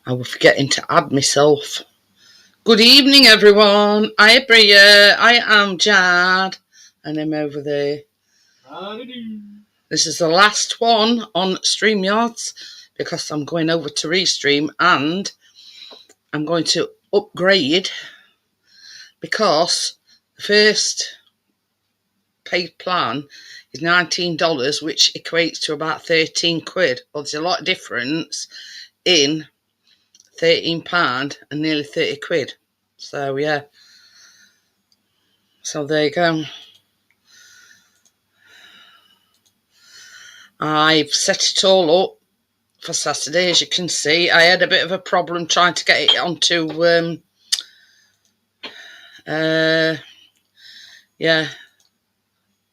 I was forgetting to add myself. Good evening, everyone. Hi, Bria. I am Jad, and I'm over there. Howdy. This is the last one on StreamYards because I'm going over to Restream and I'm going to upgrade because the first paid plan is $19, which equates to about 13 quid. Well, there's a lot of difference in £13 and nearly 30 quid. So, yeah. So, there you go. I've set it all up for Saturday, as you can see. I had a bit of a problem trying to get it onto,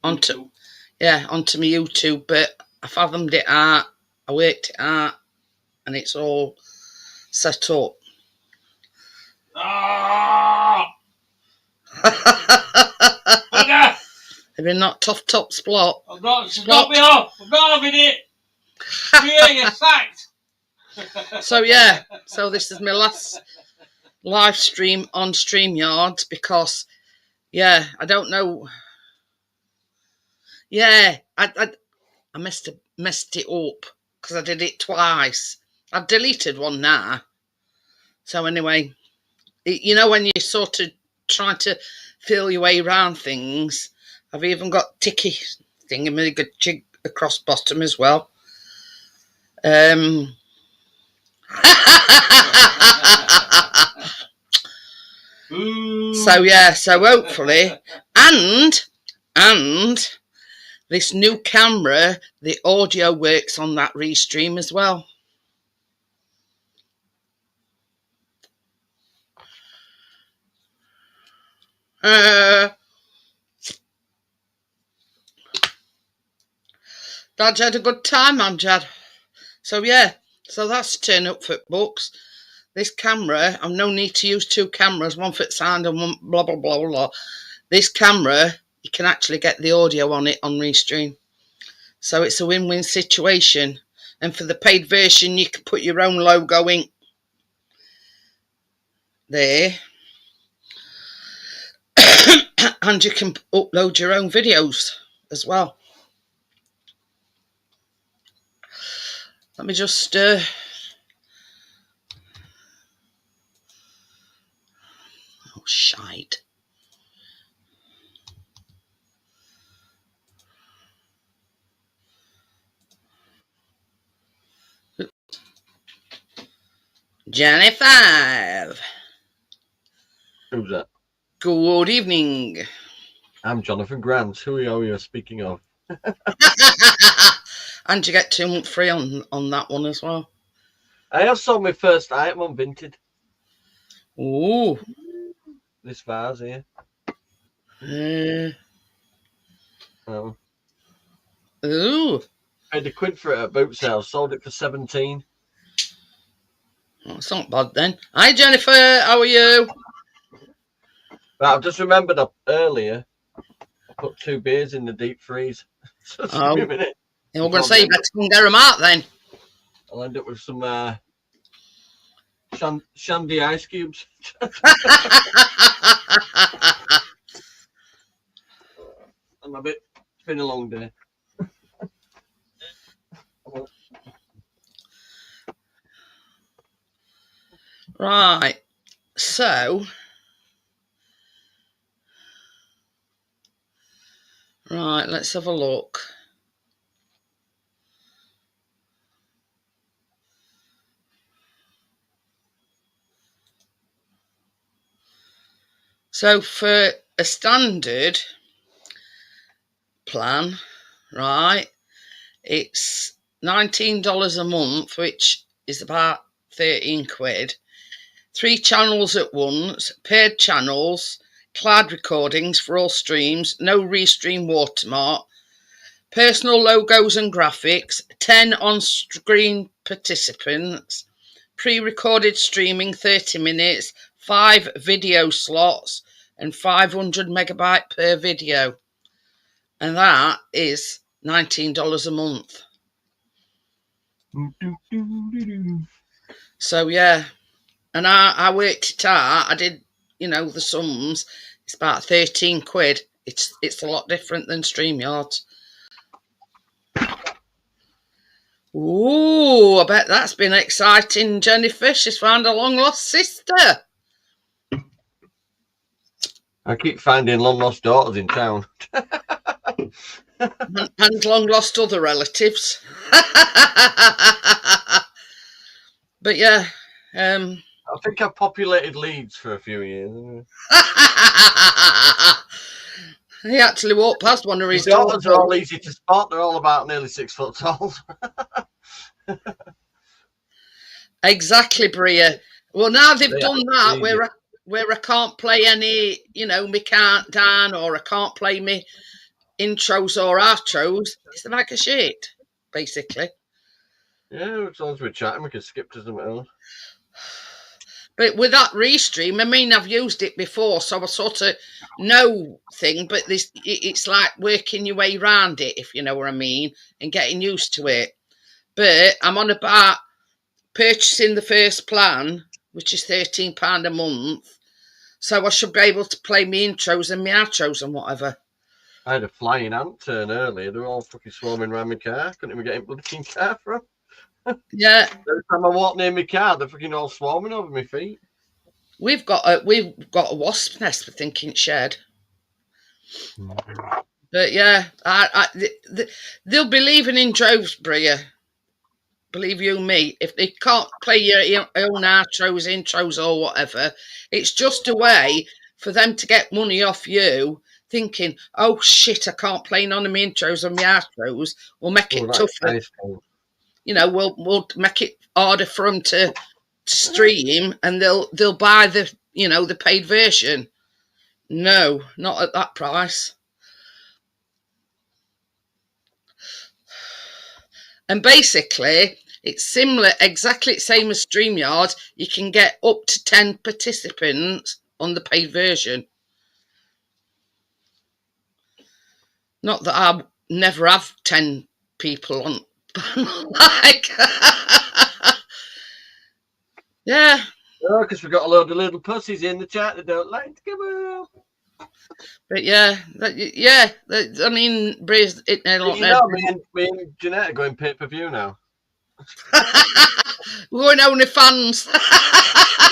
onto my YouTube, but I fathomed it out, I worked it out, and it's all set up. Bugger! Have you knocked off top spot? I've got me off. I'm not having it. Yeah, you're sacked. So yeah, so this is my last live stream on StreamYards because, yeah, I don't know. Yeah, I messed it up because I did it twice. I've deleted one now. So anyway, you know when you're sort of trying to feel your way around things, I've even got ticky thingamajig across bottom as well. So yeah, so hopefully, and this new camera, the audio works on that Restream as well. Dad's had a good time, Amjad. So yeah, so that's turn up for books. This camera, I've no need to use two cameras, one for sound and one blah blah blah blah. This camera, you can actually get the audio on it on Restream. So it's a win-win situation. And for the paid version, you can put your own logo in there. And you can upload your own videos as well. Let me just oh, shite. Johnny 5. Who's that? Good evening. I'm Jonathan Grant. Who are you speaking of? And you get 2 months free on that one as well. I have sold my first item on Vinted. Ooh. This vase here. Ooh. Paid a quid for it at boot sale. Sold it for 17. Oh, it's not bad then. Hi Jennifer, how are you? But I've just remembered earlier I put 2 beers in the deep freeze. So just give me a minute. You were going to say you better come get them out then. I'll end up with some shandy ice cubes. I'm a bit. It's been a long day. Right. So. Right, let's have a look. So for a standard plan, right, it's $19 a month, which is about 13 quid. 3 channels at once, paired channels, cloud recordings for all streams, no Restream watermark, personal logos and graphics, 10 on-screen participants, pre-recorded streaming 30 minutes, 5 video slots, and 500 megabyte per video. And that is $19 a month. So yeah, and I worked it out. I did, the sums. It's about 13 quid. It's a lot different than StreamYard. Ooh, I bet that's been exciting. Jennifer, she's found a long lost sister. I keep finding long lost daughters in town. And long lost other relatives. But yeah, I think I've populated Leeds for a few years. he actually walked past one of his daughters are all easy to spot. They're all about nearly 6 foot tall. Exactly, Bria. Well, now they've done that where I can't play any, me countdown, or I can't play me intros or outros. It's the bag of shit, basically. Yeah, as long as we're chatting, we can skip to something else. But with that restream, I mean, I've used it before, so I sort of know thing. But it's like working your way around it, if you know what I mean, and getting used to it. But I'm on about purchasing the first plan, which is £13 a month. So I should be able to play my intros and my outros and whatever. I had a flying ant turn earlier. They're all fucking swarming around my car. Couldn't even get in bloody car from. Yeah. Every time I walk near my car, they're fucking all swarming over my feet. We've got a wasp nest, for thinking shed. But yeah, they'll be leaving in droves, Bria. Believe you me, if they can't play your own outros, intros, or whatever, it's just a way for them to get money off you, thinking, oh shit, I can't play none of my intros and my outros. We'll make it tougher. Nice. We'll make it harder for them to stream, and they'll buy the the paid version. No, not at that price. And basically, it's similar, exactly the same as StreamYard. You can get up to 10 participants on the paid version. Not that I never have 10 people on. Like, yeah. No, because we've got a load of little pussies in the chat that don't like to come up. But yeah, I mean, Breeze, me and Jeanette are going pay-per-view now. We're going OnlyFans.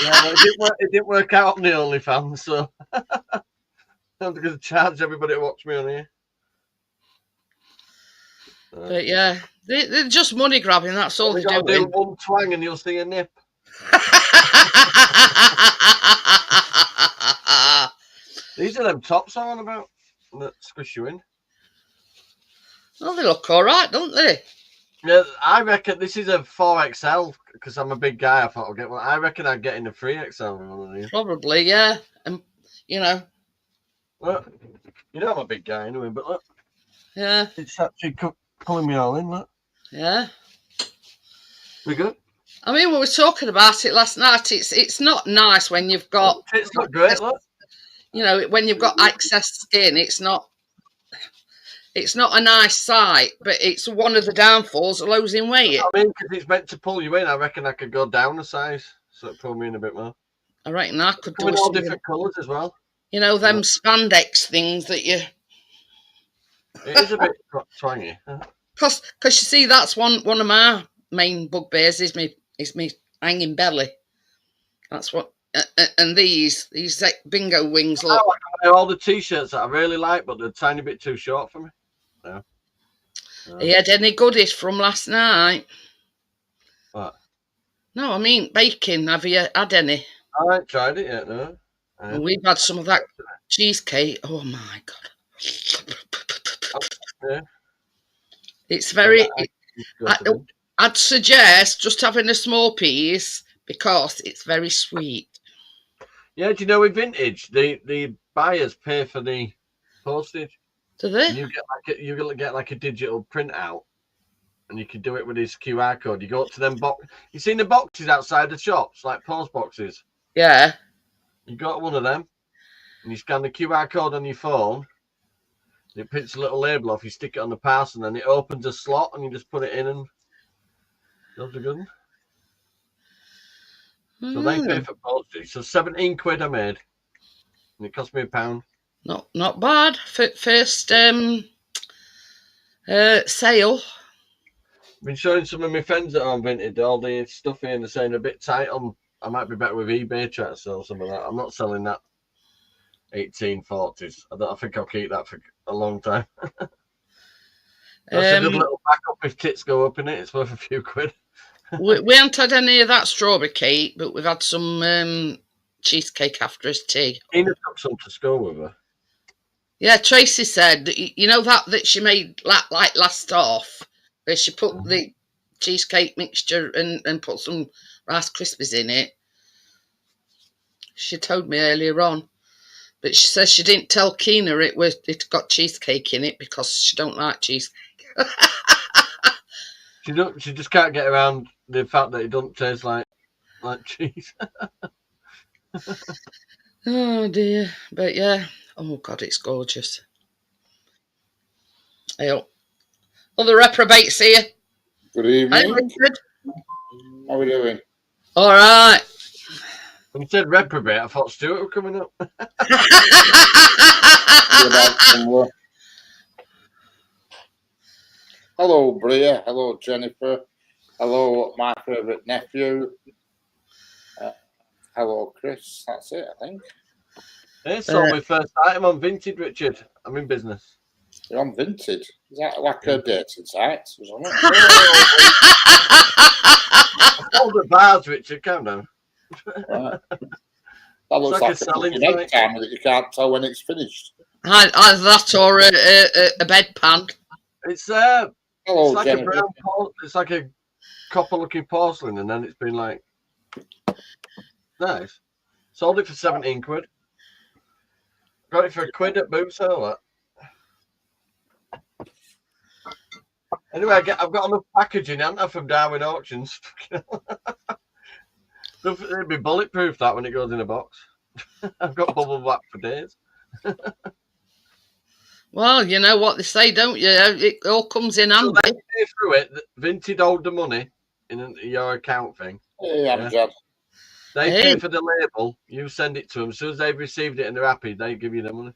Yeah, it didn't work out on the OnlyFans, so I'm going to charge everybody to watch me on here. But yeah, they're just money grabbing. That's all they're doing. Do one twang and you'll see a nip. These are them tops I'm on about that squish you in. Well, they look all right, don't they? Yeah, I reckon this is a 4XL because I'm a big guy. I thought I'll get one. I reckon I'd get in a 3XL one of these. Probably, yeah. And Look, I'm a big guy anyway, but look. Yeah. It's actually pulling me all in, look. Yeah. We good? I mean, we were talking about it last night. It's not nice when you've got. It's not great, look. When you've got excess skin, it's not a nice sight, but it's one of the downfalls of losing weight. I mean, because it's meant to pull you in, I reckon I could go down a size, so it pull me in a bit more. I reckon I could do all different colours as well. Them spandex things that you. It is a bit twangy. Because you see, that's one of my main bugbears is me hanging belly. That's what. And these bingo wings look. I wear all the t-shirts that I really like, but they're a tiny bit too short for me. No. You had any goodies from last night? What? No, I mean baking. Have you had any? I haven't tried it yet, no. We've had some of that cheesecake. Oh my god! Yeah. It's very. I'd suggest just having a small piece because it's very sweet. Yeah, do you know with vintage, the buyers pay for the postage. Do they? You get like a digital printout, and you can do it with this QR code. You go up to them You seen the boxes outside the shops, like post boxes? Yeah. You got one of them, and you scan the QR code on your phone. And it prints a little label off. You stick it on the parcel, and then it opens a slot, and you just put it in, and those are good. So they pay for postage. So 17 quid I made. And it cost me £1. Not bad. First sale. I've been showing some of my friends that are on Vinted all the stuff here and they're saying a bit tight on. I might be better with eBay trying to sell some of that. I'm not selling that 1840s. I think I'll keep that for a long time. That's a good little backup if tits go up in it. It's worth a few quid. we haven't had any of that strawberry cake, but we've had some cheesecake after his tea. Ina took some to school with her. Yeah, Tracy said, you know that she made like last off, where she put the cheesecake mixture and put some Rice Krispies in it. She told me earlier on, but she says she didn't tell Keena it got cheesecake in it because she don't like cheesecake. She just can't get around the fact that it doesn't taste like cheese. Oh dear, but yeah. Oh God, it's gorgeous. Hey, other reprobates here. Good evening. Hey, Richard. How are we doing? All right. When you said reprobate, I thought Stuart was coming up. Hello, Bria. Hello, Jennifer. Hello, my favourite nephew. Hello, Chris. That's it, I think. Hey, sold my first item on Vinted, Richard. I'm in business. You're on Vinted. Is that like a dating site or something? I sold the bars, Richard. Calm down. Right. That looks like like a selling egg site. timer that you can't tell when it's finished. Either that or a bedpan. It's Hello, like Jennifer. a brown. It's like a copper-looking porcelain, and then it's been like nice. Sold it for 17 quid. Got it for a quid at boot sale. That. Anyway, I've got enough packaging, haven't I, from Darwin Auctions? It'd be bulletproof that when it goes in a box. I've got bubble wrap for days. Well, you know what they say, don't you? It all comes in handy. So they pay through it. Vinted hold the money in your account thing. Hey, I'm John. They pay for the label. You send it to them. As soon as they've received it and they're happy, they give you the money.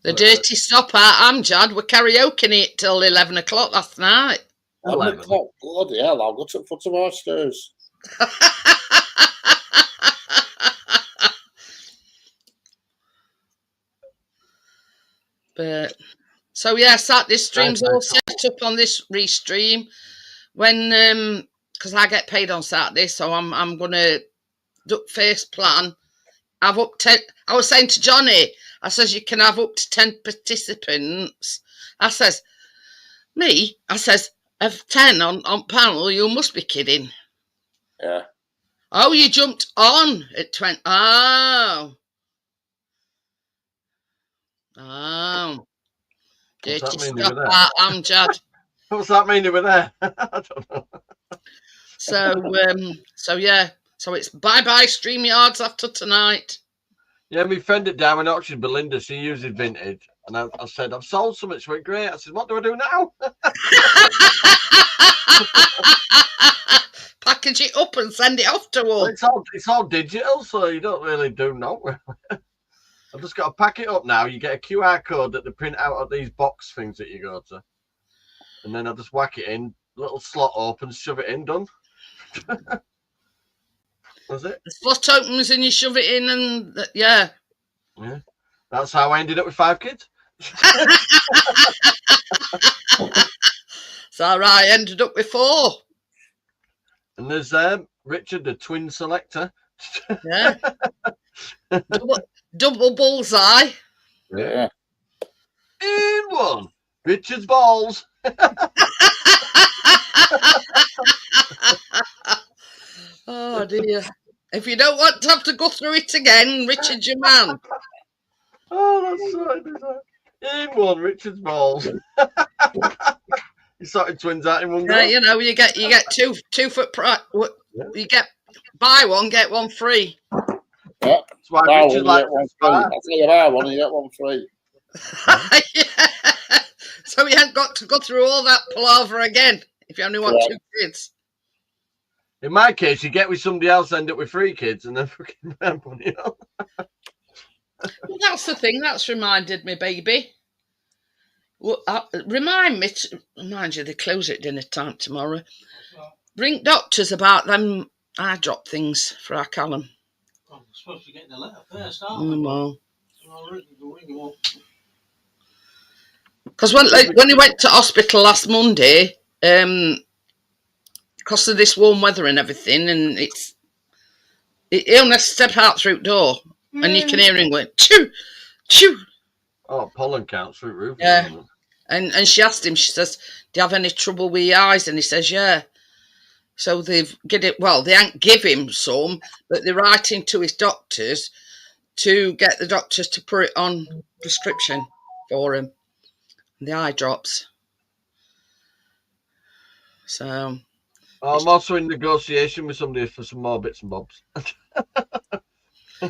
The dirty stop at Amjad were karaokeing it till 11 o'clock last night. 11 o'clock. Bloody hell, I'll go to the foot of our stairs. But so yeah, this stream's all set up on this restream when because I get paid on Saturday, so I'm gonna do first plan. Have up 10. I was saying to Johnny, I says you can have up to 10 participants. I says of 10 on panel, you must be kidding. Yeah. Oh, you jumped on at 20. Oh. Dirty stuff, Amjad. What's that mean over there? I don't know. So yeah. So it's bye-bye StreamYards after tonight. Yeah, my friend at Darwin Auction, Belinda, she uses Vinted. And I said, I've sold so much, went great. I said, what do I do now? Package it up and send it off to us. Well, it's all digital, so you don't really do no. I've just got to pack it up now. You get a QR code that they print out of these box things that you go to. And then I just whack it in, little slot opens, shove it in, done. That's it. The slot opens and you shove it in and yeah. Yeah. That's how I ended up with 5 kids. So I ended up with 4. And there's Richard, the twin selector. Yeah. double bullseye. Yeah. In one. Richard's balls. Oh dear. If you don't want to have to go through it again, Richard's your man. Oh, that's right. In one, Richard's balls. You sorted twins out in one go. Yeah, you know, you get 2 foot price. You get buy one, get one free. Yeah. That's why Buy Richard likes one free. I'll tell you buy one, you get one free. Yeah. So you haven't got to go through all that palaver again if you only want 2 kids. In my case, you get with somebody else, end up with 3 kids, and then fucking money on. Well, that's the thing. That's reminded me, baby. Well, remind me, mind you, they close at dinner time tomorrow. Ring doctors about them eye drop things for our Callum. Well, we're supposed to get the letter first, aren't we? Well, I'll ring you up. because when he went to hospital last Monday, because of this warm weather and everything, and he only step out through the door, and you can hear him going choo, choo. Oh, pollen counts through the roof. Yeah. And she asked him, she says, do you have any trouble with your eyes? And he says, yeah. So they've get it. Well, they ain't give him some, but they're writing to his doctors to get the doctors to put it on prescription for him, the eye drops. So I'm also in negotiation with somebody for some more bits and bobs.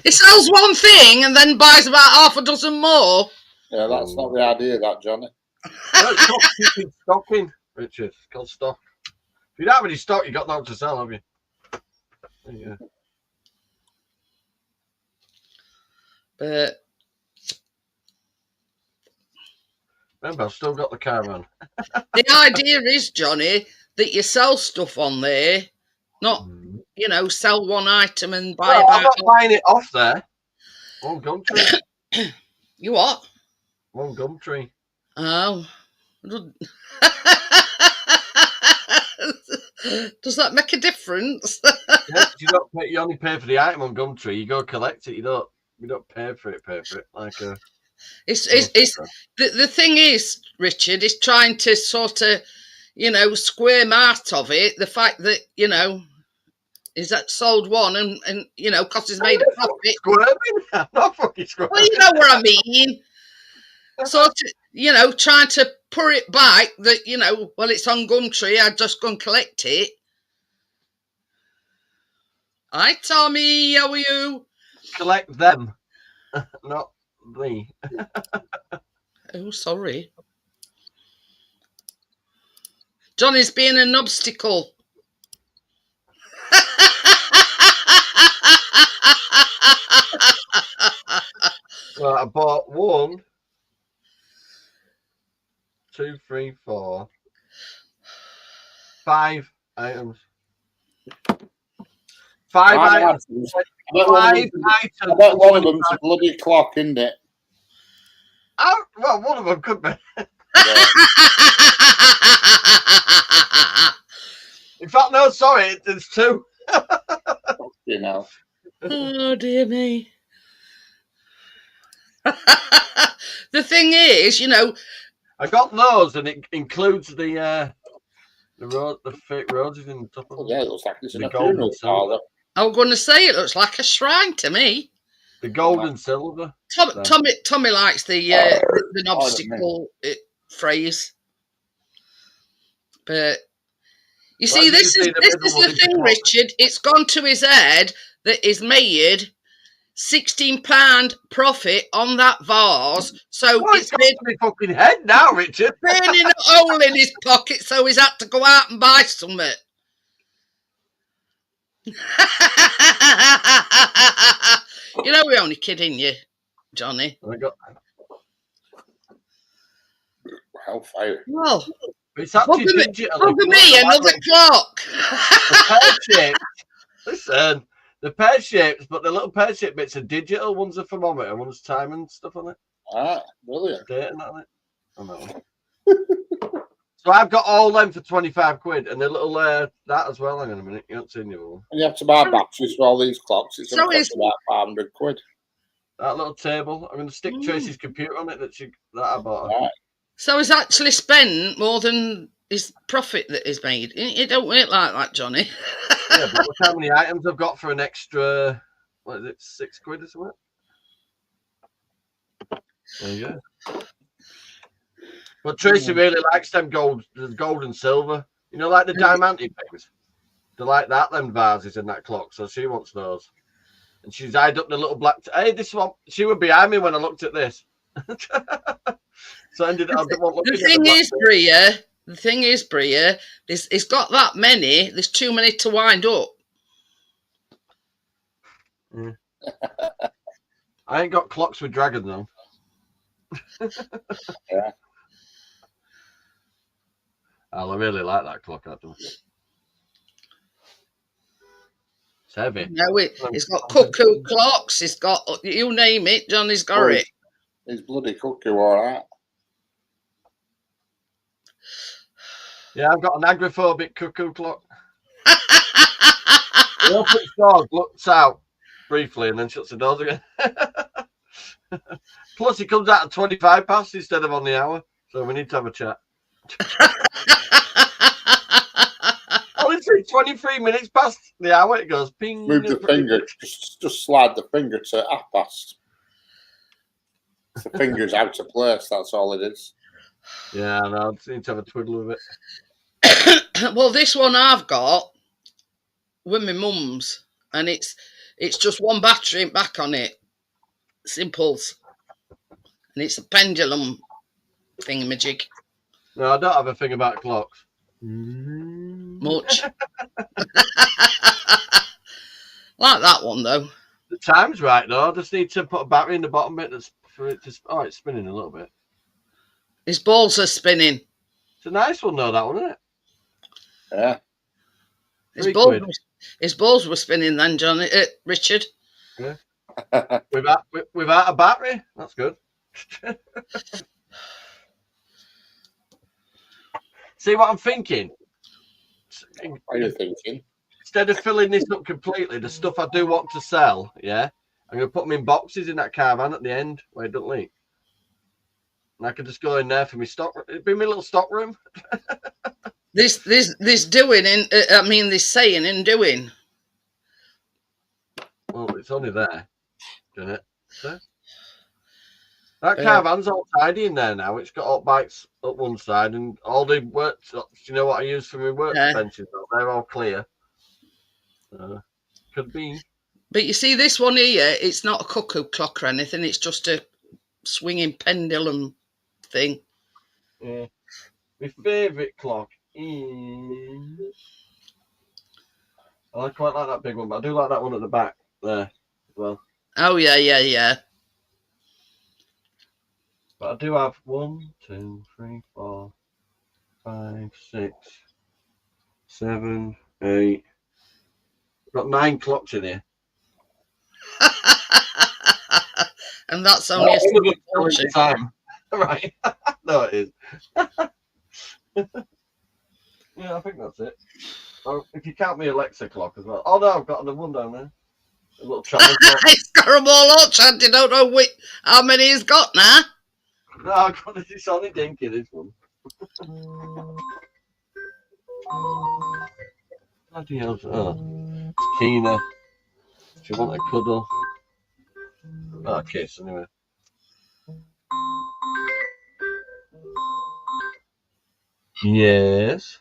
he sells one thing and then buys about half a dozen more. Yeah, that's not the idea, that, Johnny. It's called keeping stocking, Richard. It's called stock. If you don't have any stock, you got nothing to sell, have you? Yeah. But Remember, I've still got the caravan. the idea is, Johnny, that you sell stuff on there, not, sell one item and buy Well, I'm about. not buying it off there. One gum tree. You what? One gum tree. Oh. Does that make a difference? Yeah, you only pay for the item on Gumtree. You go collect it. You don't pay for it. Like it's the thing is, Richard, is trying to sort of, square him out of it. The fact that is that sold one and because he's made a profit. Squirming? I'm not fucking squirming. Well, you know what I mean. Sort of, trying to put it back that, well, it's on Gumtree, I'd just go and collect it. Hi, Tommy, how are you? Collect them, not me. Oh, sorry. Johnny's being an obstacle. Well, I bought 1, 2, 3, 4, 5 items. 5 items. 5 items. I bet one of them's a bloody clock, isn't it? Well, one of them could be. Yeah. In fact, no, sorry, there's 2. Oh, dear me. The thing is, I got those, and it includes the fake roses in the top of them. Yeah, it looks like it's in The a gold funeral and silver. parlour. I was going to say it looks like a shrine to me. The gold and silver. Tommy likes the obstacle phrase, but you see, this is the thing, Richard. It's gone to his head that he's made £16 profit on that vase, so It's got to my fucking head now, Richard. burning a hole in his pocket, so he's had to go out and buy something. We're only kidding you, Johnny. Hellfire. Well, It's actually digital. look at me, another clock. The pear shapes. Listen, the pear shapes, but the little pear shaped bits are digital. One's a thermometer, one's time and stuff on it. Ah, brilliant. Date and that on it. On that one. So I've got all them for 25 quid, and the little that as well. Hang on a minute, you haven't seen the other one. And you have to buy batteries for all these clocks. It's So going to cost about 500 quid. That little table. I'm going to stick Tracy's computer on it that I bought. Right. So he's actually spent more than his profit that he's made. It don't work like that, Johnny. Yeah, but look how many items I've got for an extra, what is it, 6 quid or something? There you go. But Tracy really likes them gold and silver. Like the diamante things. They like that, them vases in that clock. So she wants those. And she's eyed up the little black. Hey, this one. She was behind me when I looked at this. So I ended up. The thing is, Bria, The thing is, Bria, it's got that many. There's too many to wind up. I ain't got clocks with dragons on. Yeah. I really like that clock, actually. It's heavy. No, it's got cuckoo clocks. It's got, you name it, Johnny's got it. He's bloody cuckoo, all right. Yeah, I've got an agoraphobic cuckoo clock. He opens doors, looks out briefly, and then shuts the doors again. Plus, he comes out at 25 past instead of on the hour, so we need to have a chat. Honestly, 23 minutes past the hour, it goes ping. Move the finger, just slide the finger to half past. The finger's out of place, that's all it is. Yeah, no, I just need to have a twiddle with it. Well, this one I've got with my mum's, and it's just one battery back on it. Simples. And it's a pendulum thingamajig. No, I don't have a thing about clocks. Much. Like that one, though. The time's right, though. I just need to put a battery in the bottom bit that's for it to... Oh, it's spinning a little bit. His balls are spinning. It's a nice one, though, that one, isn't it? Yeah. His balls were spinning then, Johnny. Richard. Yeah. without a battery? That's good. See what I'm thinking? What are you thinking? Instead of filling this up completely, the stuff I do want to sell, yeah, I'm going to put them in boxes in that caravan at the end where it doesn't leak. And I can just go in there for my stock. It'd be my little stock room. This doing in, this saying and doing. Well, it's only there, isn't it? So, that caravan's all tidy in there now. It's got all bikes up one side and all the work. You know what I use for my work benches? They're all clear. Could be. But you see, this one here, it's not a cuckoo clock or anything. It's just a swinging pendulum thing. Yeah. My favourite clock is... I quite like that big one, but I do like that one at the back there as well. Oh, yeah. But I do have 1, 2, 3, 4, 5, 6, 7, 8. I've got 9 clocks in here. And that's only a time. Right. No, it is. Yeah, I think that's it. Oh, if you count my Alexa clock as well. Oh, no, I've got another one down there. A little travel clock. It's got them all up, Chad. You don't know how many he's got now. No, I've got it's only dinky, this one. Bloody hell. Oh, it's Keener. If you want a cuddle. Oh, a kiss, anyway. Yes.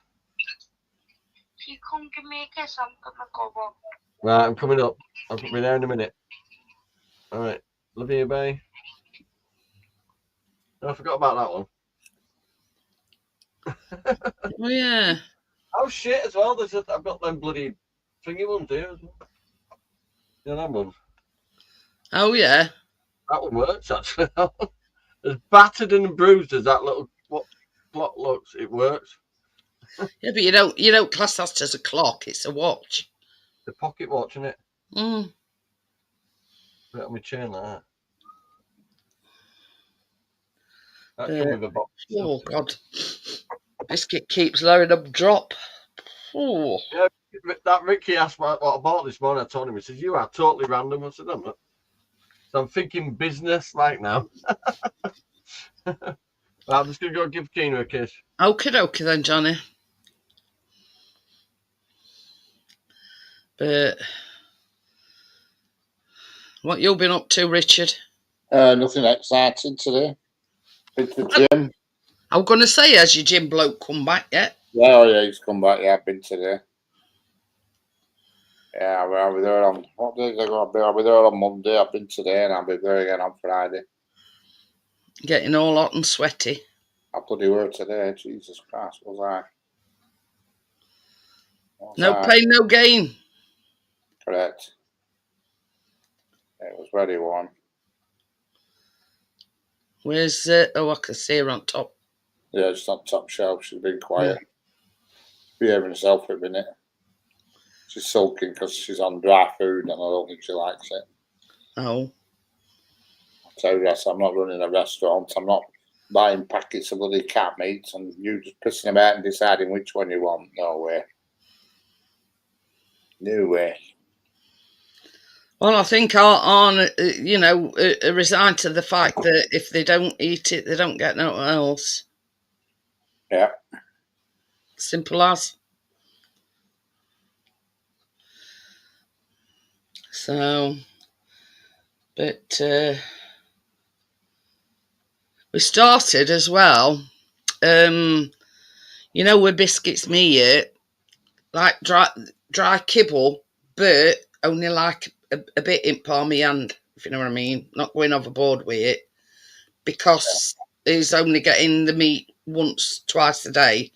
If you come give me a kiss, I'm gonna go up. Right, I'm coming up. I'll be there in a minute. All right. Love you, bye. No, I forgot about that one. Oh, yeah. Oh, shit, as well. I've got them bloody thingy ones here as well. Yeah, that one. Oh, yeah. That one works, actually. As battered and bruised as that little clock looks, it works. Yeah, but you don't class that as a clock. It's a watch. The pocket watch, isn't it? Mm. Put it on my chain like that. That comes with a box. Oh, God. This keeps lowering up drop. Oh. Yeah, that Ricky asked what I bought this morning. I told him, he says, you are totally random. I said, I'm not. So I'm thinking business right now. I'm just going to go give Keener a kiss. Okie dokie then, Johnny. But what you been up to, Richard? Nothing exciting today. Been to the gym. I was going to say, has your gym bloke come back yet? Yeah, oh yeah, he's come back. Yeah, I've been today. Yeah, I'll be there on... What days I go? I'll be there on Monday. I've been today and I'll be there again on Friday. Getting all hot and sweaty. I bloody were today. Jesus Christ, was I? No pain, no gain. Correct. It was very warm. Where's oh, I can see her on top. Yeah, just on top shelf. She's been quiet. Behaving herself for a minute. She's sulking because she's on dry food and I don't think she likes it. Oh. I tell you, yes, I'm not running a restaurant. I'm not buying packets of bloody cat meat and you just pissing about and deciding which one you want. No way. No way. Well, I think I'll resign to the fact that if they don't eat it, they don't get nothing else. Yeah. Simple as. So, but we started as well, with biscuits me like dry kibble, but only like a bit in palm my hand, if you know what I mean. Not going overboard with it, because he's only getting the meat twice a day.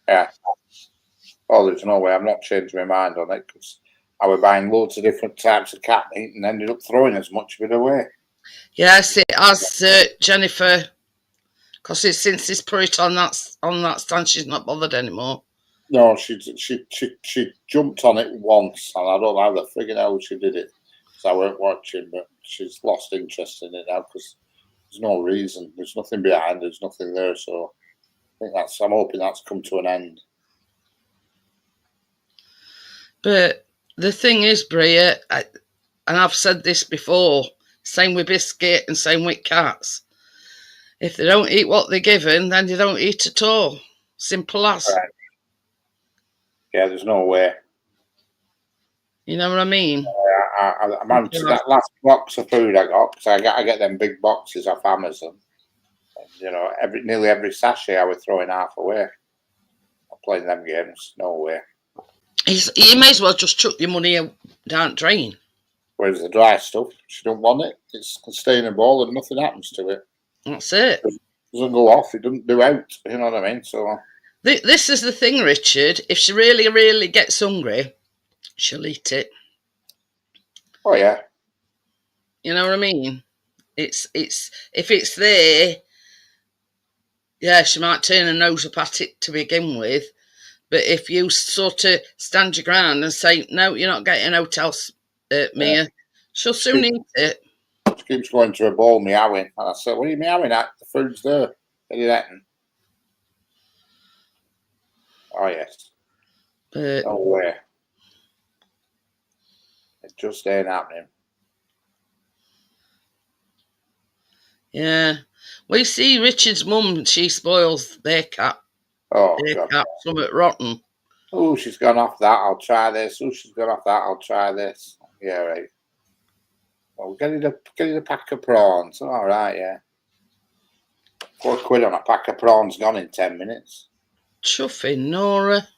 Yeah. Oh, there's no way. I'm not changing my mind on it because I was buying loads of different types of cat meat and ended up throwing as much of it away. Yes, it has, Jennifer. Because since he's put it on that stand, she's not bothered anymore. No, she jumped on it once, and I don't know how the friggin' hell she did it. So I weren't watching, but she's lost interest in it now because there's no reason. There's nothing behind. There's nothing there. So I'm hoping that's come to an end. But the thing is, Bria, and I've said this before, same with biscuit and same with cats. If they don't eat what they're given, then they don't eat at all. Simple as. Right. Yeah, there's no way. You know what I mean? I'm out to that last box of food I got because I get them big boxes off Amazon. And, nearly every sachet I was throwing half away. I'm playing them games. No way. You may as well just chuck your money down the drain. Whereas the dry stuff, she don't want it. It's stay in a bowl and nothing happens to it. That's it. It doesn't go off. It doesn't do out. You know what I mean? So this is the thing, Richard. If she really, really gets hungry, she'll eat it. Oh yeah. You know what I mean? It's if it's there, yeah, she might turn her nose up at it to begin with. But if you sort of stand your ground and say, no, you're not getting out else, Mia, she'll soon eat it. She keeps going to a bowl meowing. And I said, what are you meowing at? The food's there. Are you eating? Oh, yes. No way. It just ain't happening. Yeah. Well, you see, Richard's mum, she spoils their cat. Oh, their God. cat, something rotten. Oh, she's gone off that. I'll try this. Oh, she's gone off that. I'll try this. Yeah, right. Well, get you a pack of prawns. All right, yeah. £4 on a pack of prawns gone in 10 minutes. Chuffing, Nora.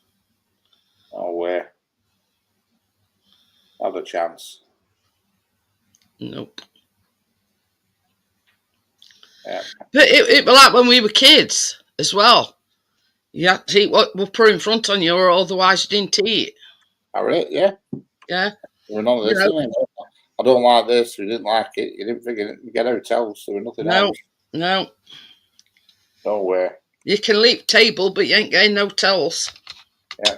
No way. Not a chance. Nope. Yeah. But it was like when we were kids as well. You had to eat what was put in front on you, or otherwise you didn't eat. All right, yeah. Yeah. We're none of this. I don't like this. We didn't like it. You didn't figure it. Get hotels. There was nothing else. No. No way. You can leave table, but you ain't getting no towels. Yeah.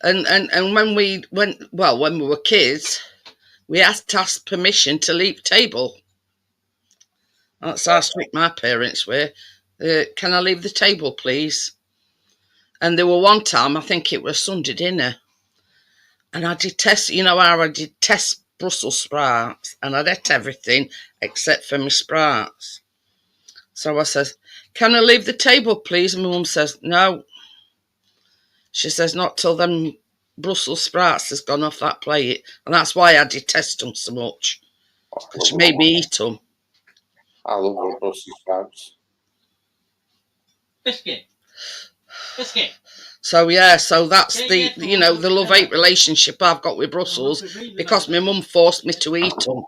And when we were kids, we had to ask permission to leave table. That's how strict my parents were. Can I leave the table, please? And there were one time, I think it was Sunday dinner, and I detest Brussels sprouts, and I'd ate everything except for my sprouts. So I says, can I leave the table, please? And my mum says, no. She says, not till them Brussels sprouts has gone off that plate. And that's why I detest them so much. Because she made me eat them. I love the Brussels sprouts. Biscuit. So yeah, so that's the the love-hate relationship I've got with Brussels, because my mum forced me to eat them,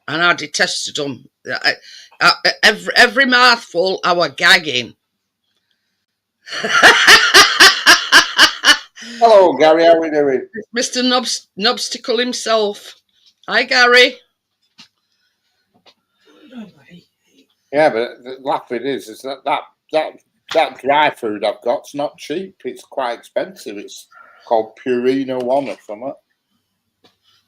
and I detested them. Every mouthful, I was gagging. Hello, Gary. How we doing? Mr. Nobsticle himself. Hi, Gary. Yeah, but the laugh it is that dry food I've got's not cheap. It's quite expensive. It's called Purina One or something.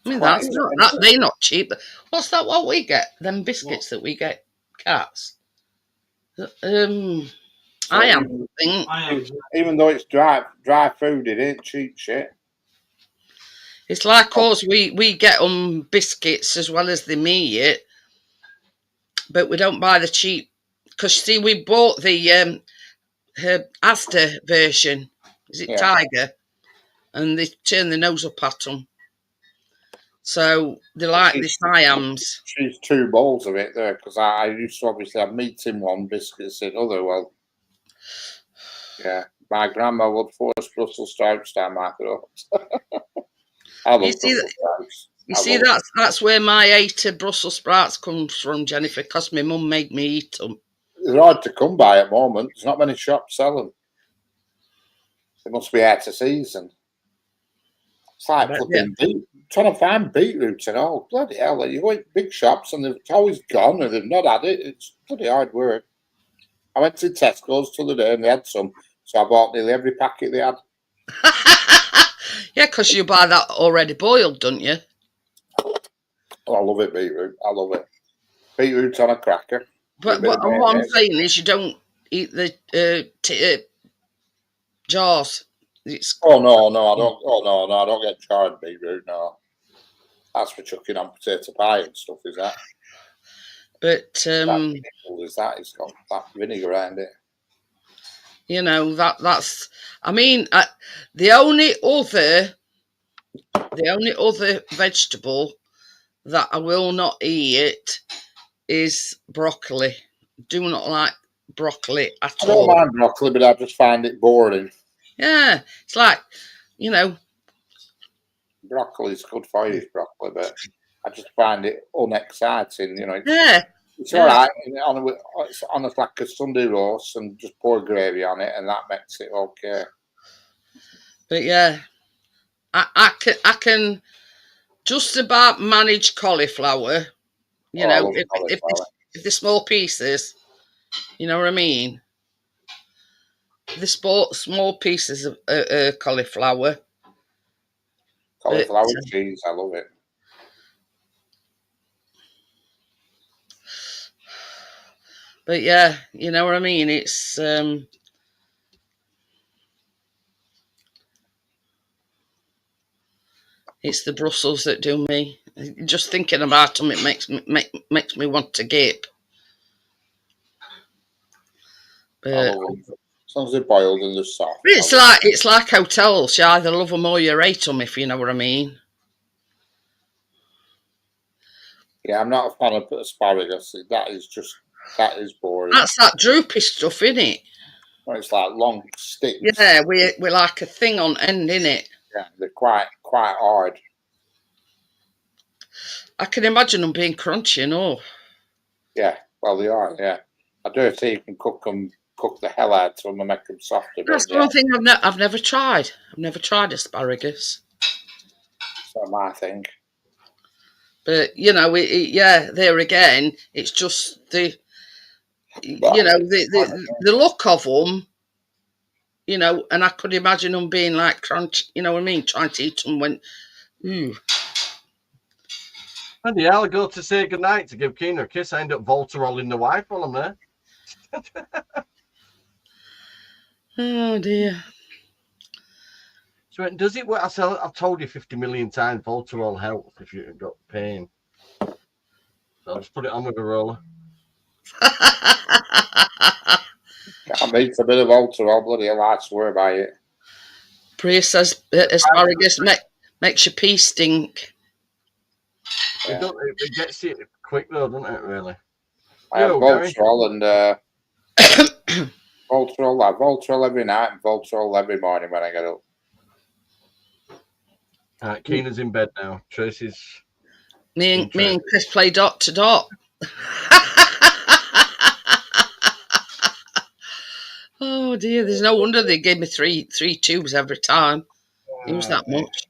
I mean, Quite that's not expensive. they're not cheap. What's that? What we get? Them biscuits that we get, cats. I am. Even though it's dry food, it ain't cheap shit. It's like us. We get them biscuits as well as the meat, but we don't buy the cheap. Because see, we bought the Asda version. Is it Yeah. Tiger? And they turn their nose up at them. So they like the Siams. She's 2 bowls of it there, because I used to obviously have meat in one, biscuits in other. Well, yeah, my grandma would force Brussels sprouts down my throat. I love Brussels sprouts. You see, that's where my hate of Brussels sprouts comes from, Jennifer, because my mum made me eat them. They're hard to come by at the moment. There's not many shops selling. It must be out of season. It's like flipping trying to find beetroots and all. Bloody hell, you go in big shops and it's always gone, or they've not had it. It's bloody hard work. I went to Tesco's the other day and they had some, so I bought nearly every packet they had. Yeah, because you buy that already boiled, don't you? Oh, I love it, beetroot. I love it. Beetroot on a cracker. But what I'm saying is, you don't eat the jars. Oh no, I don't. Oh no, I don't get charred beetroot. No, that's for chucking on potato pie and stuff. Is that? But is that? It's got that vinegar around it. You know that's. I mean, the only other vegetable that I will not eat is broccoli. Do not like broccoli at all. I don't mind broccoli, but I just find it boring. Yeah, it's like, broccoli's good for you, broccoli, but I just find it unexciting. It's all right on like a Sunday roast and just pour gravy on it, and that makes it okay. But yeah, I can just about manage cauliflower. If the small pieces, you know what I mean. The small pieces of cauliflower. Cauliflower cheese, I love it. But yeah, you know what I mean. It's the Brussels that do me. Just thinking about them, it makes me want to gape. But as long as they're boiled and they're soft. It's like hotels. You either love them or you hate them, if you know what I mean. Yeah, I'm not a fan of asparagus. That is boring. That's that droopy stuff, isn't it? Well, it's like long sticks. Yeah, we're like a thing on end, innit? Yeah, they're quite hard. I can imagine them being crunchy, Yeah, well they are. Yeah, I do think you can cook the hell out of them and make them softer. That's one thing I've never tried. I've never tried asparagus. It's not my thing. But there again, it's just the look of them, and I could imagine them being like crunch. You know what I mean? Trying to eat them when, And I go to say goodnight to give Keena a kiss. I end up Voltarolling the wife while I'm there. Oh dear. So does it work? I've told you 50 million times Voltarol helps if you've got pain. So I'll just put it on with a roller. I mean, it's a bit of Voltarol, bloody hell, I swear by it. Priya says asparagus makes your pee stink. Yeah. It gets it quick though, doesn't it, really? I have Voltarol and Voltarol every night and Voltarol every morning when I get up. Right, Keena's in bed now. Tracy's. Me and Chris play dot to dot. Oh dear, there's no wonder they gave me three tubes every time. It was that much.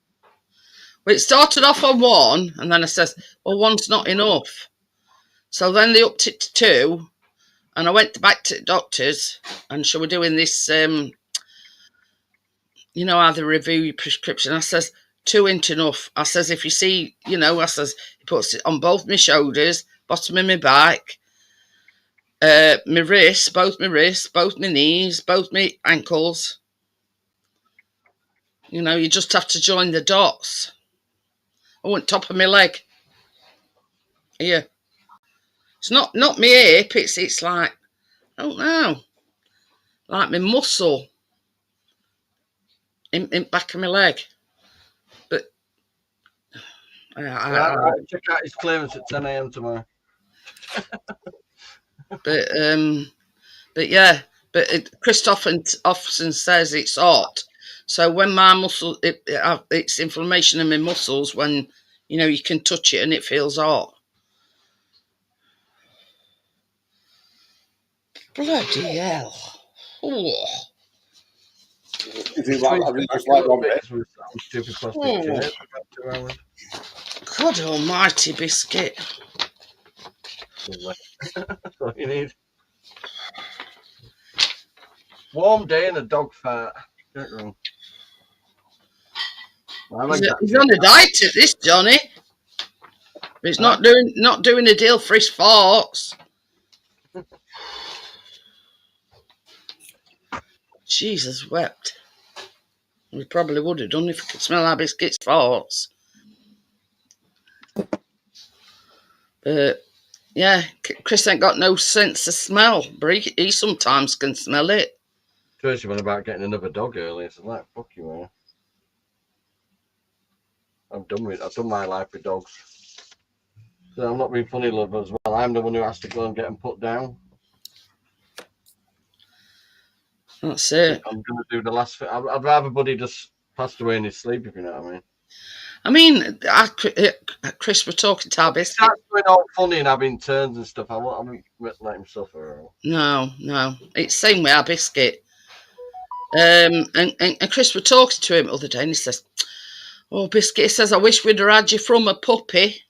Well, it started off on one, and then I says, well, one's not enough. So then they upped it to 2, and I went back to the doctors, and she were doing this, you know how they review your prescription. I says, 2 ain't enough. I says, if you see, you know, I says, he puts it on both my shoulders, bottom of my back, my wrists, both my knees, both my ankles. You know, you just have to join the dots. I went top of my leg. Here. It's not my hip, it's like, I don't know, like my muscle in back of my leg. But I'll check out his clearance at 10 a.m. tomorrow. But yeah, Christoph often says it's hot. So when my muscle, it's inflammation in my muscles when, you know, you can touch it and it feels hot. Bloody hell. Oh. Is it like, I just like one bit? Stupid plastic chair for about 2 hours. God almighty, biscuit. That's all you need. Warm day and a dog fart. Get wrong. He's on a diet at this, Johnny. But he's not doing a deal for his farts. Jesus wept. We probably would have done if we could smell our biscuits' farts. But yeah, Chris ain't got no sense of smell, but he sometimes can smell it. Tracy went about getting another dog earlier, so like, fuck you, man. I've done my life with dogs. So I'm not being funny, love, as well. I'm the one who has to go and get them put down. That's it. I'm going to do the last thing. I'd rather Buddy just passed away in his sleep, if you know what I mean. Chris, we're talking to our biscuit. Starts doing all funny and having turns and stuff. I won't let him suffer. No. It's the same with our biscuit. And Chris, we're talking to him the other day, and he says, "Oh, biscuit," he says, "I wish we'd have had you from a puppy."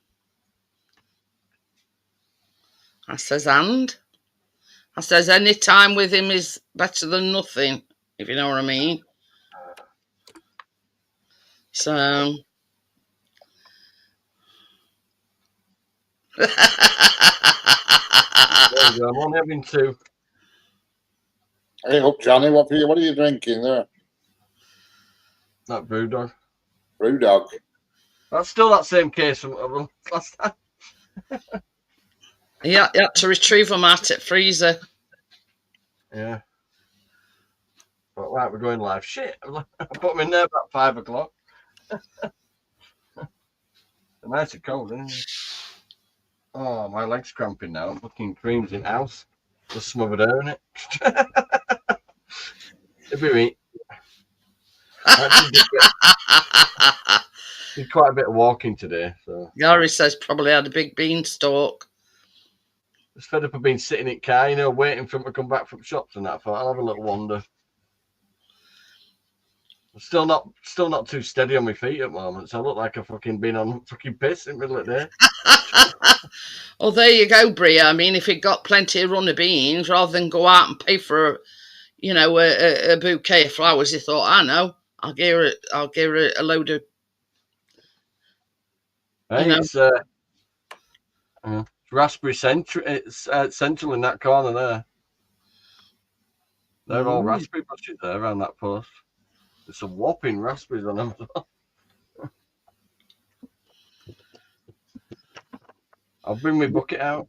I says, "And?" I says, "Any time with him is better than nothing, if you know what I mean." So I'm only having 2. Hey up, Johnny, what are you drinking there? That Brewdog. Brewdog. That's still that same case from last time. he had to retrieve them out at freezer. Yeah. But right, we're going live. Shit, I put them in there about 5 o'clock. They're nice and cold, isn't it? Oh, my leg's cramping now. Fucking cream's in house. Just smothered air in it. It'd be me. Did quite a bit of walking today. So Gary says probably had a big beanstalk. Just fed up of being sitting in the car, you know, waiting for him to come back from shops and that. I thought I'll have a little wander. I'm still not too steady on my feet at the moment, so I look like I've fucking been on fucking piss in the middle of the day. Oh, there you go, Bria. I mean, if you'd got plenty of runner beans, rather than go out and pay for, a bouquet of flowers, you thought, I know, I'll give her a load of. Hey, it's Raspberry Central. It's Central in that corner there. They're all raspberry bushes there around that post. There's some whopping raspberries on them as well. I'll bring my bucket out.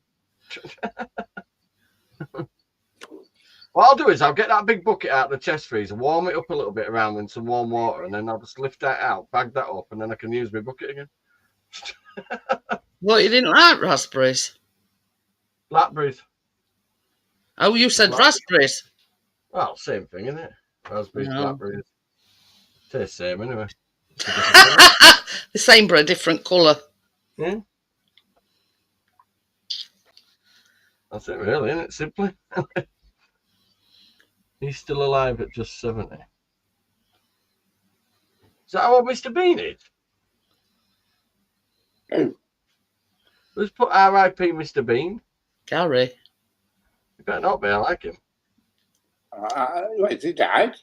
What I'll do is I'll get that big bucket out of the chest freezer, warm it up a little bit around in some warm water, and then I'll just lift that out, bag that up, and then I can use my bucket again. Well, you didn't like raspberries? Blackberries. Oh, you said raspberries. Well, same thing, isn't it? Raspberries, No. blackberries. Tastes the same anyway. The same but a different colour. Yeah. That's it, really, isn't it? Simply. He's still alive at just 70. Is that how old Mr. Bean is? Who? Who's put R.I.P. Mr. Bean? Gary. He better not be. I like him. Wait, he died?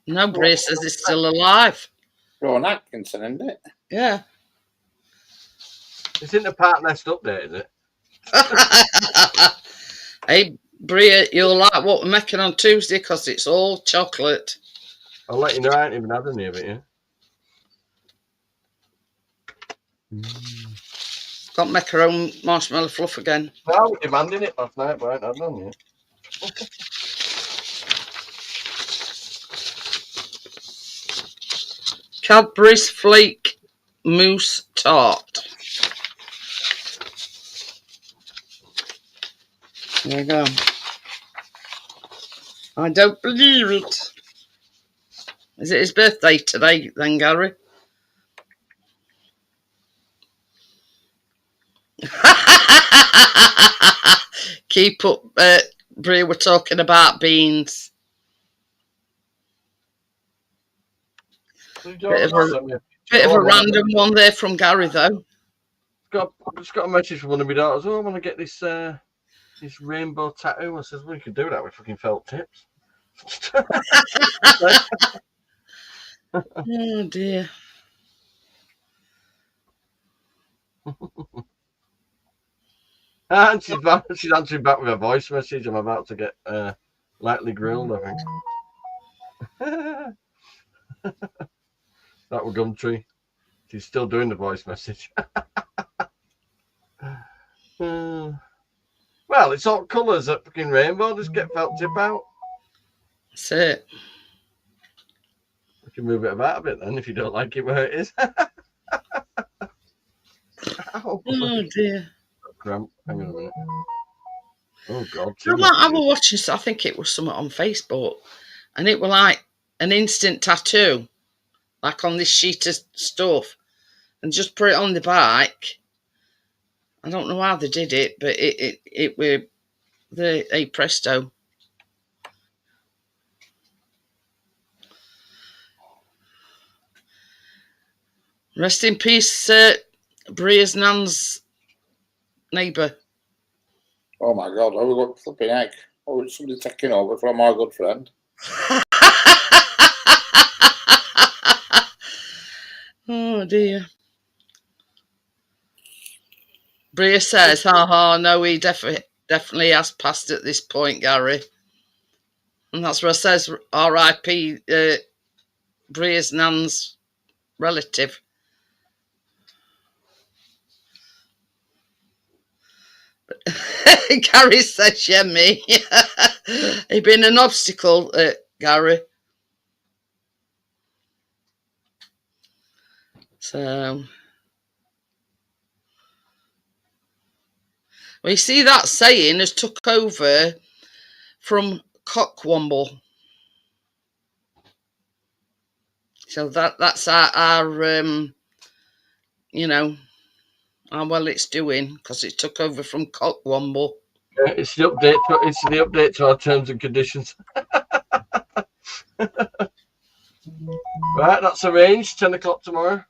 No, Bria says he's still alive. Ron Atkinson, isn't it? Yeah. It's in the Part Nest update, is it? Hey, Bria, you'll like what we're making on Tuesday because it's all chocolate. I'll let you know. I ain't even had any of it yet. Got to make her own marshmallow fluff again. Well, I was demanding it last night, but I ain't had none yet. Cadbury's Flake Mousse Tart. There you go. I don't believe it. Is it his birthday today then, Gary? Keep up, Bria, we're talking about beans. Bit of a random one there from Gary, though. I just got a message from one of my daughters. Oh, I want to get this this rainbow tattoo. I says, well, you could do that with fucking felt tips. Oh, dear. And she's answering back with a voice message. I'm about to get lightly grilled, I think. That was Gumtree. She's still doing the voice message. Well, it's all colours at fucking rainbow. Just get felt tip out. That's it. We can move it about a bit then if you don't like it where it is. Ow. Oh, dear. Cramp. Hang on a minute. Oh, God. You know what? I was watching, I think it was something on Facebook, and it was like an instant tattoo, like on this sheet of stuff, and just put it on the bike. I don't know how they did it, but it were a presto. Rest in peace, Bria's nan's neighbour. Oh my God, oh, we got flipping egg. Oh, it's somebody taking over from our good friend. Oh dear. Bria says, no, he definitely has passed at this point, Gary. And that's what it says, R.I.P. Bria's nan's relative. But Gary says, yeah, me. He been an obstacle, Gary. So, well, you see that saying has took over from Cockwomble. So that's our you know, how well it's doing because it took over from Cockwomble. Yeah, it's the update. It's the update to our terms and conditions. Right, that's arranged. 10 o'clock tomorrow.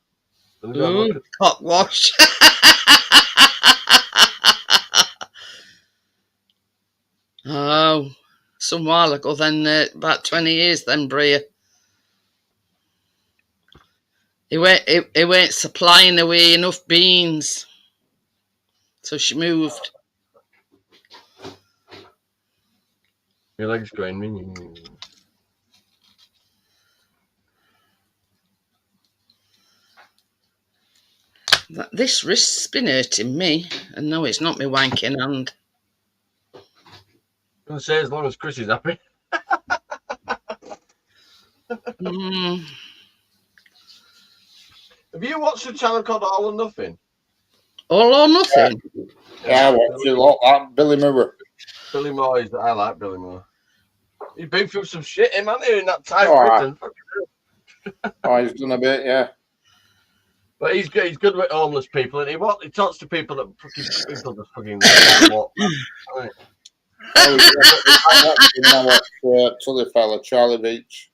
Ooh, cockwash. Oh, some while ago then, about 20 years then, Bria. He weren't supplying away enough beans. So she moved. Your leg's going. This wrist's been hurting me. And no, it's not my wanking hand. I'm going to say as long as Chris is happy. Have you watched a channel called All or Nothing? All or Nothing? Yeah, I watched a lot of that. Billy Moore. Billy Moore I like Billy Moore. He's been through some shit, him, hasn't he, in that time, All right. Britain. Oh, he's done a bit, yeah. But he's good with homeless people, and he talks to people that fucking can't walk. Right. Oh, to the fella, Charlie Beach.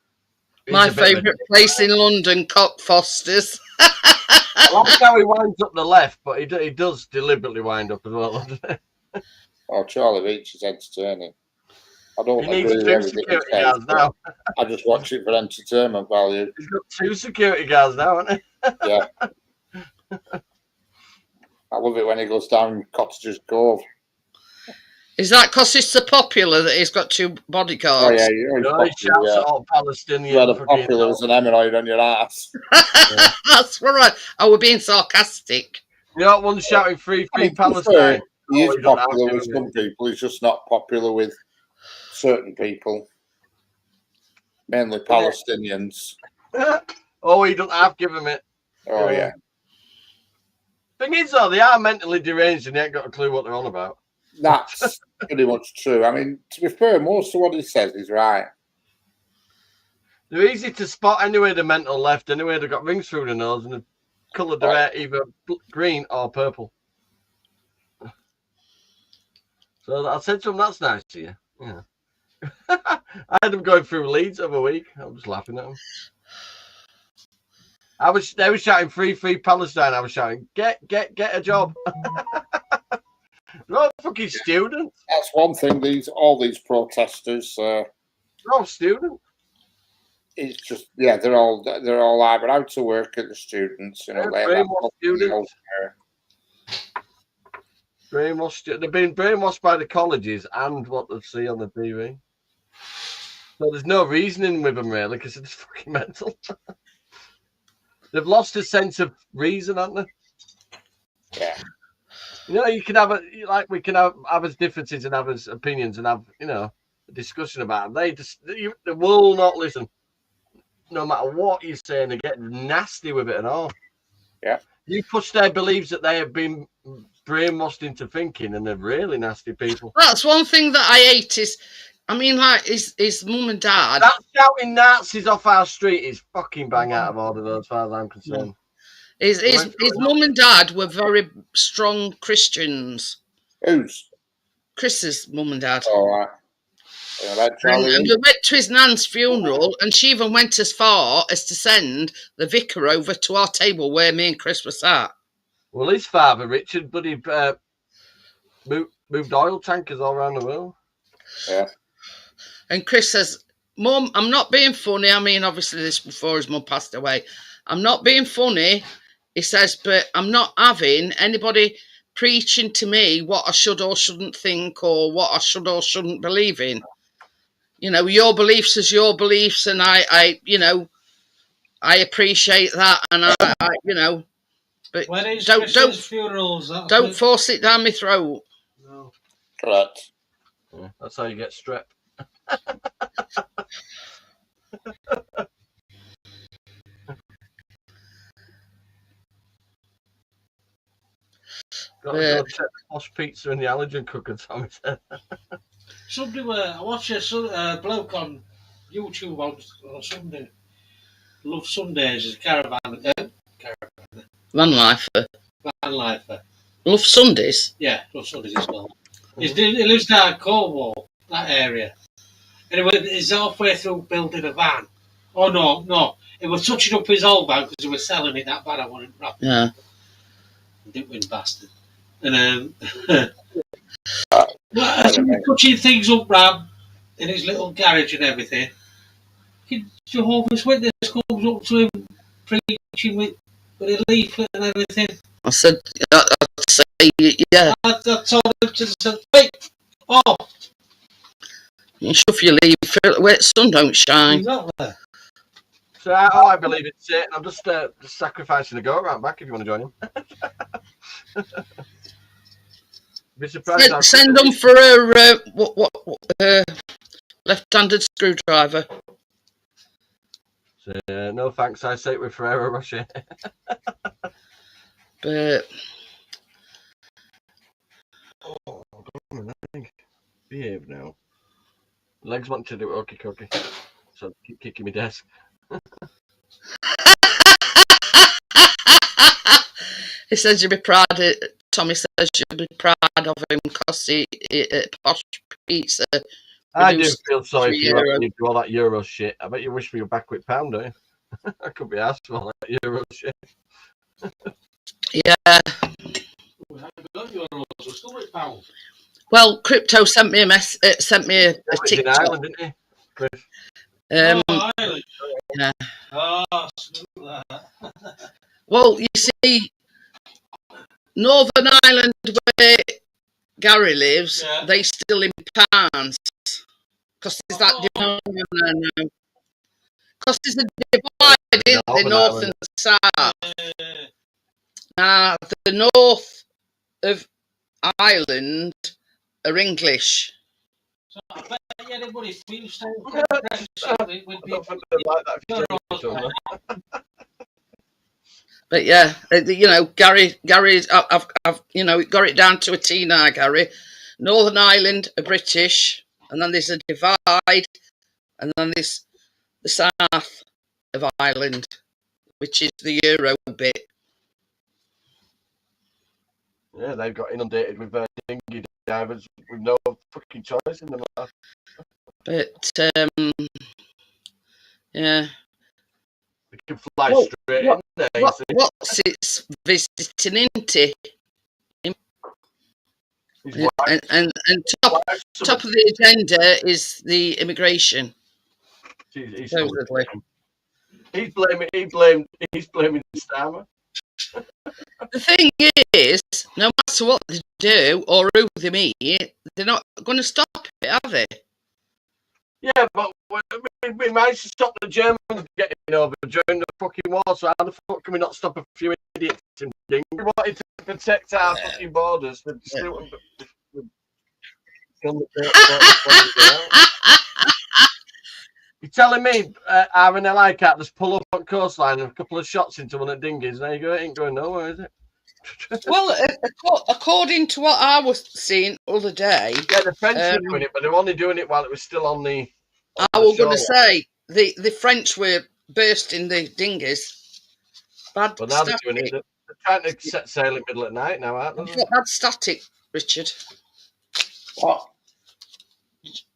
He's My a bit of a favourite place in London, Cockfosters. I like how he winds up the left, but he does deliberately wind up as well, doesn't he? Oh, Charlie Beach is entertaining. I don't He agree needs with 2 everything he security says, guards but now. I just watch it for entertainment value. He's got 2 security guards now, hasn't he? Yeah. I love it when he goes down Cottages Cove. Is that because he's so popular that he's got 2 bodyguards? Oh, yeah, you know, He shouts at all Palestinian. You're popular as an hemorrhoid on your ass. That's right. I were being sarcastic. You know, one shouting free I Palestine. He is you don't popular have with to, some people. He's just not popular with certain people, mainly Palestinians. Oh, he doesn't have to give him it. Oh, yeah. Thing is, though, they are mentally deranged and they ain't got a clue what they're on about. That's pretty much true. I mean, to be fair, most of what he says is right. They're easy to spot anyway, the mental left. Anyway, they've got rings through the nose and they've coloured their hair either green or purple. So I said to him, that's nice to you. Yeah. I had them going through Leeds the other week. I was laughing at them. They were shouting free Palestine. I was shouting, get a job. They're all fucking students. That's one thing. All these protesters. They're all students. It's just they're all either out to work at the students. You know, They're brainwashed students. Brainwashed. They've been brainwashed by the colleges and what they see on the TV. So there's no reasoning with them really, because it's fucking mental. They've lost a sense of reason, haven't they? Yeah. You know, you can have we can have others' differences and others' opinions and have, you know, a discussion about them. They will not listen. No matter what you say, and they get nasty with it and all. Yeah. You push their beliefs that they have been brainwashed into thinking, and they're really nasty people. That's one thing that I hate is, I mean, like his mum and dad. That shouting Nazis off our street is fucking bang out of order, though, as far as I'm concerned. His mum and dad were very strong Christians. Who's? Chris's mum and dad. All right. And we went to his nan's funeral, and she even went as far as to send the vicar over to our table where me and Chris were sat. Well, his father, Richard, but he moved oil tankers all around the world. Yeah. And Chris says, Mum, I'm not being funny. I mean, obviously this before his mum passed away. I'm not being funny, he says, but I'm not having anybody preaching to me what I should or shouldn't think or what I should or shouldn't believe in. You know, your beliefs is your beliefs, and I you know, I appreciate that, and I you know, but don't funerals, don't force it down my throat. No. Correct. Yeah, that's how you get strep. Got to go check the posh pizza and the allergen cooker, Tommy said. I watched a bloke on YouTube on Sunday. Love Sundays is van lifer. Van lifer. Love Sundays. Yeah, Love Sundays as well. He lives down Cornwall, that area. Anyway, he's halfway through building a van. Oh no! He was touching up his old van because he was selling it that bad. I wanted to wrap it. Yeah. Didn't win, bastard. And as he was touching things up, Ram, in his little garage and everything, Jehovah's Witness comes up to him preaching with a leaflet and everything. I said, I'd say, yeah. I told him to say, wait, oh. You shove your leaf where the sun don't shine. Exactly. So I believe it's Satan. I'm just sacrificing a goat right back if you want to join him. Be surprised. Send them for a left-handed screwdriver. So, no thanks. I say it with Ferrero Rocher. But behave now. Legs want to do okey cookie. So keep kicking my desk. He says you'll be proud of, Tommy says you'll be proud of him because he Posh Pizza. I do reduced feel sorry for you €3. having to do all that Euro shit. I bet you wish for your back with pound, don't you? I could be asked for all that Euro shit. Yeah. We haven't got euros, we're still with pound. Well, Crypto sent me a sent me a He was in TikTok. Ireland, didn't he? Chris? Oh, Ireland. Yeah. Oh, screw that. Well, you see, Northern Ireland where Gary lives, Yeah. they still in pounds because there's that divide. Because there's a divide in the Northern north Ireland. and south. Uh, The north of Ireland are English. so I bet anybody feels so Brexit would I be don't think they'd like that if you euros, don't know. But yeah, you know, Gary's, I've, you know, got it down to a T now, Gary. Northern Ireland are British, and then there's a divide, and then there's the south of Ireland, which is the Euro bit. Yeah, they've got inundated with dinghy divers with no fucking choice in the matter. But yeah, They can fly Well, straight in there. You see. what's its visiting into? His wife- And top wife's of the agenda is the immigration. he's Supposedly. He's blaming Starmer. The thing is, no matter what they do or who they meet, they're not going to stop it, are they? Yeah, but we managed to stop the Germans getting over during the fucking war, so how the fuck can we not stop a few idiots in Ding? We wanted to protect our fucking borders. We'd still, You're telling me RNLI can't just pull up on coastline and a couple of shots into one of the dinghies? There you go, it ain't going nowhere, is it? Well, according to what I was seeing the other day, Yeah, the French were doing it, but they were only doing it while it was still on the. I was going to say the French were bursting the dinghies. Bad But now they're static. doing it. They're trying to set sail in the middle at night now, aren't they? Bad static, Richard. What?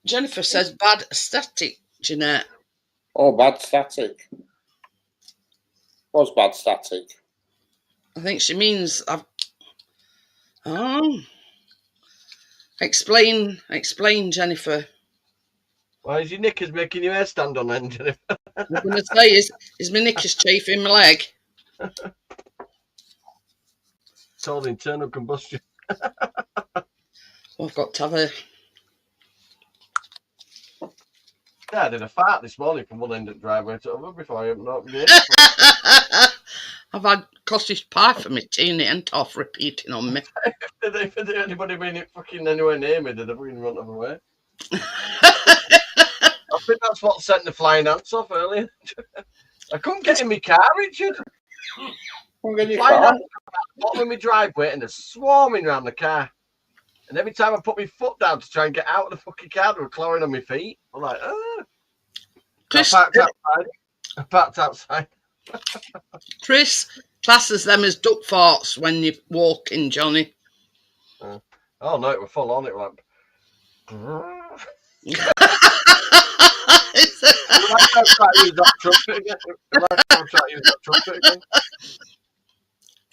Jennifer says bad static, Jeanette. Oh, bad static. What's bad static? I think she means I've. Oh. Explain, Jennifer. Why is your knickers making your hair stand on end, Jennifer? I'm going to say, is my knickers chafing my leg? It's all internal combustion. I've got to have a. Yeah, I did a fart this morning from one end of the driveway to the other before I opened up the gate. I've had cottage pie for me tea and it ain't off repeating on me. If anybody been fucking anywhere near me, they'd have been run away. I think that's what sent the flying ants off earlier. I couldn't get in my car, Richard. Flying ants bottom of my driveway and they're swarming around the car. And every time I put my foot down to try and get out of the fucking car, they were clawing on my feet. I'm like, ah. Chris, I parked outside. Chris classes them as duck farts when you walk in, Johnny. Oh no, it was full on. It was like.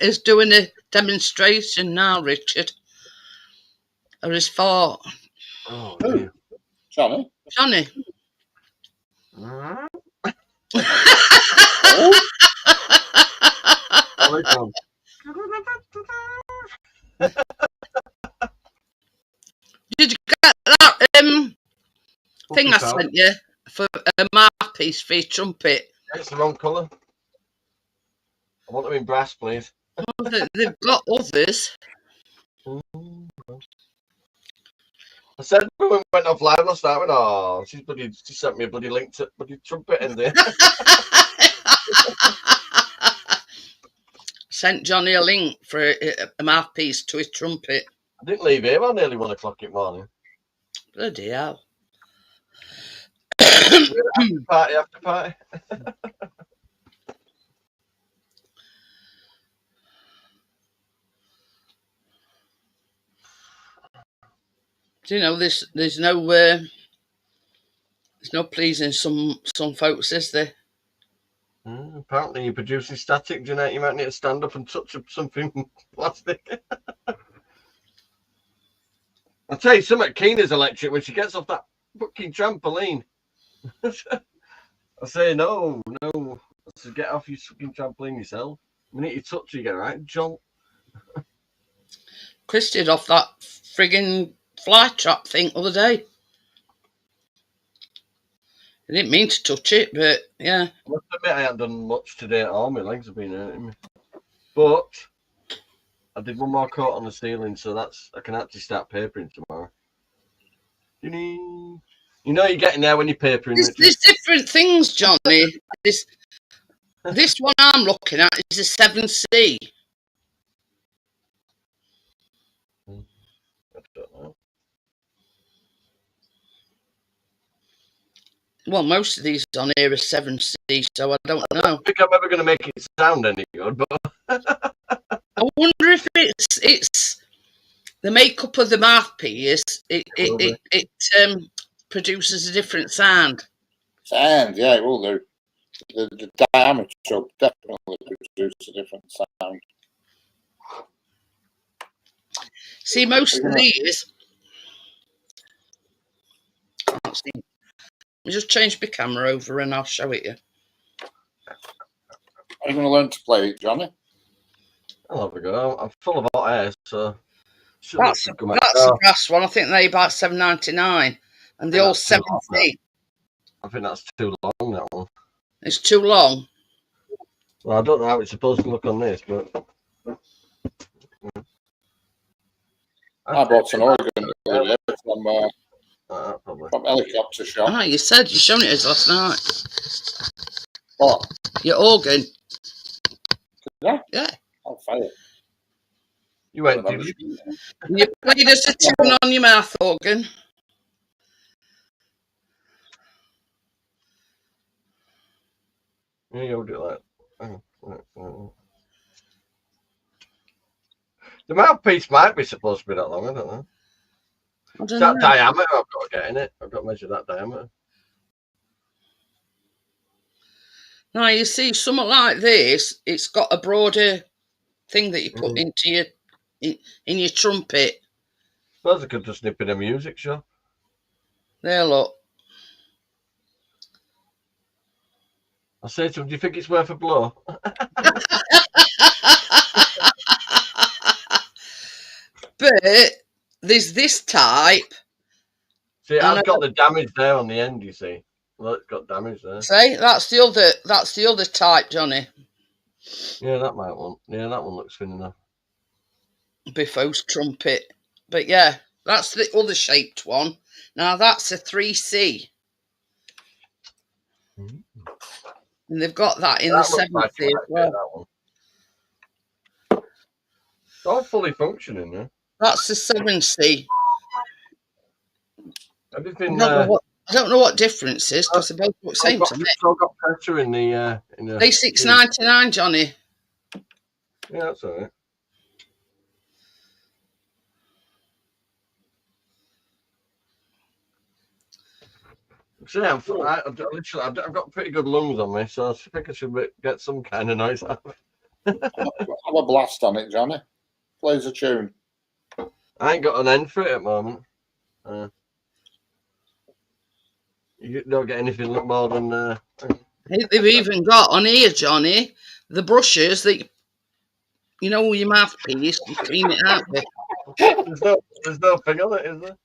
He's doing a demonstration now, Richard. Or his fart. Oh, dear. Johnny? Johnny. Did you get that thing I sent you for a mouthpiece for your trumpet? It's the wrong colour. I want them in brass, please. Oh, they've got others. I said when we went off live last night, oh, she sent me a bloody link to bloody trumpet in there. Sent Johnny a link for a mouthpiece to his trumpet. I didn't leave here by nearly 1 o'clock in the morning. Bloody hell. After party. Do you know there's no pleasing some folks, is there? Apparently, you're producing static, Jeanette. You might need to stand up and touch up something plastic. I'll tell you something, Keena's electric when she gets off that fucking trampoline. I say, no. I say, get off your fucking trampoline yourself. The minute you touch it, you get right, jolt. Chris did off that frigging fly trap thing the other day. I didn't mean to touch it, but yeah. I must admit, I haven't done much today at all. My legs have been hurting me. But I did one more coat on the ceiling, so I can actually start papering tomorrow. You know you're getting there when you're papering. There's different things, Johnny. This one I'm looking at is a 7C. I don't know. Well, most of these on here are 7C, so I don't know. I don't think I'm ever going to make it sound any good, but I wonder if it's the makeup of the mouthpiece. It produces a different sound. Sound, yeah, it will do. The diameter will definitely produce a different sound. See, most of these. Can't see. Let me just change my camera over and I'll show it you. Are you going to learn to play it, Johnny? I'll have a go. I'm full of hot air, so that's a brass one. I think they're about $7.99, and they're all 7C. I think that's too long. That one. It's too long. Well, I don't know how it's supposed to look on this, but I bought an organ from Helicopter Shop. Ah, you said you shown it us last night. What? Your organ. Yeah. Yeah. I'll fire it. You went, did you? You played us a tune on your mouth organ. Yeah, you'll do that. The mouthpiece might be supposed to be that long, I don't know. That diameter I've got to get in it. I've got to measure that diameter. Now, you see, something like this, it's got a broader thing that you put into in your trumpet. I suppose I could just nip in a music shop. There, look. I say to him, do you think it's worth a blow? But there's this type. See, I've got the damage there on the end, you see. Well, it's got damage there. See, that's the other type, Johnny. Yeah, that might one. Yeah, that one looks thin enough. Biffo's trumpet. But yeah, that's the other shaped one. Now that's a 3C. And they've got that in the 7C as well. It's all fully functioning, yeah. That's the 7C. Everything. I don't know what difference is because they both look the same to me. It's all got pressure in the. They $6.99, Johnny. Yeah, that's all right. See, I've got pretty good lungs on me, so I think I should get some kind of noise out of it. Have a blast on it, Johnny. Plays a tune. I ain't got an end for it at the moment. You don't get anything more than. They've even got on here, Johnny, the brushes that you know with your mouthpiece, you clean it out with. There's no thing on it, is there?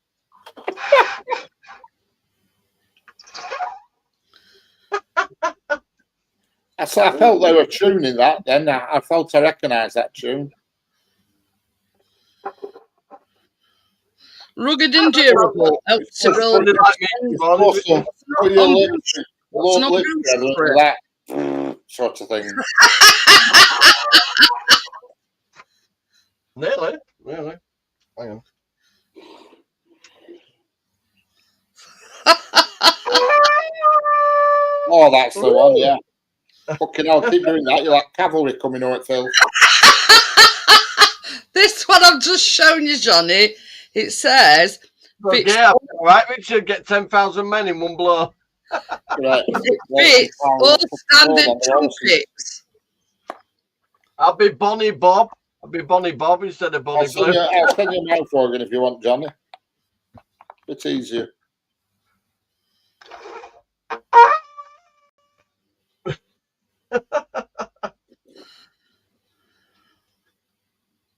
I felt they were tuning that then. I felt I recognised that tune. Rugged and durable. That sort of thing. Really? Hang on. Oh, that's the one, yeah. Fucking hell, keep doing that. You're like cavalry coming out, Phil. This one I've just shown you, Johnny. It says, But yeah, all right, Richard, get 10,000 men in one blow. Right. it fits all standard trumpets. I'll be Bonnie Bob. I'll be Bonnie Bob instead of Bonnie Blue. I'll send you a mouth organ if you want, Johnny. It's easier.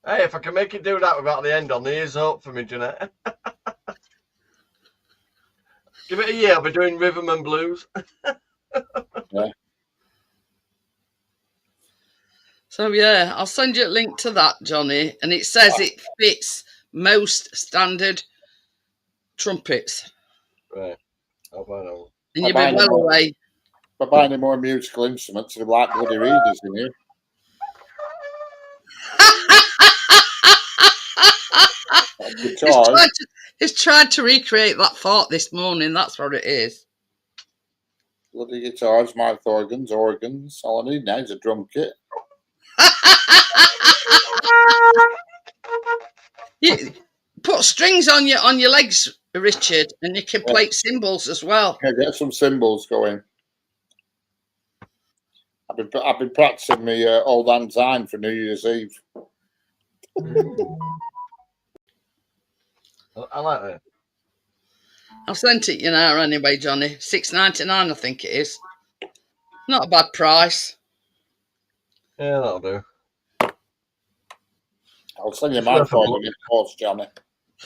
Hey, if I can make it do that without the end on, there's hope for me, Jeanette. Give it a year, I'll be doing rhythm and blues. Yeah. So yeah, I'll send you a link to that, Johnny. And it says it fits most standard trumpets. Right. I'll find out. And you'll be well away. By buying any more musical instruments, they're like bloody readers in here. He's tried to recreate that fart this morning. That's what it is. Bloody guitars, mouth organs. All I need now is a drum kit. You put strings on your legs, Richard, and you can play cymbals as well. Yeah, get some cymbals going. I've been practicing my Old Anzine for New Year's Eve. I like that. I've sent it you now anyway, Johnny. $6.99, I think it is. Not a bad price. Yeah, that'll do. I'll send you my phone in post, Johnny.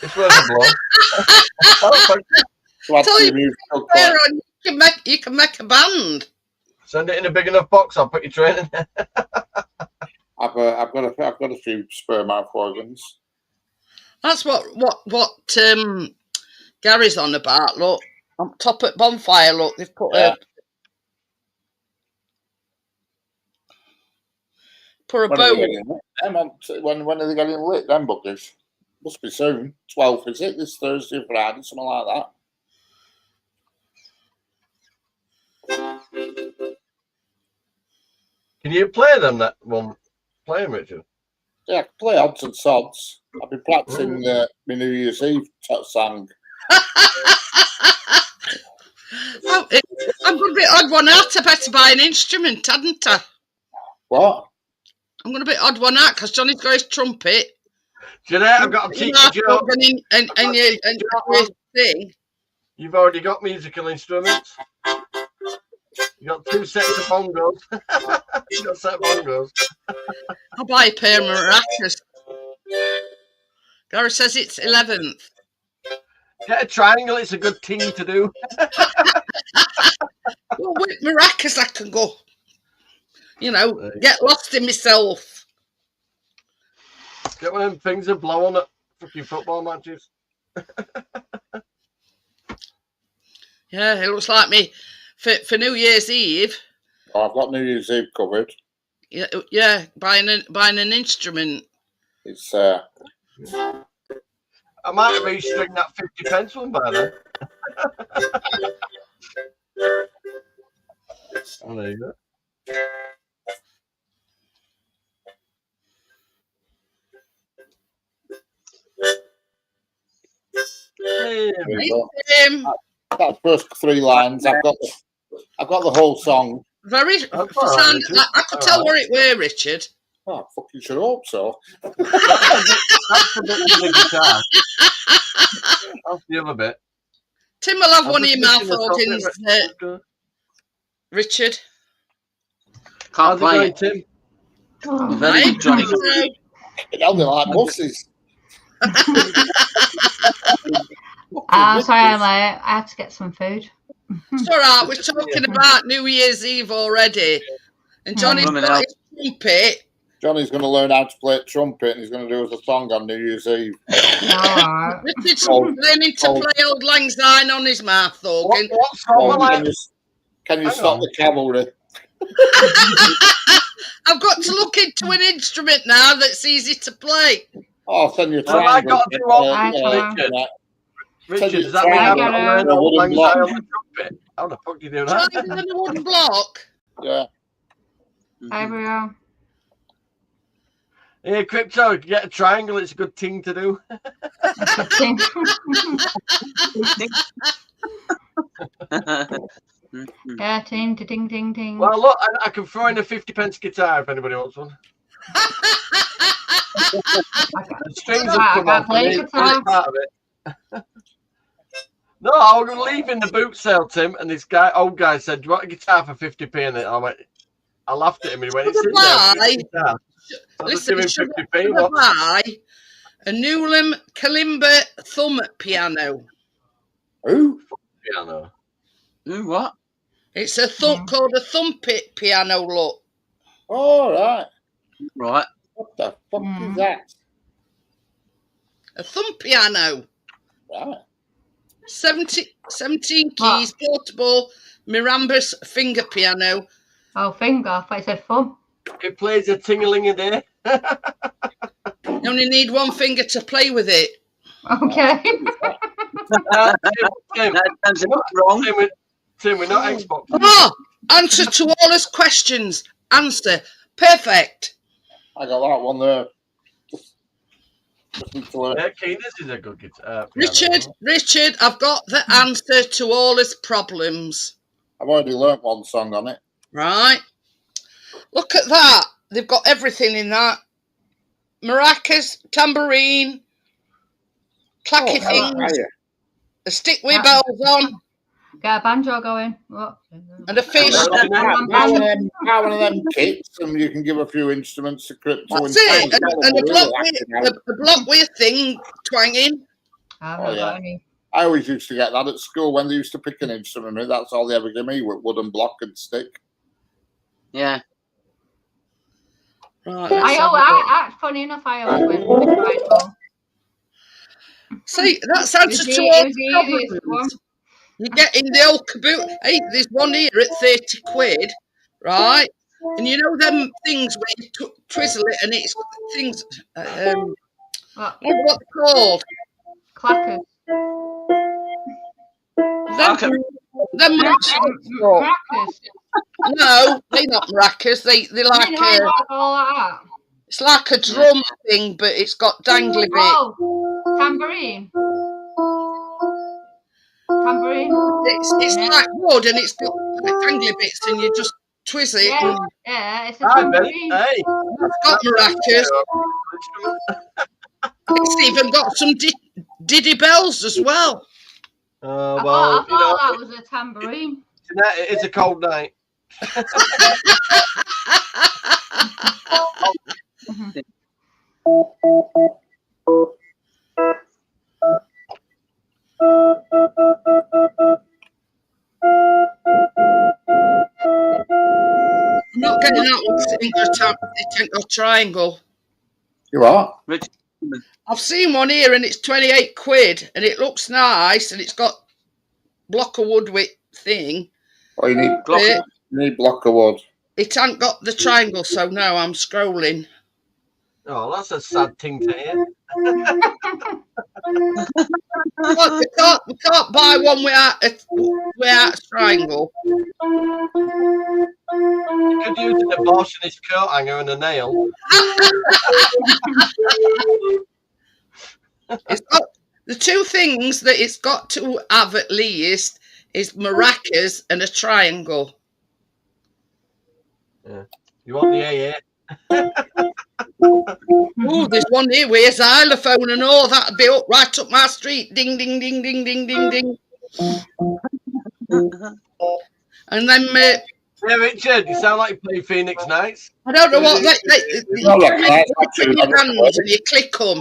It's worth a blow. You can make a band. Send it in a big enough box. I'll put your train in there. I've got a few spare mouth organs. That's what Gary's on about. Look, on top at bonfire. Look, they've put a bow. When are they getting lit? Them buggers must be soon. 12th, is it? This Thursday, Friday, something like that. Can you play them? That one, play them, Richard. Yeah, I can play odds and sods. I've been practicing my New Year's Eve song. I'm going to be odd one out. I better buy an instrument, hadn't I? What? I'm going to be odd one out because Johnny's got his trumpet. Jeanette, I've got to teach you, Joe. And your thing. You've already got musical instruments. You got 2 sets of bongos. You got a set of bongos. I'll buy a pair of maracas. Gary says it's 11th. Get a triangle, it's a good thing to do. Well, with maracas I can go, get lost in myself. Get one of them things and blow on at fucking football matches. Yeah, it looks like me for New Year's Eve. Oh, I've got New Year's Eve covered. Yeah, buying an instrument. It's I might have restringed that 50 pence one by then. Oh, there you go. Hey, that first 3 lines. I've got the whole song. Very. I could tell where it were, Richard. Oh, I fucking should hope so. That's the bit of the guitar. That's the other bit. Tim will have one of your mouth organs, Richard. Can't play it. Tim? I'm very good, Johnny. They'll be like buses. Sorry I'm late. I had to get some food. It's all right. We're talking about New Year's Eve already. And Johnny's got his trumpet. Johnny's going to learn how to play trumpet and he's going to do us a song on New Year's Eve. Alright. Richard's learning to play Old Lang Syne on his mouth organ. What song can you stop the cavalry? I've got to look into an instrument now that's easy to play. Oh, I'll send you a Well, I got to do all Richard. Richard, does that mean I've got to learn Old Lang Syne on the trumpet? How the fuck do you do that? Triangle and a wooden block. Yeah. Hi, Brio. Hey, Crypto, get a triangle. It's a good thing to do. Yeah, ting, ting, ting, ting. Well, look, I can throw in a 50p guitar if anybody wants one. The strings have Right, I come can't off. play I need guitar. part of it. No, I was leaving the boot sale, Tim, and this old guy said, "Do you want a guitar for 50p?" And I went, I laughed at him. And he went, "It's in there." For a guitar." So I just give him 50p. What? Buy a Newlam Kalimba thumb piano. Who? Piano. What? It's a thumb called a thumpet piano. Look. All right. Right. What the fuck is that? A thumb piano. Right. 17 keys, portable, Miramba's finger piano. Oh, finger. I thought it said thumb. It plays a ting-a-ling-a-day. You only need one finger to play with it. Okay. Tim, That sounds a bit wrong. Tim, we're not Xbox. Oh, answer to all his questions. Answer. Perfect. I got that one there. Just need to learn. Yeah, Keen, this is a good guitar. Piano. Richard, I've got the answer to all his problems. I've already learnt one song on it. Right. Look at that. They've got everything in that. Maracas, tambourine, clacky things, a stick with bells on, Get a banjo going. What? and a fish. Now one of them kits, and you can give a few instruments to Crypto. That's it. And a block with a thing twanging. I yeah. I always used to get that at school when they used to pick an instrument. That's all they ever give me, with wooden block and stick. Yeah. Right, I funny enough, I always went with the triangle. see, that's answer to all the problems. You get in the old caboose. Hey, there's one here at 30 quid, right? And you know them things where you twizzle it and it's things. What they're called? Clackers. Them Maracas. no, they're not maracas. They're like all that. it's like a drum thing, but it's got dangly bits. Oh, tambourine. Tambourine. It's like wood and it's got like dangly bits, and you just twist it. Yeah, And yeah, it's a Hi, Ben. tambourine. Hey. it's got maracas. It's even got some diddy bells as well. I Well, thought that was a tambourine. tonight it is a cold night. I'm not getting that one because it ain't got a triangle. You are? I've seen one here and it's 28 quid and it looks nice and it's got block of wood with thing. Oh, you need block of wood. It ain't got the triangle, so now I'm scrolling. Oh, that's a sad thing to hear. Look, we can't buy one without a triangle. You could use an abortionist coat hanger and a nail. It's got the two things that it's got to have at least is maracas and a triangle. Yeah. You want the AA? Oh, there's one here with a xylophone and all. That'd be up right up my street. Ding, ding, ding, ding, ding, ding, ding. And then, Yeah, Richard, you sound like you play Phoenix Nights. I don't know what and you click them.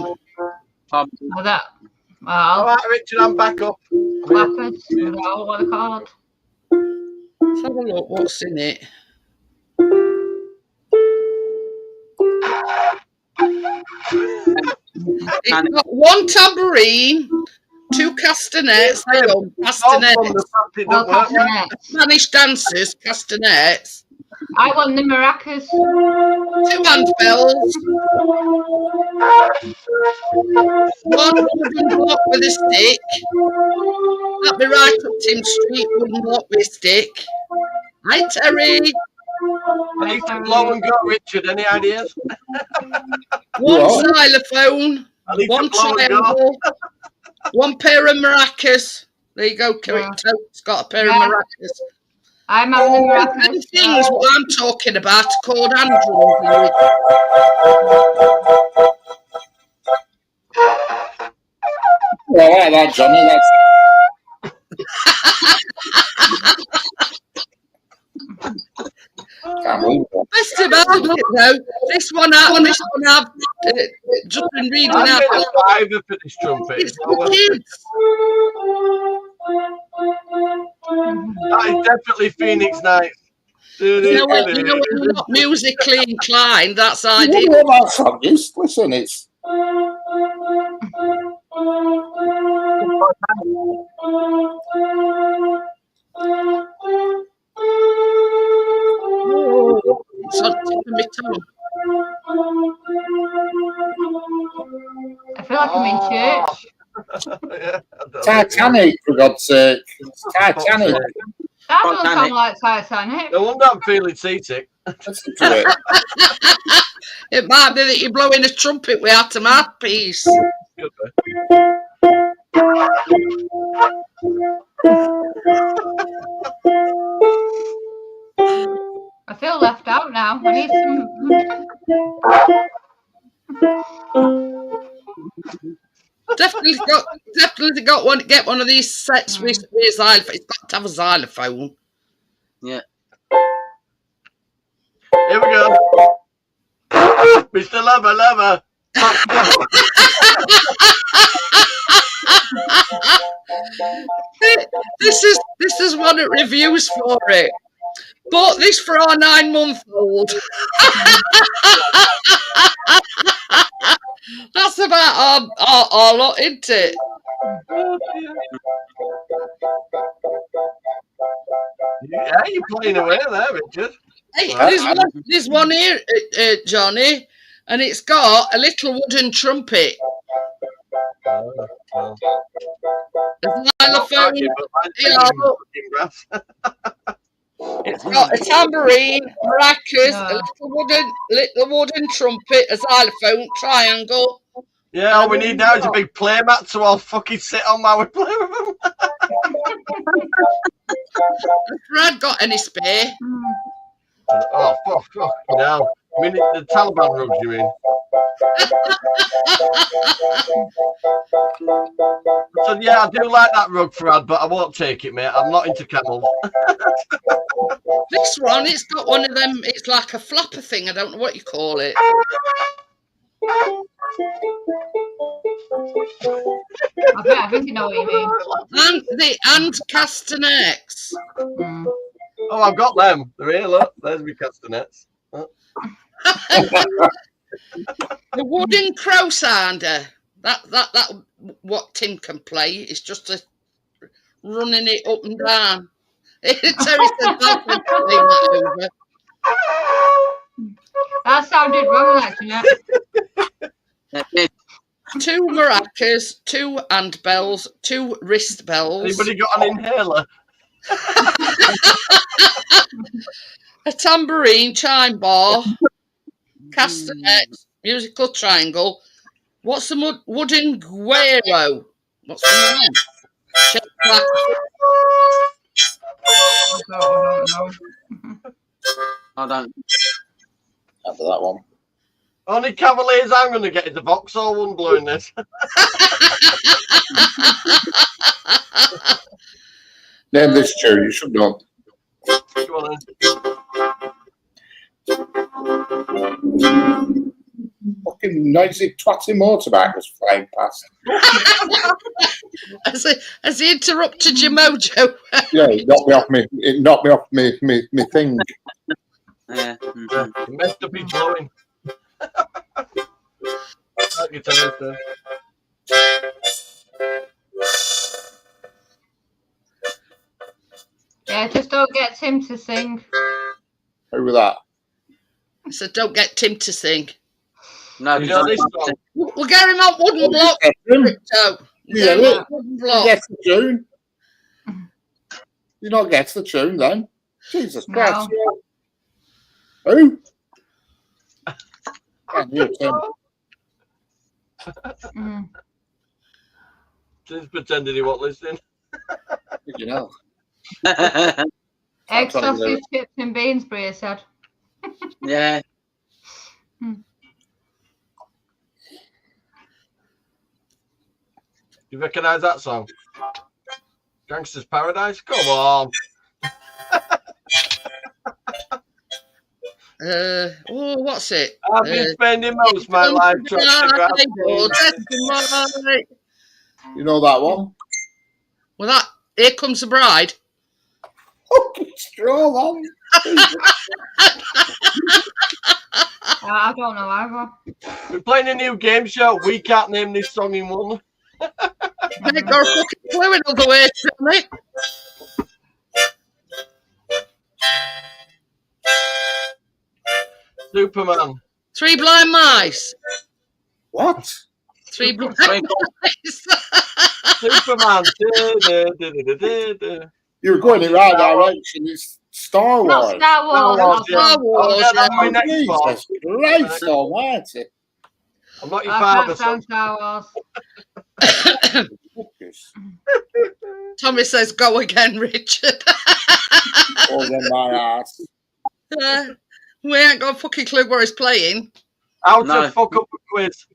Like that. All right, Richard, I'm back up. Clappers. What are they called? Let's have a look. What's in it? It's got one tambourine, two castanets, castanets, Castanets. Spanish dancers, castanets, I want the maracas. 2 handbells, 1 wooden block with a stick. That'll be right up Tim Street, wooden block with a stick. Hi, Terry. I used to blow and go, Richard. Any ideas? 1 What? xylophone, I need to 1 blow and go. triangle, 1 pair of maracas. There you go, It's got a pair of maracas. I'm having the Them maracas. things what I'm talking about are called hand drums. Well, I like that, Johnny. That's can't believe it. Best about it though, this one I've just been reading I'm out. getting a fiver for this trumpet. It's for kids. That is definitely Phoenix Nights. You know when you're not musically inclined, that's You ideal. know what that song is? Listen, it's. It's on tip of my tongue. I feel like I'm in church. Yeah, Titanic, for God's sake. It's Titanic. That doesn't sound like Titanic. No wonder I'm feeling seasick. Listen to it. It might be that you're blowing a trumpet with out of mouthpiece. Good, I feel left out now. I need some. Definitely got one. Get one of these sets with a xylophone. It's got to have a xylophone. Yeah. Here we go. Mr. Lover, Lover. This is one of reviews for it. Bought this for our 9-month-old. That's about our lot, isn't it? Yeah, you're playing away there, Richard. Hey, Right. there's one here, Johnny, and it's got a little wooden trumpet. Oh. A xylophone. Yeah, look. It's got a tambourine, maracas, a little wooden trumpet, a xylophone, triangle. Yeah, all we need now is a big playmat so I'll fucking sit on while we play with them. Has Brad got any spare? Oh, fuck no. I mean, the Taliban rugs, you mean? So, yeah, I do like that rug, Brad, but I won't take it, mate. I'm not into camels. This one, it's got one of them, it's like a flapper thing, I don't know what you call it. I think you know what you mean. And the castanets. Oh, I've got them. They're here, look. There's my castanets. The wooden crow sounder. That what Tim can play is just running it up and down. Terry said that That sounded wrong, actually. 2 maracas, 2 handbells, 2 wrist bells. Anybody got an inhaler? A tambourine, chime bar, castanets, musical triangle. What's the wooden guero? What's the name? Check that. I don't. After that one. Only Cavaliers I'm going to get is the Vauxhall one blowing this. Name this tune, you should know. Go on then. Fucking noisy twatty motorbike was flying past. Has he interrupted your mojo? Yeah, it knocked me off me thing. Yeah. He messed up his blowing. That guitar, sir. Yeah, just don't get Tim to sing. Who was that? So don't get Tim to sing. No, You know this song? We'll get him on wooden block. You Crypto. get Get him it? on wooden You block. get the tune. You not get the tune then? Jesus No. Christ! Who? Can't hear Tim. Mm. Just pretending he wasn't listening. You know. Egg, That's what I'm sausage, chips, and beans, Bria said. yeah. You recognise that song? Gangster's Paradise? Come on. What's it? I've been spending most of my life trying to grab You know that one? Well, that Here Comes the Bride. Fucking straw, man. I don't know either. We're playing a new game show. We can't name this song in one. I ain't got a fucking clue another way, Tommy. Superman. Three Blind Mice. What? Three Blind Three Mice. Superman. You were going in the right direction. It's Star Not Wars. Star Wars. Star Wars, not yeah. Star Wars. I'll get that Yeah. my next one. Jesus Christ almighty. I'm not your I father, can't son. stand Star Wars. Fuckers. Tommy says, "Go again, Richard." All in my ass. We ain't got a fucking clue where he's playing. How No. to fuck up a quiz.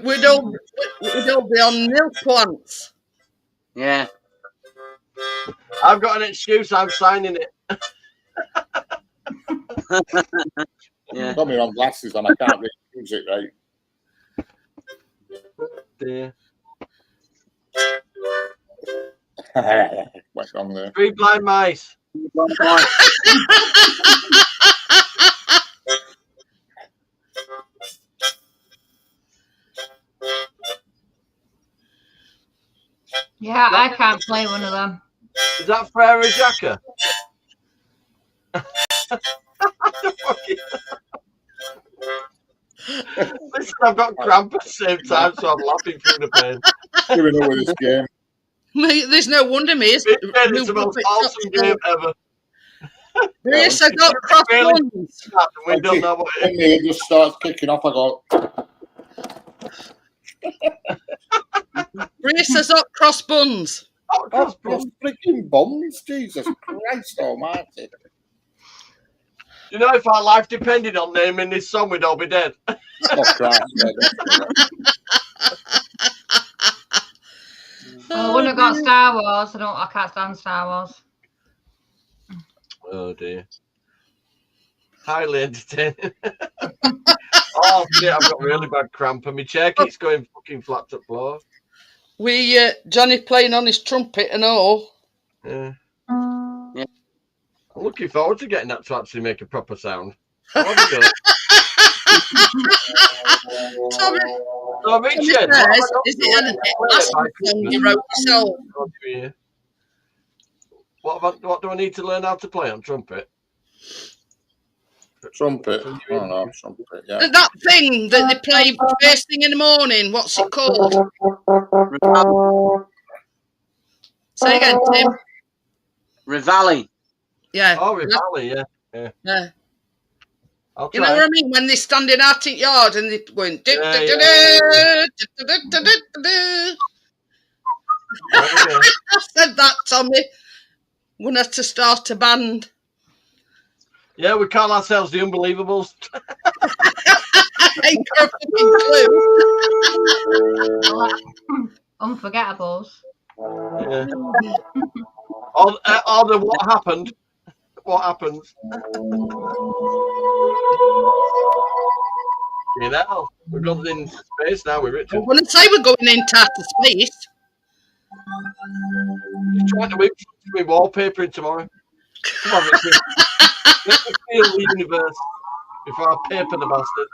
We'd all be on nil points. yeah. I've got an excuse. I'm signing it. Yeah. Got me on glasses and I can't read music right. Dear. Went wrong there. Three Blind Mice. Yeah, I can't play one of them. Is that Frere Jacka? Listen, I've got cramp at the same time, so I'm laughing through the pain. Giving up with this game. There's no wonder me. It's the most awesome game ever. Yes, I got cross Really? buns. We don't know what it When it just starts kicking off, I go, Reese has got cross buns. Oh, oh, those freaking bombs, Jesus Christ almighty. you know, if our life depended on naming this song, we'd all be dead. Oh, Christ. I wouldn't have got Star Wars. I can't stand Star Wars. Oh, dear. Highly entertaining. Oh, shit, I've got really bad cramp, and my chair keeps going fucking flat to the floor. Johnny playing on his trumpet and all. Yeah. Yeah. I'm looking forward to getting that to actually make a proper sound. I'll have a go. Tommy, So, Richard, what have I got is to it an do? Aspen song you wrote yourself? What do I need to learn how to play on trumpet? Trumpet. I don't know, trumpet, yeah. That thing that they play first thing in the morning, what's it called? Say again, Tim. Rivali. Yeah. Oh, Rivali, yeah. Yeah. I'll You know try. what I mean? When they're standing out in yard and they're going. Yeah. I said that, Tommy. We'll have to start a band. Yeah, we call ourselves the Unbelievables. Ain't got a fucking clue. Unforgettables. Yeah. Or the what happened. What happens? You know, we've gone in space now with I Richard. wouldn't say we're going into outer space. He's trying to whip me wallpaper in tomorrow. Come on, Richard. Let me feel the universe before I paper the bastard.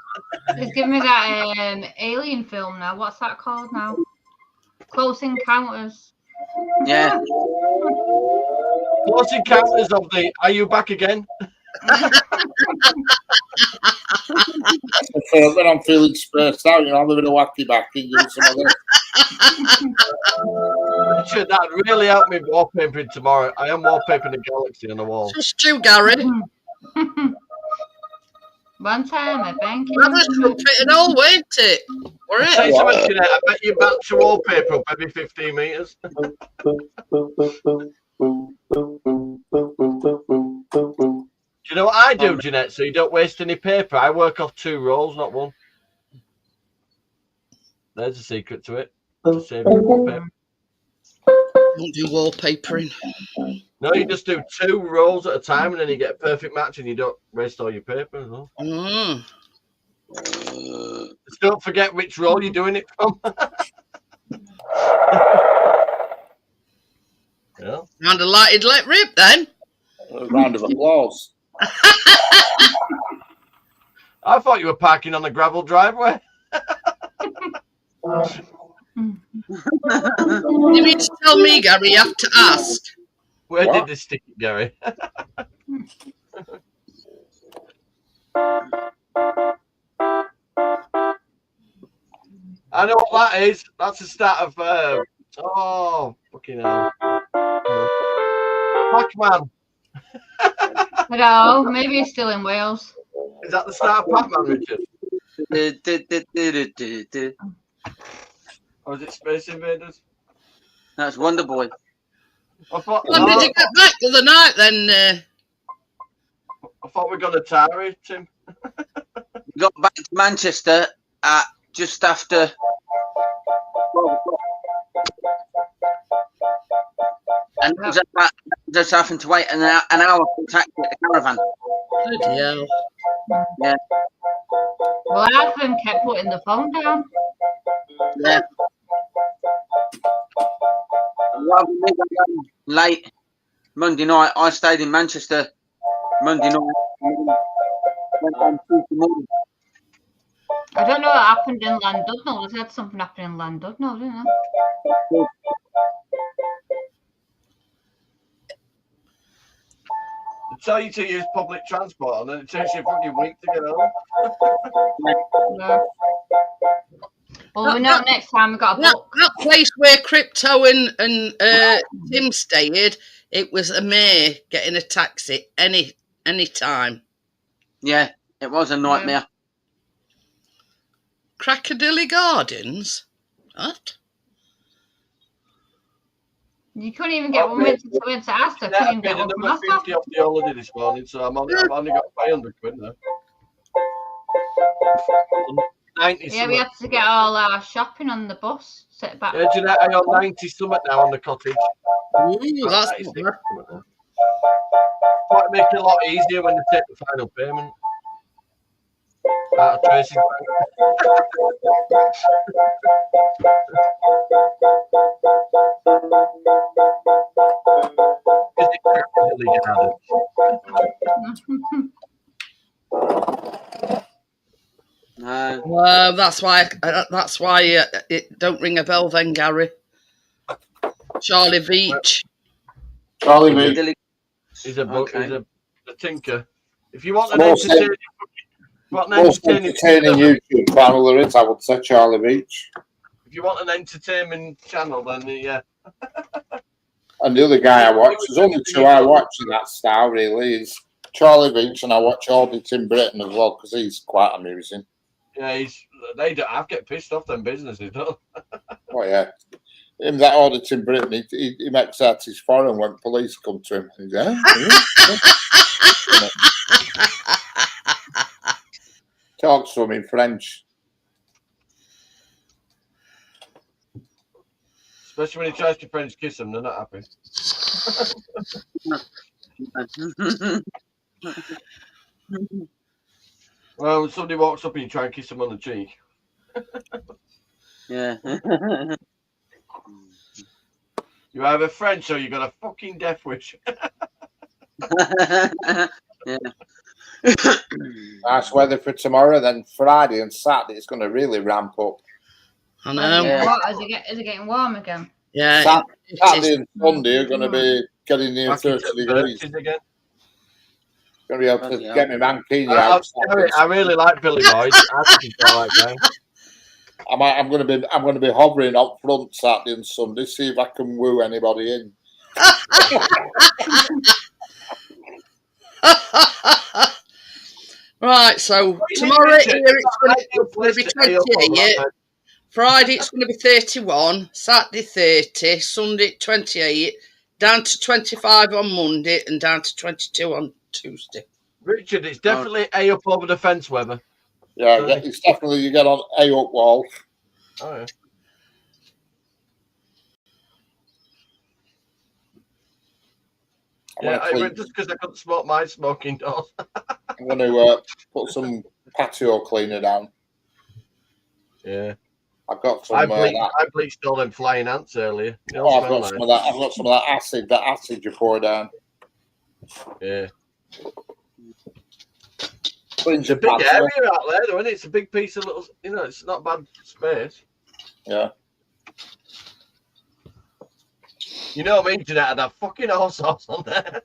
It's giving me that alien film now. What's that called now? Close Encounters. Yeah. close encounters of the. Are you back again? When I'm feeling stressed out, you know, I'm a bit of wacky backy, give some of this. Richard, that really helped me wallpapering tomorrow. I am wallpapering the galaxy on the wall. Just you, Gary. One time, I thank That was you. trumpet and all, weren't it? Were Say it? something, Jeanette. I bet you match your wallpaper up every 15 metres. Do you know what I do, Jeanette? So you don't waste any paper. I work off 2 rolls, not 1. There's a secret to it. To save you wallpaper. Don't do wallpapering. No, you just do 2 rolls at a time, and then you get a perfect match, and you don't waste all your paper as well. Mm. Just don't forget which roll you're doing it from. Yeah. Round a lighted let rip then. A round of applause. I thought you were parking on the gravel driveway. You mean to tell me, Gary, you have to ask? Where What? did this stick it, Gary? I know what that is. That's the start of. Oh, fucking hell. Pac-Man. Hello, maybe he's still in Wales. Is that the start of Pac-Man, Richard? Or is it Space Invaders? That's Wonder Boy. I thought, When did you get back the other night then? I thought we got Atari, Tim. We got back to Manchester at just after 12 o'clock. And it was about just having to wait an hour for a taxi at the caravan. Bloody hell. Yeah. Well, half of them kept putting the phone down. Yeah. Rather than me going late Monday night, I stayed in Manchester Monday night. Went on Tuesday morning. I don't know what happened in Llandudno. They had something happen in Llandudno, didn't they? They tell you to use public transport, and then it takes you a fucking week to get home. Yeah. Well, we know next time we got a book. That place where Crypto and Tim stayed, it was a mare getting a taxi any time. Yeah, it was a nightmare. Crackadilly Gardens? What? You couldn't even get one went to Astor. Yeah, Couldn't I even paid get one from another Astor. 50 off the holiday this morning, so I've only got 500 quid now. 90 Yeah, we had to get all our shopping on the bus. Sit back. Yeah, Jeanette, I owe 90 something now on the cottage. Ooh, that's 96 good. something now. Might make it a lot easier when they take the final payment. Out of Tracy's No. That's why it don't ring a bell then, Gary. Charlie Beach. Charlie Beach. He's a Okay. he's a tinker. If you want an Most entertaining, entertaining YouTube channel there is, I would say Charlie Beach. if you want an entertainment channel, then yeah. And the other guy I watch, there's only 2 I watch in that style really, is Charlie Beach, and I watch Auditing Britain as well because he's quite amusing. Yeah, they don't. I get pissed off them businesses, don't they? Oh yeah. Him that Auditing Britain, he makes out his foreign when police come to him. He's talks to him in French. Especially when he tries to French kiss them, they're not happy. Well, when somebody walks up and you try and kiss them on the cheek. Yeah. You either French or you got a fucking death wish. Yeah. Nice weather for tomorrow. Then Friday and Saturday, it's going to really ramp up. I know. Yeah. What, is it getting warm again? Yeah. Saturday it is. and Sunday are going to be getting near Back into 30 the degrees. birches again. Gonna be able to Bloody hell. get me mankini out. I really like Billy Boyd. I think he's all right guy. I'm gonna be hovering up front Saturday and Sunday, see if I can woo anybody in. Right, so tomorrow here it's going to be 28. Friday it's going to be 31. Saturday 30. Sunday 28. Down to 25 on Monday and down to 22 on Tuesday. Richard, it's definitely A up over the fence weather. Yeah, it's definitely you get on A up wall. Oh yeah. Just because I couldn't smoke my smoke indoors. I'm going to put some patio cleaner down. Yeah. I've got some. I bleached all them flying ants earlier. I've got some of that. I've got some of that acid. That acid you pour down. Yeah. It's a big area out there, though, isn't it? It's a big piece of little. It's not bad space. Yeah. You know what I mean, Jeanette? I'd have fucking all sorts on there.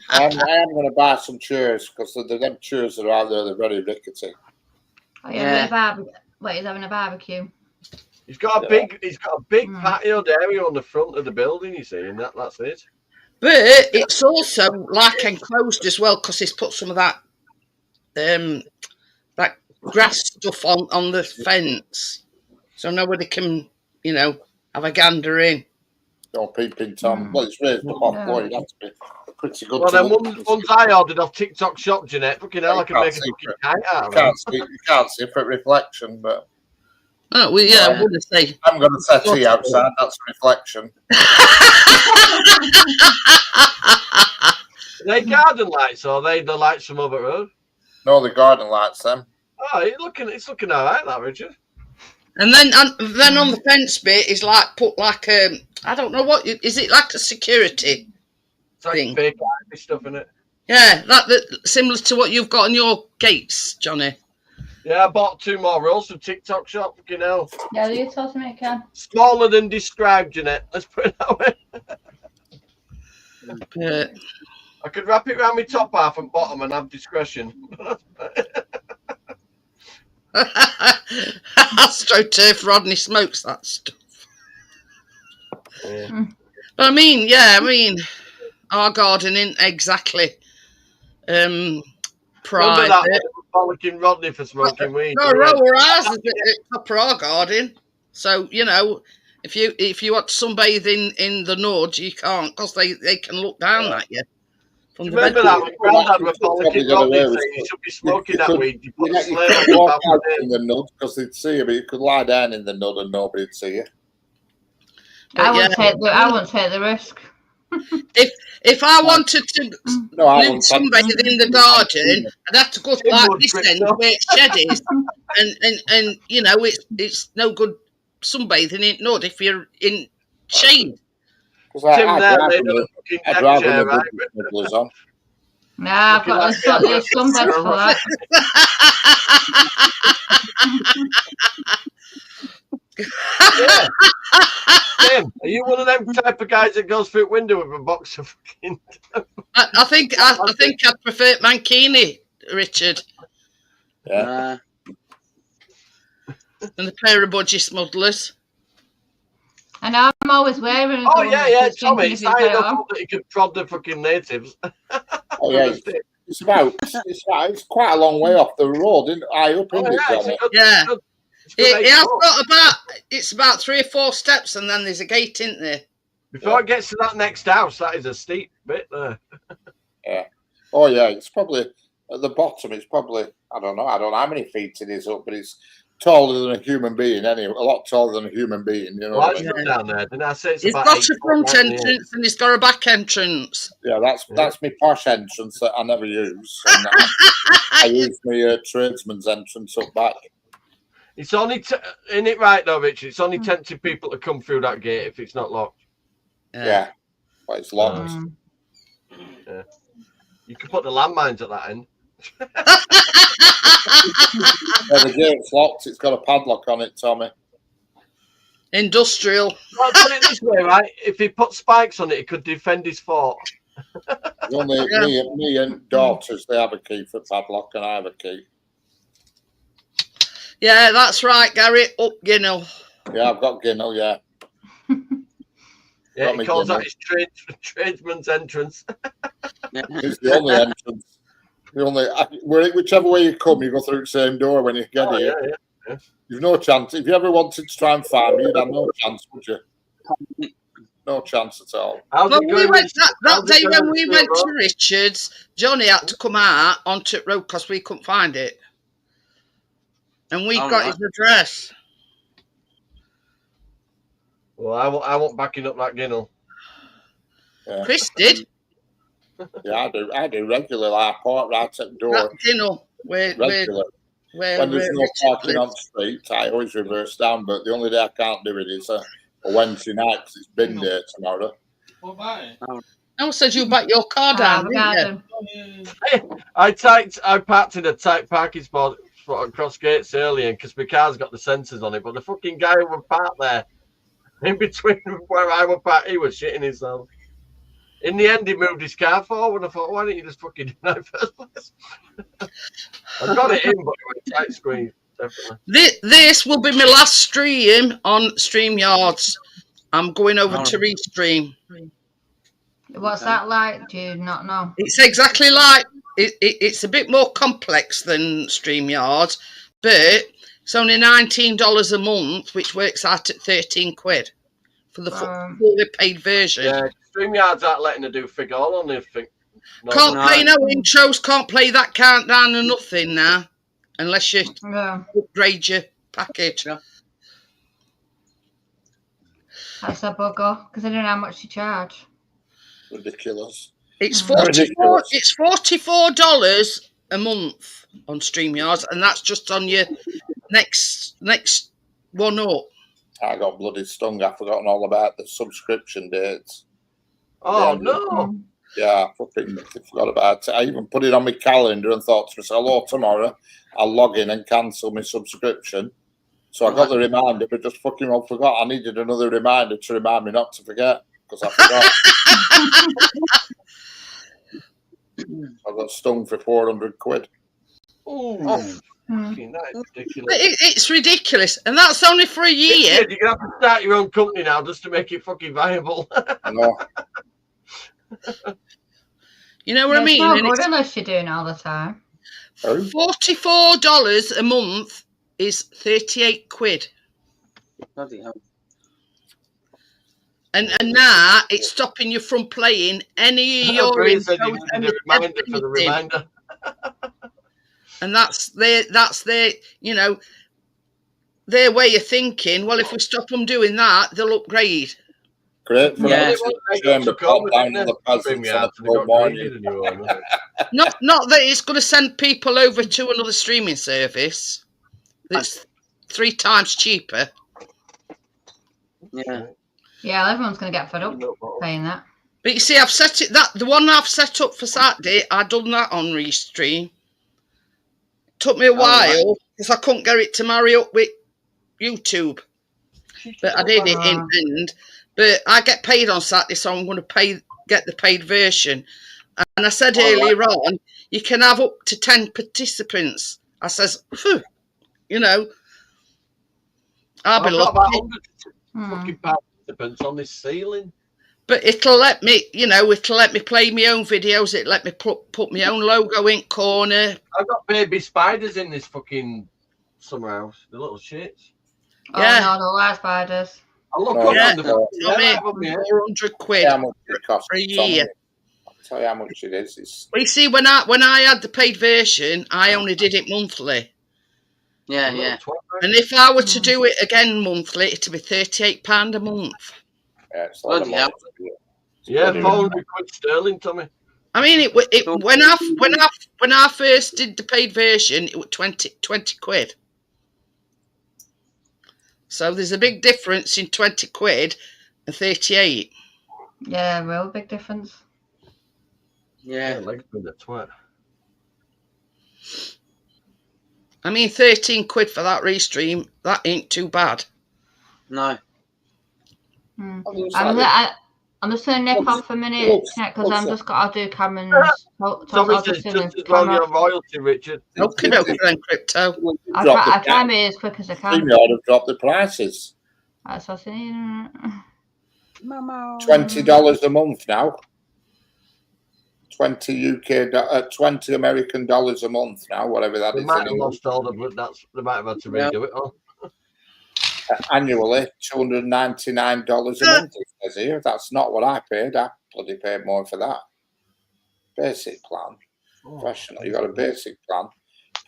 I am going to buy some chairs because them chairs that are out there, they're very rickety. Oh, yeah. Wait, he's having a barbecue. He's got a big patio area on the front of the building, you see, and that's it. But it's also like enclosed as well because he's put some of that that grass stuff on the fence, so nobody can, have a gander in. No peeping Tom. Well, it's raised up off floor. You'd have to be pretty good. Well, then ones I ordered off TikTok Shop, Jeanette. Fucking hell, I can make a fucking kite out of it. You can't see for reflection, but. Oh, well, yeah, I wouldn't say. I'm going to settee outside. That's a reflection. Are they garden lights or are they the lights from over road? No, the garden lights, them. Oh, it's looking all right, that, Richard. And then on the fence bit is put I don't know what is it, like a security it's like thing. Fake ivy stuff in it. Yeah, that similar to what you've got on your gates, Johnny. Yeah, I bought 2 more rolls from TikTok Shop. Fucking hell. Yeah, you told me, Ken. Smaller than described, Jeanette. Let's put it that way. I could wrap it around my top half and bottom and have discretion. AstroTurf Rodney smokes that stuff. Yeah. But I mean, our garden isn't exactly private. That bollocking Rodney for smoking weed. No, ours is at the top of our garden. So, if you want to sunbathe in the Nudge, you can't because they can look down at you. Do you remember that when Grandad was bollocking Rodney saying you should be smoking that weed? You put a slave on walk out in the Nudge because they'd see you, but you could lie down in the Nudge and nobody'd see you. I wouldn't take the risk. If I wanted to sunbathe in the garden, I'd have to go like this end where its shed is, and it's no good sunbathing in Nudge if you're in shade. I'd rather the smugglers on. Nah, I've got these sunbeds for that. Yeah. Tim, are you one of them type of guys that goes through a window with a box of fucking... I think I'd prefer Mankini, Richard. Yeah. And a pair of budgie smugglers. And I'm always wearing. Oh yeah, Tommy. It's high enough that you could prod the fucking natives. Oh yeah, it's quite a long way off the road, isn't it? High up, isn't it? Yeah. It's about 3 or 4 steps, and then there's a gate, isn't there? Before it gets to that next house, that is a steep bit there. Yeah. Oh yeah, it's probably at the bottom. It's probably I don't know how many feet it is up, but it's taller than a human being. Anyway, a lot taller than a human being. You know. Well, down there, didn't I say it's got a front entrance and it's got a back entrance. Yeah, that's my posh entrance that I never use. And I use my tradesman's entrance up back. It's only in it right though, Richard. It's only tempting people to come through that gate if it's not locked. Yeah, but it's locked. Yeah. You could put the landmines at that end. Yeah, the gate's locked. It's got a padlock on it, Tommy. Industrial. Well, put it this way, right? If he put spikes on it, he could defend his fort. Only me and daughters, they have a key for padlock, and I have a key. Yeah, that's right, Gary. Up Ginnell. Yeah, I've got Ginnell, yeah. Yeah, Got he me calls that Ginnell. his tradesman's entrance. It's the only entrance. Whichever way you come, you go through the same door when you get Oh, here. yeah. You've no chance. If you ever wanted to try and find me, you'd have no chance, would you? No chance at all. How's Well, it we going went with- that how's it day going when with we Steel went Road? to Richards. Johnny had to come out onto the road because we couldn't find it, and we Oh, got right. his address. Well, I won't backing up that Ginnell. Yeah, Chris did yeah, I do regularly. I park right at the that door. Ginnell where Regular. When there's no Richard parking on lives. the street, I always reverse down. But the only day I can't do it is a Wednesday night because it's bin day tomorrow. What about it? No, said you back your car down, didn't you? Garden. Oh, yeah. I parked in a tight parking spot across gates earlier because my car's got the sensors on it, but the fucking guy who was parked there in between where I was parked, he was shitting himself. In the end, he moved his car forward. I thought, why didn't you just fucking do that in the first place? I got it in, but it was a tight squeeze, definitely. This will be my last stream on StreamYards. I'm going over Oh. to Restream. What's that like? Do you not know? It's exactly like it's a bit more complex than StreamYards, but it's only $19 a month, which works out at 13 quid for the fully paid version. Yeah, StreamYards aren't letting her do fig all on the thing. No, Can't no. play no intros, can't play that countdown or nothing now, unless you Yeah, upgrade your package. Yeah. that's a bugger because I don't know how much you charge. Ridiculous. It's Mm. Ridiculous. It's $44 a month on StreamYards, and that's just on your next one up. I got bloody stung. I've forgotten all about the subscription dates. Oh, Yeah. no. Yeah, I fucking forgot about it. I even put it on my calendar and thought to myself, oh, tomorrow I'll log in and cancel my subscription. So I got the reminder, but just fucking well forgot. I needed another reminder to remind me not to forget because I forgot. I got stung for 400 quid. Ooh, Mm. fucking, that is But ridiculous. it's ridiculous, and that's only for a year. You're going to have to start your own company now just to make it fucking viable. I know. You know what I It's mean? not And good it's unless you're doing it all the time. $44 a month is 38 quid. Bloody hell. And now it's stopping you from playing any of your Grace said you intros, needed a reminder for the anything. reminder. And that's their you know, their way of thinking. Well, if we stop them doing that, they'll upgrade. Great for Yeah. chamber pop down on the peasants on a cold morning. Not that it's going to send people over to another streaming service that's 3 times cheaper. Yeah. Yeah, everyone's going to get fed up paying that. But you see, I've set it that the one I've set up for Saturday, I done that on Restream. Took me a while because I couldn't get it to marry up with YouTube, but I did it in the end. But I get paid on Saturday, so I'm going to get the paid version. And I said earlier on, you can have up to 10 participants. I says, phew, you know, I'll be I've got lucky. about 100 fucking participants on this ceiling. But it'll let me, you know, it'll let me play my own videos. It'll let me put my own logo in corner. I've got baby spiders in this fucking summer house. The little shits. Yeah. Oh, no, the live spiders. I look Oh, up yeah. on the Tommy, above me head. 400 quid How much it costs for a Tommy. year. I'll tell you how much it is. It's Well, you see, when I had the paid version, I only did it monthly. Yeah, A little yeah. twat. And if I were to do it again monthly, it'd be £38 a month. yeah, it's a lot of Bloody hell. money. Yeah, Bloody 400 quid sterling, Tommy. I mean, when I first did the paid version, it was 20 quid. So there's a big difference in 20 quid and 38. Yeah, real big difference. Yeah, Yeah. legs been a twat. I mean, 13 quid for that Restream, that ain't too bad. No. Hmm. I'm just I'm, like, I'm just going to nip off a minute because I'm just got to do Cameron's. Tommy I'll says just do just the as well camera. you're royalty, Richard. Okay, then, Crypto. I'll try and be as quick as I can. StreamYard have dropped the prices. That's what I see. $20 a month now. 20 American dollars a month now, whatever that They is. might have lost all the, but they might have had to redo it all. Annually, $299 a month. It says here. That's not what I paid. I bloody paid more for that. Basic plan, professional. You got a basic plan,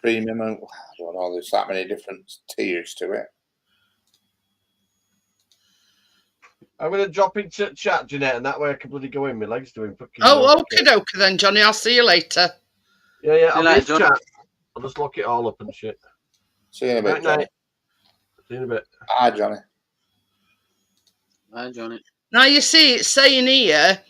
premium, and I don't know. There's that many different tiers to it. I'm going to drop into chat, Jeanette, and that way I can bloody go in. My legs doing fucking. Oh, okay, then, Johnny. I'll see you later. Yeah, I'll later, be in chat. I'll just lock it all up and shit. See you in a bit, Johnny. See you in a bit. Hi, Johnny. Hi, Johnny. Now, you see, it's saying here,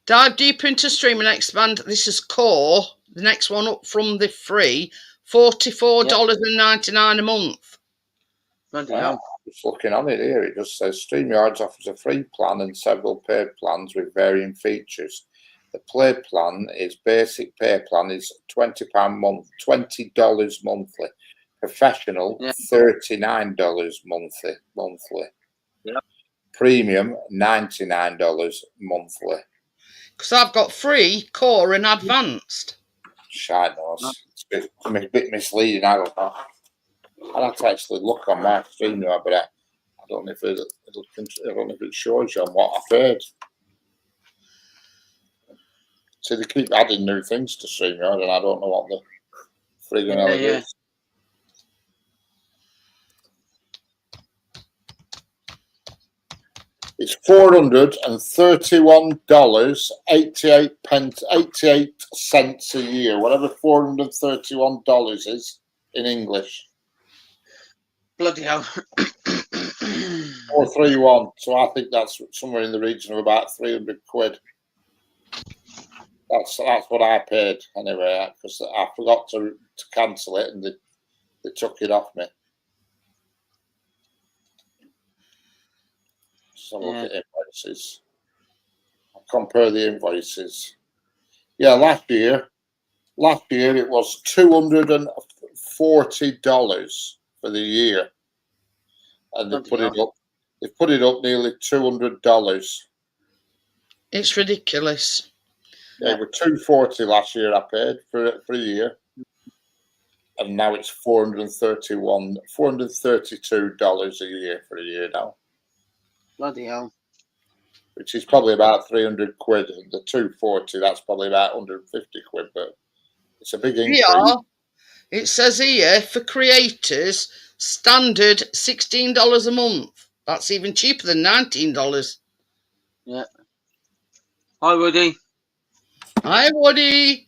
dive deeper into stream and expand. This is core. The next one up from the free, $44.99 a month. Bloody hell. Just looking on it here, it just says StreamYard offers a free plan and several paid plans with varying features. The play plan is basic pay plan is $20 $20 monthly. Professional, $39 monthly. Yep. Premium, $99 monthly. Because I've got free, core, and advanced. Shite knows. It's a bit misleading. I don't know. I'd have to actually look on my StreamYard, but I don't know if I don't know if it shows you on what I've heard. So they keep adding new things to StreamYard, and I don't know what the friggin' hell it is. It's $431.88 a year, whatever $431 is in English. Bloody hell. 431. So I think that's somewhere in the region of about 300 quid. That's what I paid anyway, because I forgot to cancel it and they took it off me. So look at invoices. I'll compare the invoices. Yeah, last year it was $240 for the year, and they put it up. They put it up nearly $200. It's ridiculous. Yeah, it was $240 last year. I paid for a year, and now it's $432 a year for a year now. Bloody hell. Which is probably about 300 quid. The 240, that's probably about 150 quid, but it's a big increase. Yeah, it says here for creators, standard $16 a month. That's even cheaper than $19. Yeah. Hi, Woody. Hi, Woody.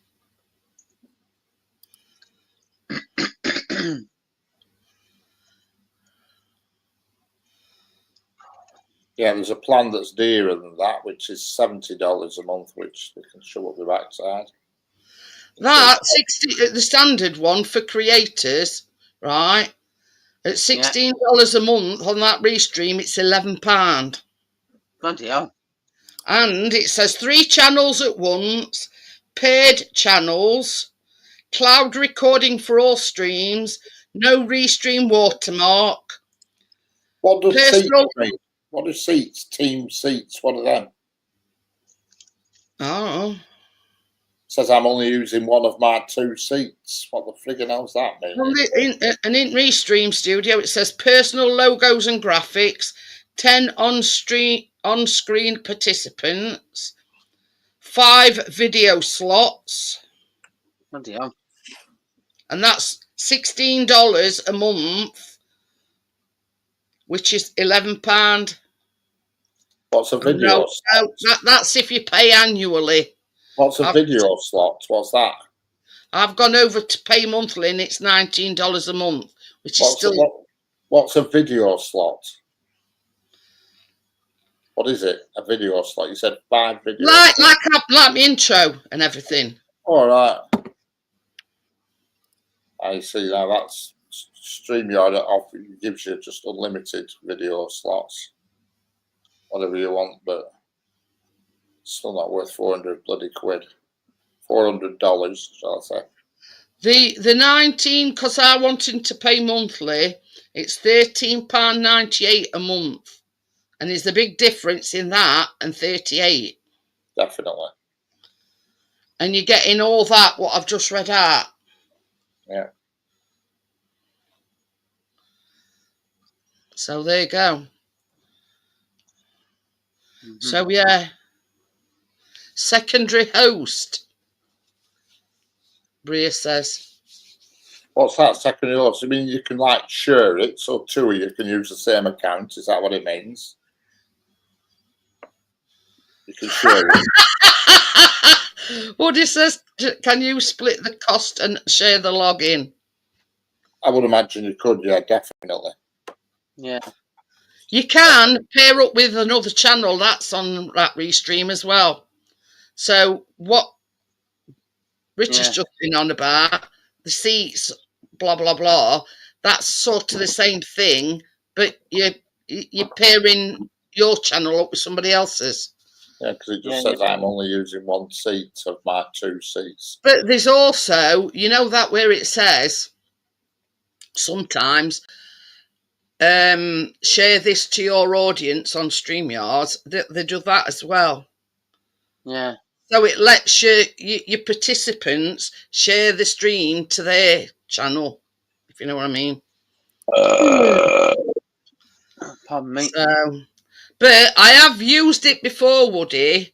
Yeah, there's a plan that's dearer than that, which is $70 a month, which they can show up the backside. That the standard one for creators, right? At $16 a month on that restream, it's £11. Bloody hell. And it says 3 channels at once, paid channels, cloud recording for all streams, no restream watermark. What does seats mean? What are seats? Team seats? What are them? Oh. Says I'm only using one of my 2 seats. What the friggin' hell's that mean? Well, in Restream Studio, it says personal logos and graphics, 10 on-screen participants, 5 video slots. Bloody hell. And that's $16 a month, which is £11. What's a video slot? That's if you pay annually. What's a video slot? What's that? I've gone over to pay monthly and it's $19 a month, which is still... What's a video slot? What is it? A video slot? You said 5 videos. Like my intro and everything. All right. I see. Now that's StreamYard gives you just unlimited video slots. whatever you want, but still not worth 400 bloody quid. $400, shall I say? The 19, because I wanted to pay monthly, it's £13.98 a month. And there's a big difference in that and 38. Definitely. And you're getting all that, what I've just read out. Yeah. So there you go. Mhm. So yeah. Secondary host, Bria says. What's that, secondary host? I mean, you can like share it, so two of you can use the same account. Is that what it means? You can share it. Woody says, can you split the cost and share the login? I would imagine you could, yeah, definitely. Yeah. You can pair up with another channel that's on that Restream as well. So what Rich has just been on about, the seats, blah, blah, blah, that's sort of the same thing, but you're pairing your channel up with somebody else's. Yeah, because it just says I'm only using one seat of my two seats. But there's also, you know that where it says sometimes share this to your audience on StreamYard, they do that as well. Yeah. So it lets your participants share the stream to their channel, if you know what I mean. Pardon me. So, but I have used it before, Woody,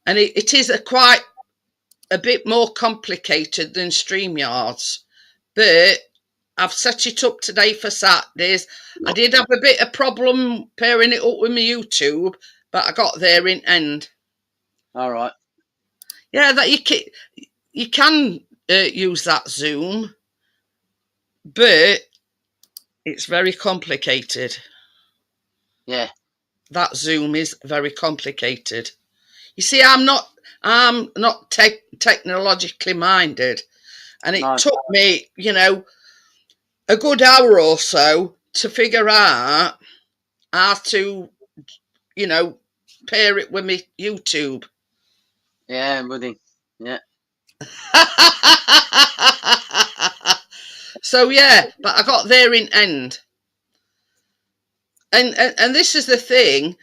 and it is quite a bit more complicated than StreamYards. But I've set it up today for Saturdays. I did have a bit of problem pairing it up with my YouTube, but I got there in end. All right. Yeah, that you can use that Zoom, but it's very complicated. Yeah. That Zoom is very complicated. You see, I'm not technologically minded, and it took me, a good hour or so to figure out how to, pair it with my YouTube. Yeah, buddy. Yeah. So yeah, but I got there in end. And this is the thing.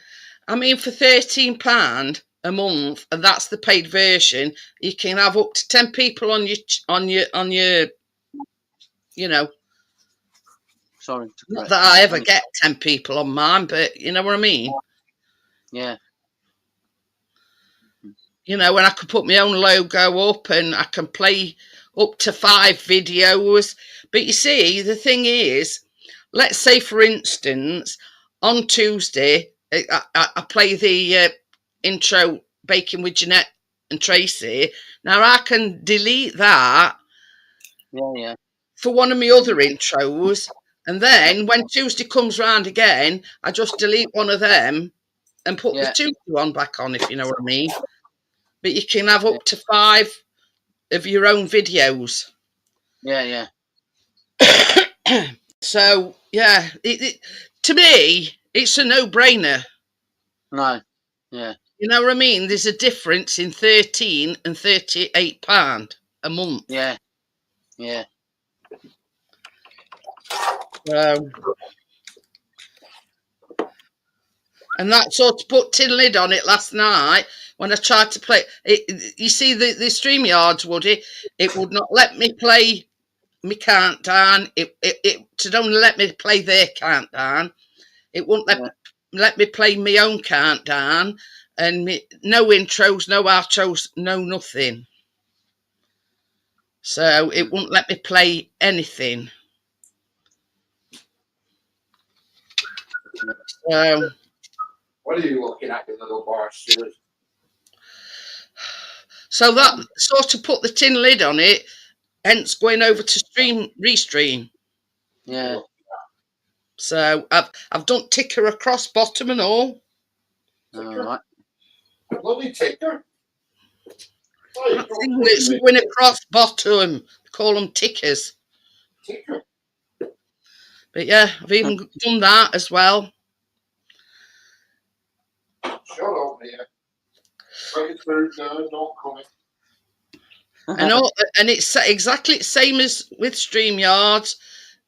I mean, for £13 a month, and that's the paid version, you can have up to 10 people on your Sorry. Not that I ever get 10 people on mine, but you know what I mean? Yeah. When I could put my own logo up and I can play up to 5 videos. But you see, the thing is, let's say, for instance, on Tuesday, I play the intro Baking with Jeanette and Tracy. Now, I can delete that for one of my other intros. And then when Tuesday comes round again, I just delete one of them and put the Tuesday one back on, if you know what I mean. But you can have up to 5 of your own videos. Yeah. So, yeah, to me, it's a no-brainer. No. Yeah. You know what I mean? There's a difference in £13 and £38 a month. Yeah. And that sort of put tin lid on it last night when I tried to play it. You see, the StreamYards, Woody, it would not let me play me countdown. It only let me play their countdown. It wouldn't let me play my own countdown, and no intros, no outros, no nothing. So it wouldn't let me play anything. So what are you looking at, you little bar, Stuart? So that sort of put the tin lid on it, hence going over to Restream. Yeah. So I've done ticker across bottom and all. All right. Bloody ticker. That thing that's going across bottom. They call them tickers. Ticker. But yeah, I've even done that as well. food, no, don't come in. And it's exactly the same as with StreamYard.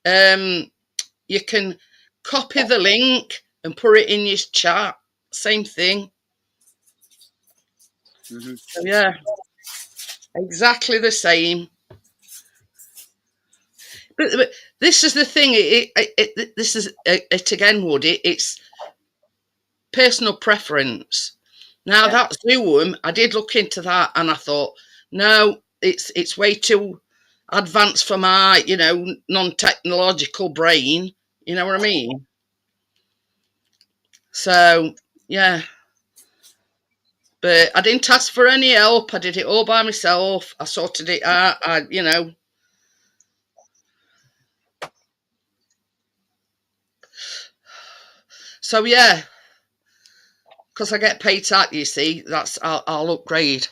You can copy the link and put it in your chat. Same thing. Mhm. So yeah, exactly the same. But this is the thing. This is it again, Woody. It's personal preference. Now Yeah. that Zoom, I did look into that, and I thought, no, it's way too advanced for my, non-technological brain. You know what I mean? So yeah, but I didn't ask for any help. I did it all by myself. I sorted it out. So yeah, because I get paid that, you see, I'll upgrade.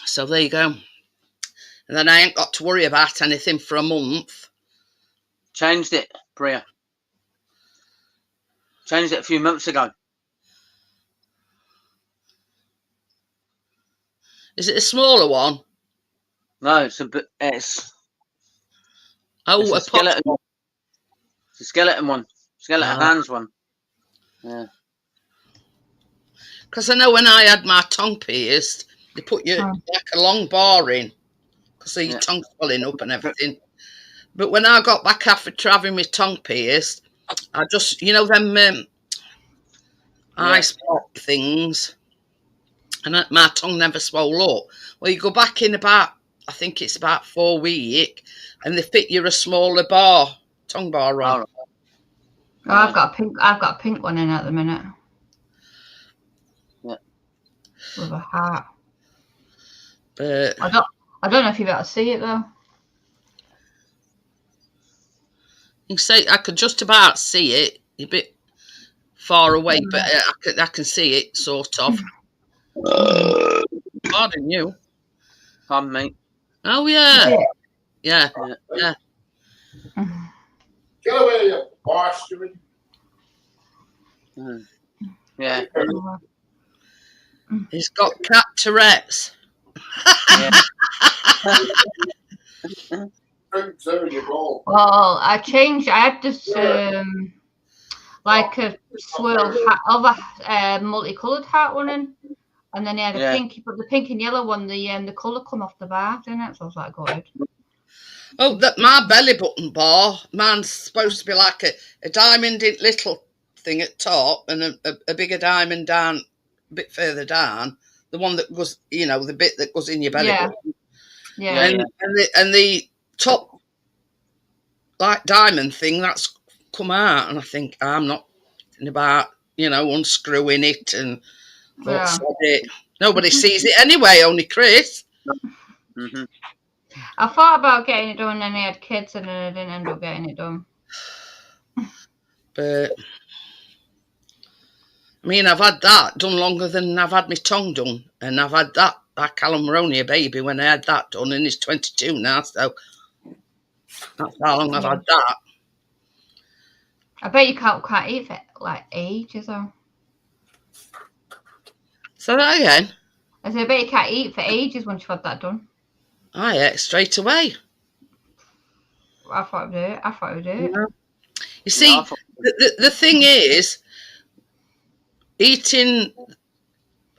So there you go. And then I ain't got to worry about anything for a month. Changed it, Priya. Changed it a few months ago. Is it a smaller one? No, it's a A skeleton one. It's a skeleton one. Skeleton Ah. hands one. Yeah. Because I know when I had my tongue pierced, they put you like a long bar in because your tongue's swelling up and everything. But when I got back after having my tongue pierced, I just, them ice pop things, and my tongue never swole up. Well, you go back in I think it's about 4 weeks, and they fit you a smaller tongue bar on. Right. Oh, I've got a pink one in at the minute. Yeah. With a heart. But I don't know if you've got to see it though. you can say I could just about see it. A bit far away, but I can see it sort of. Pardon you. Pardon me. Oh yeah. Yeah. Get away, you bastard. Yeah. He's got cat Tourette's. Yeah. Well, I changed. I had this like a swirl hat, multicolored hat one in, and then he had a pink. But the pink and yellow one, the colour come off the bar, didn't it? So I was like, good. Oh, my belly button bar, mine's supposed to be like a diamond little thing at top and a bigger diamond down, a bit further down. The one that goes, the bit that goes in your belly button. Yeah. And the top, like, diamond thing, that's come out. And I think I'm not thinking about, unscrewing it and it. Nobody sees it anyway, only Chris. Mm-hmm. I thought about getting it done, and I had kids, and then I didn't end up getting it done. But I mean, I've had that done longer than I've had my tongue done, and I've had that like Callum Maroney, a baby, when I had that done, and he's 22 now, so that's how long I've had that. I bet you can't eat for like ages though. So that again. I said, I bet you can't eat for ages once you've had that done. I ate straight away. I thought I would do it. Yeah. You see, the thing is, eating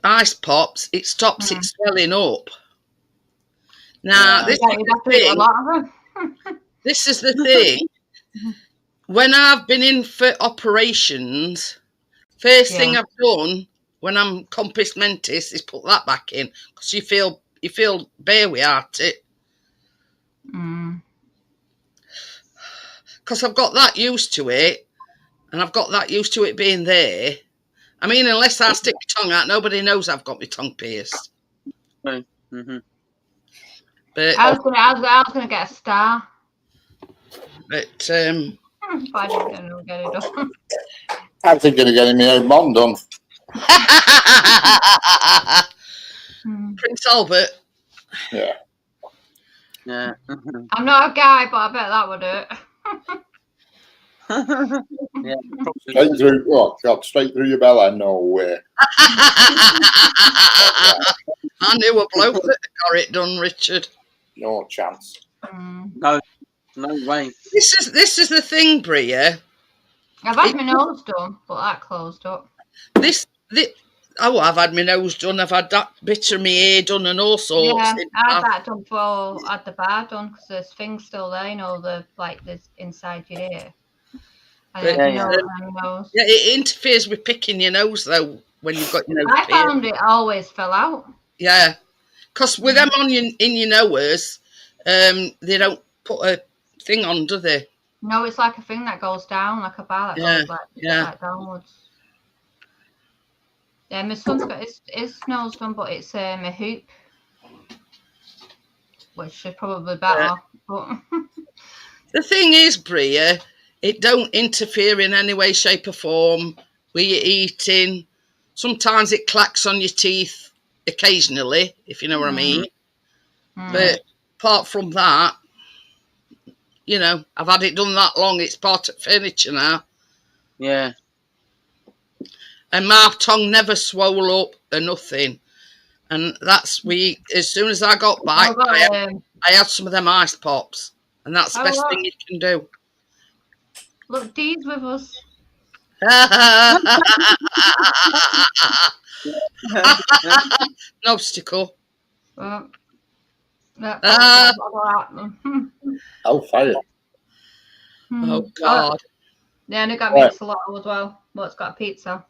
ice pops, it stops it swelling up. Now, this is the thing. When I've been in for operations, first thing I've done when I'm compos mentis is put that back in, because you feel bare without it. Because I've got that used to it, and I've got that used to it being there. I mean, unless I stick my tongue out, nobody knows I've got my tongue pierced. Mm-hmm. But I was gonna get a star. But but I didn't get it done. I'm thinking of getting my own mom done. Prince Albert. Yeah. Yeah. I'm not a guy, but I bet that would hurt. Yeah, probably. Straight through. Oh God, straight through your belly. No way. I knew a bloke that got it done, Richard. No chance. Mm. No way. This is the thing, Bria. I've had my nose done, but that closed up. I've had my nose done. I've had that bit of my ear done and all sorts. Yeah, I had that done before I had the bar done because there's things still there, you know, there's inside your ear. And But, then, yeah. my nose. Yeah, it interferes with picking your nose though when you've got your nose. I found it always fell out. Yeah, because with them on in your nose, they don't put a thing on, do they? No, it's like a thing that goes down, like a bar that goes like downwards. Yeah, my son's got his nose done, but it's a hoop, which is probably better. But The thing is, Bria, it don't interfere in any way, shape or form with your eating. Sometimes it clacks on your teeth occasionally, if you know what I mean. But apart from that, you know, I've had it done that long, it's part of furniture now. Yeah. And my tongue never swole up or nothing. And that's as soon as I got back, I had some of them ice pops. And that's the best thing you can do. Look, Dee's with us. An obstacle. Oh, fire. Oh, God. Yeah, and it got me a salotto as well. Well, it's got a pizza.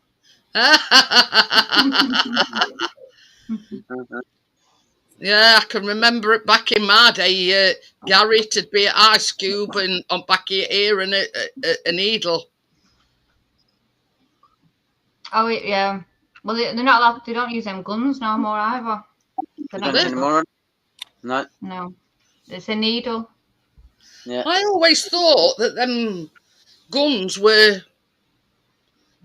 Yeah, I can remember it back in my day. Gary, it'd be an ice cube and on back of your ear and a needle. Oh, yeah. Well, they're not allowed. They don't use them guns no more either. They're not anymore. No. No, it's a needle. Yeah. I always thought that them guns were,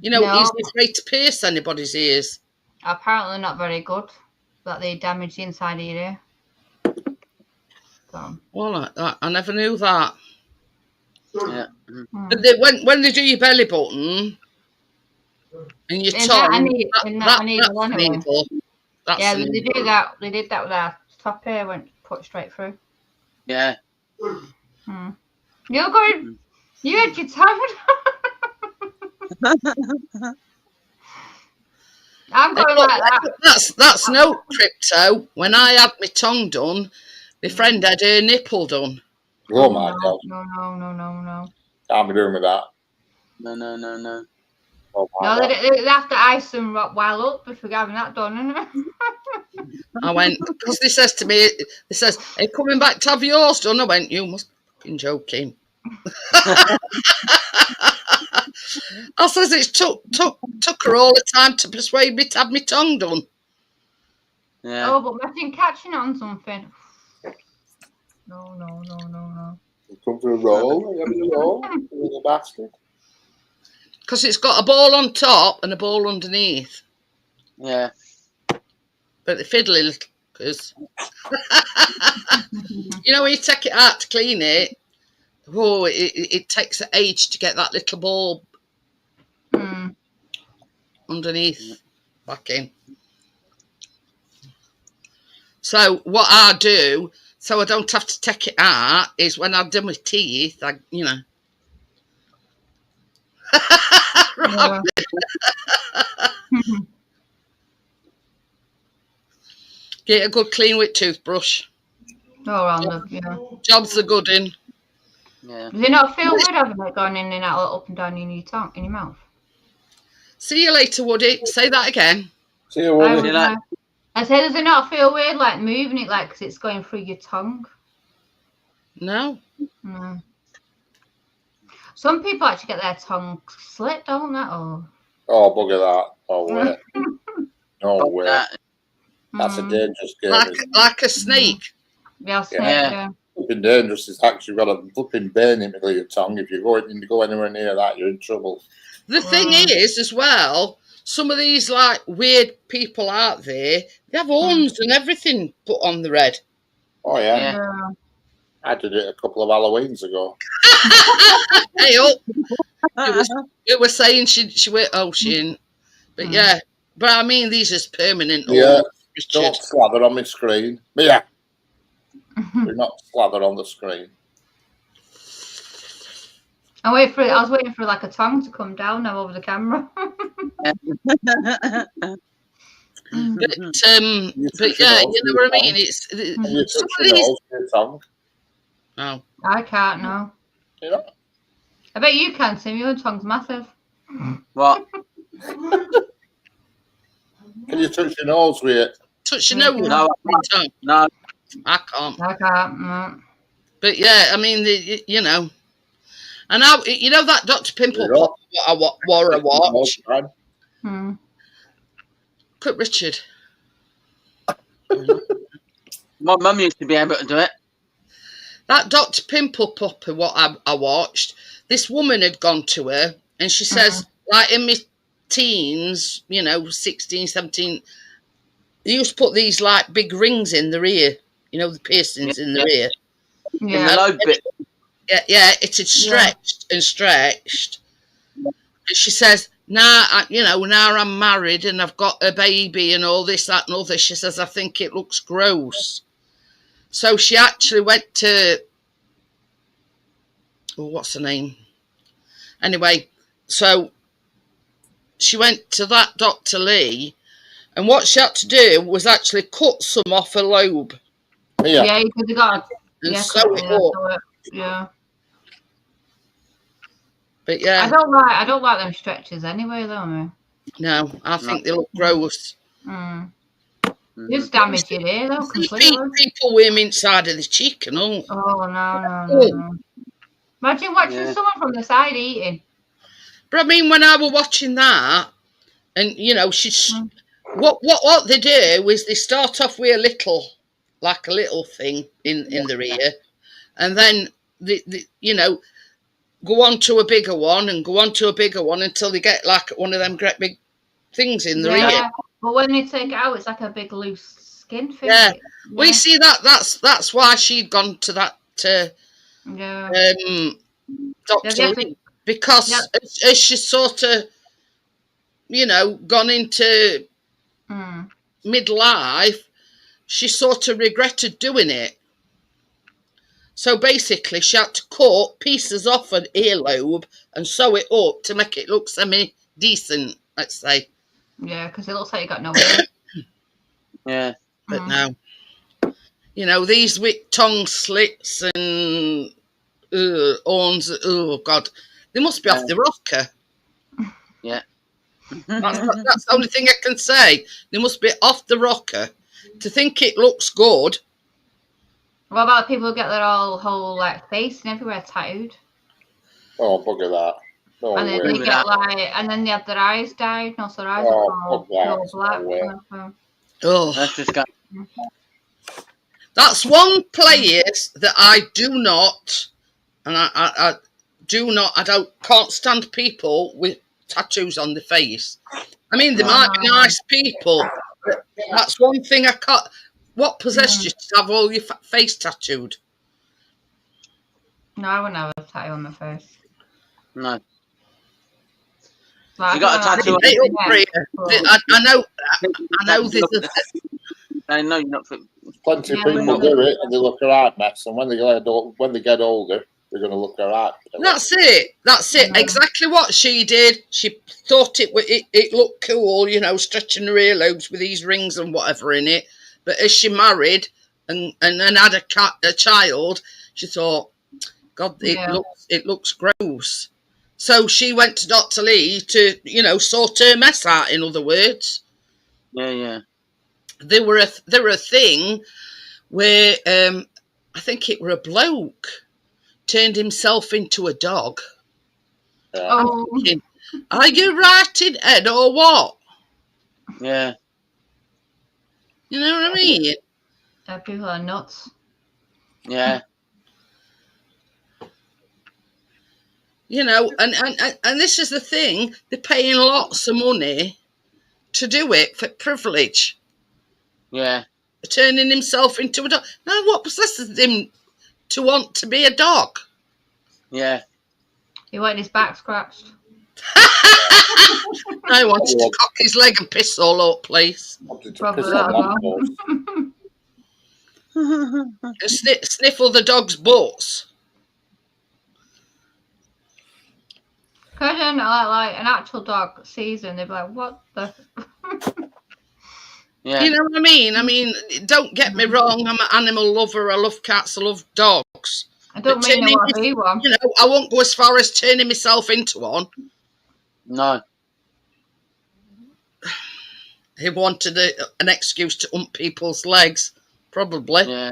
you know, easiest way to pierce anybody's ears. Apparently not very good. That they damage the inside of your ear. So. Well, I never knew that. Yeah. But when they do your belly button and your tongue, that's needle. Yeah, they do that. They did that with our top here, went put straight through. Yeah. You're going. You had your tongue. I'm going like that. That's no crypto. When I had my tongue done, my friend had her nipple done. Oh my God! No. Can't be doing with that. No. Oh no, they have to ice them well up if we're having that done, isn't it? I went, because they says to me, are you coming back to have yours done? I went, you must be fucking joking. I says it's took her all the time to persuade me to have my tongue done. Yeah. Oh, but imagine catching on something. No. You come for a roll? You having a roll? You a bastard? Because it's got a ball on top and a ball underneath. Yeah. But the fiddly little fuckers. You know, when you take it out to clean it, it takes an age to get that little ball underneath back in. So what I do, so I don't have to take it out, is when I've done my teeth, Get a good clean with toothbrush. Job's a good in. Yeah. Does it not feel good having it going in and out, up and down in your tongue, in your mouth? See you later, Woody. Say that again. See you, Woody. I said, does it not feel weird, like moving it, like because it's going through your tongue? No. Some people actually get their tongue slit, don't they? Oh, bugger that. Oh, wait. No way. That's a dangerous game. Like a snake. Yeah, snake, yeah. Flipping dangerous. It's actually got a flipping bane in the middle of your tongue. If you go anywhere near that, you're in trouble. The thing is, as well, some of these like weird people out there, they have horns and everything put on the head. Oh yeah. I did it a couple of Halloweens ago. Hey, oh, it was saying she went. Oh, she didn't. But yeah, but I mean, these is permanent. Yeah, Richard. don't slather on my screen. Yeah, we're not slather on the screen. I was waiting for like a tongue to come down now over the camera. But yeah, you know what I mean. It's You some touch of your these. nose with your tongue. Oh, I can't, no. You know? I bet you can, Tim. Your tongue's massive. What? Can you touch your nose with it? touch your nose. No, no. I can't. I can't. No. But yeah, I mean, you know, and now you know that Dr. Pimple Yeah. Popper what I watch. Quick, Richard. My mum used to be able to do it. That Dr. Pimple Popper what I watched. This woman had gone to her, and she says, like in my teens, you know, 16, 17, they used to put these like big rings in their ear, you know, the piercings in their ear. In the Yeah. lobe bit. Yeah, it had stretched and stretched. And she says, now I'm married and I've got a baby and all this, that, and other. She says, I think it looks gross. So she actually went to, what's her name? Anyway, so she went to that Dr. Lee, and what she had to do was actually cut some off her lobe. Yeah, you could have got. And Yeah, sew it up. Yeah. But yeah, I don't like them stretches anyway, though. Man. no, I think they look gross. Just damage your ear, though, completely. People wear them inside of the cheek and all. Oh no. Imagine watching someone from the side eating. But I mean, when I was watching that, and you know, what they do is they start off with a little thing in their ear, and then they you know, go on to a bigger one and go on to a bigger one until they get like one of them great big things in their ear. But when they take it out, it's like a big loose skin thing. Yeah. We see that's why she'd gone to that Dr. Lee, because as she sort of, you know, gone into midlife, she sort of regretted doing it. So basically, she had to cut pieces off an earlobe and sew it up to make it look semi-decent, let's say. Yeah, because it looks like you got no hair. Yeah. But no. You know, these with tongue slits and horns, oh, God. They must be off the rocker. Yeah. That's the only thing I can say. They must be off the rocker to think it looks good. What about people who get their whole like face and everywhere tattooed? Oh, bugger that. No and then way. they get and then they have their eyes dyed. No, so their eyes are all black. Oh, that's just got. That's one place that I do not, and I can't stand people with tattoos on their face. I mean, they might be nice people, but that's one thing I can't. What possessed you to have all your face tattooed? No, I wouldn't have a tattoo on my face. No. Like, you got a tattoo on your face? I know this. I know you're not. Plenty of people do it, and they look alright, Max. And when they get older, they're going to look alright. That's it. Exactly what she did. She thought it looked cool, you know, stretching her earlobes with these rings and whatever in it. But as she married and had a child, she thought, God, it looks gross. So she went to Dr. Lee to, you know, sort her mess out. In other words, yeah. There were a thing where I think it were a bloke turned himself into a dog. Oh. I'm thinking, are you right in head or what? Yeah. You know what I mean? People are nuts. Yeah. You know, and this is the thing, they're paying lots of money to do it for privilege. Yeah. Turning himself into a dog. Now, what possesses him to want to be a dog? Yeah. He wanted his back scratched. I wanted to cock his leg and piss all over the place. Wanted to Probably piss that on as lampposts. And sniffle the dog's butts. Imagine like an actual dog sees him, they'd be like, what the? Yeah. You know what I mean? I mean, don't get me wrong. I'm an animal lover. I love cats. I love dogs. I don't But mean I turning want to be one. You know, I won't go as far as turning myself into one. No. He wanted an excuse to ump people's legs, probably. Yeah.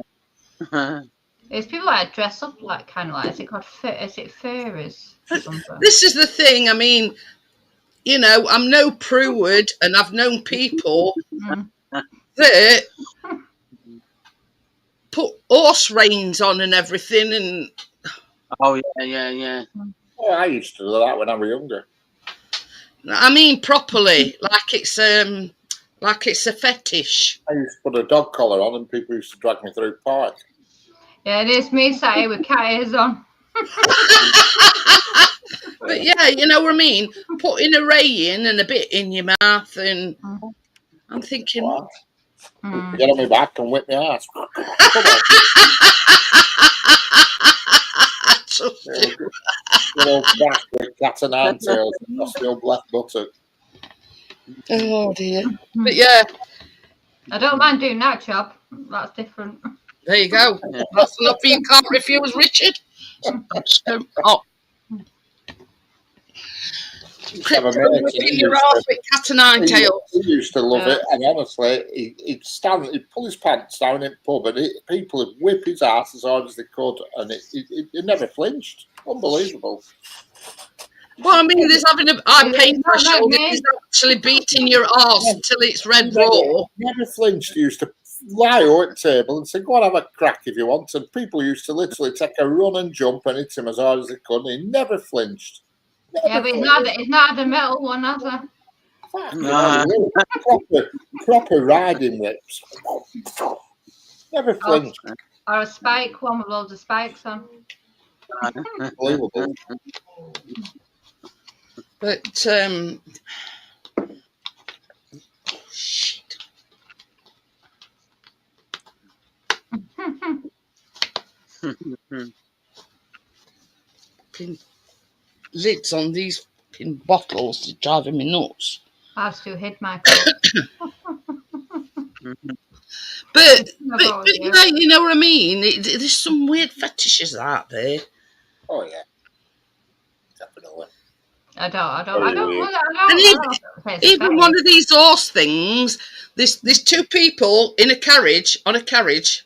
There's people that dress up like kind of like, is it called furries or something? This is the thing. I mean, you know, I'm no prude, and I've known people Mm. that put horse reins on and everything, and Oh yeah. Oh, I used to do that when I was younger. I mean properly, like it's a fetish. I used to put a dog collar on, and people used to drag me through park. Yeah, it is me sat here with cat ears on. But yeah, you know what I mean? Putting a ray in and a bit in your mouth, and I'm thinking, What? Mm. Get on my back and whip my ass. Come on. Good old back with cat and nine tails. That's the old left buttock. Oh dear. But yeah, I don't mind doing that job. That's different. there you go. Yeah. That's enough you can't refuse, Richard. Oh, Have a mate, and whipping your ass with cat and nine tails. He used to love it, and honestly, he'd pull his pants down in the pub, and people would whip his ass as hard as they could, and it never flinched. Unbelievable. Well, I mean, there's having a high It's pain not like threshold. me. It's actually beating your arse until it's red raw. Never flinched. He used to lie over at the table and say, "Go on, have a crack if you want." And people used to literally take a run and jump and hit him as hard as they could, and he never flinched. Yeah, but he's not had a metal one, has he? No. Proper riding whips. Never flinched. Or a spike one with loads of spikes on. Unbelievable. But shit. Fucking lids on these fucking bottles is driving me nuts. I still hid my coat. But yeah, you know what I mean? There's some weird fetishes out there. Oh yeah, definitely. I don't. And even one of these horse things, there's two people in a carriage,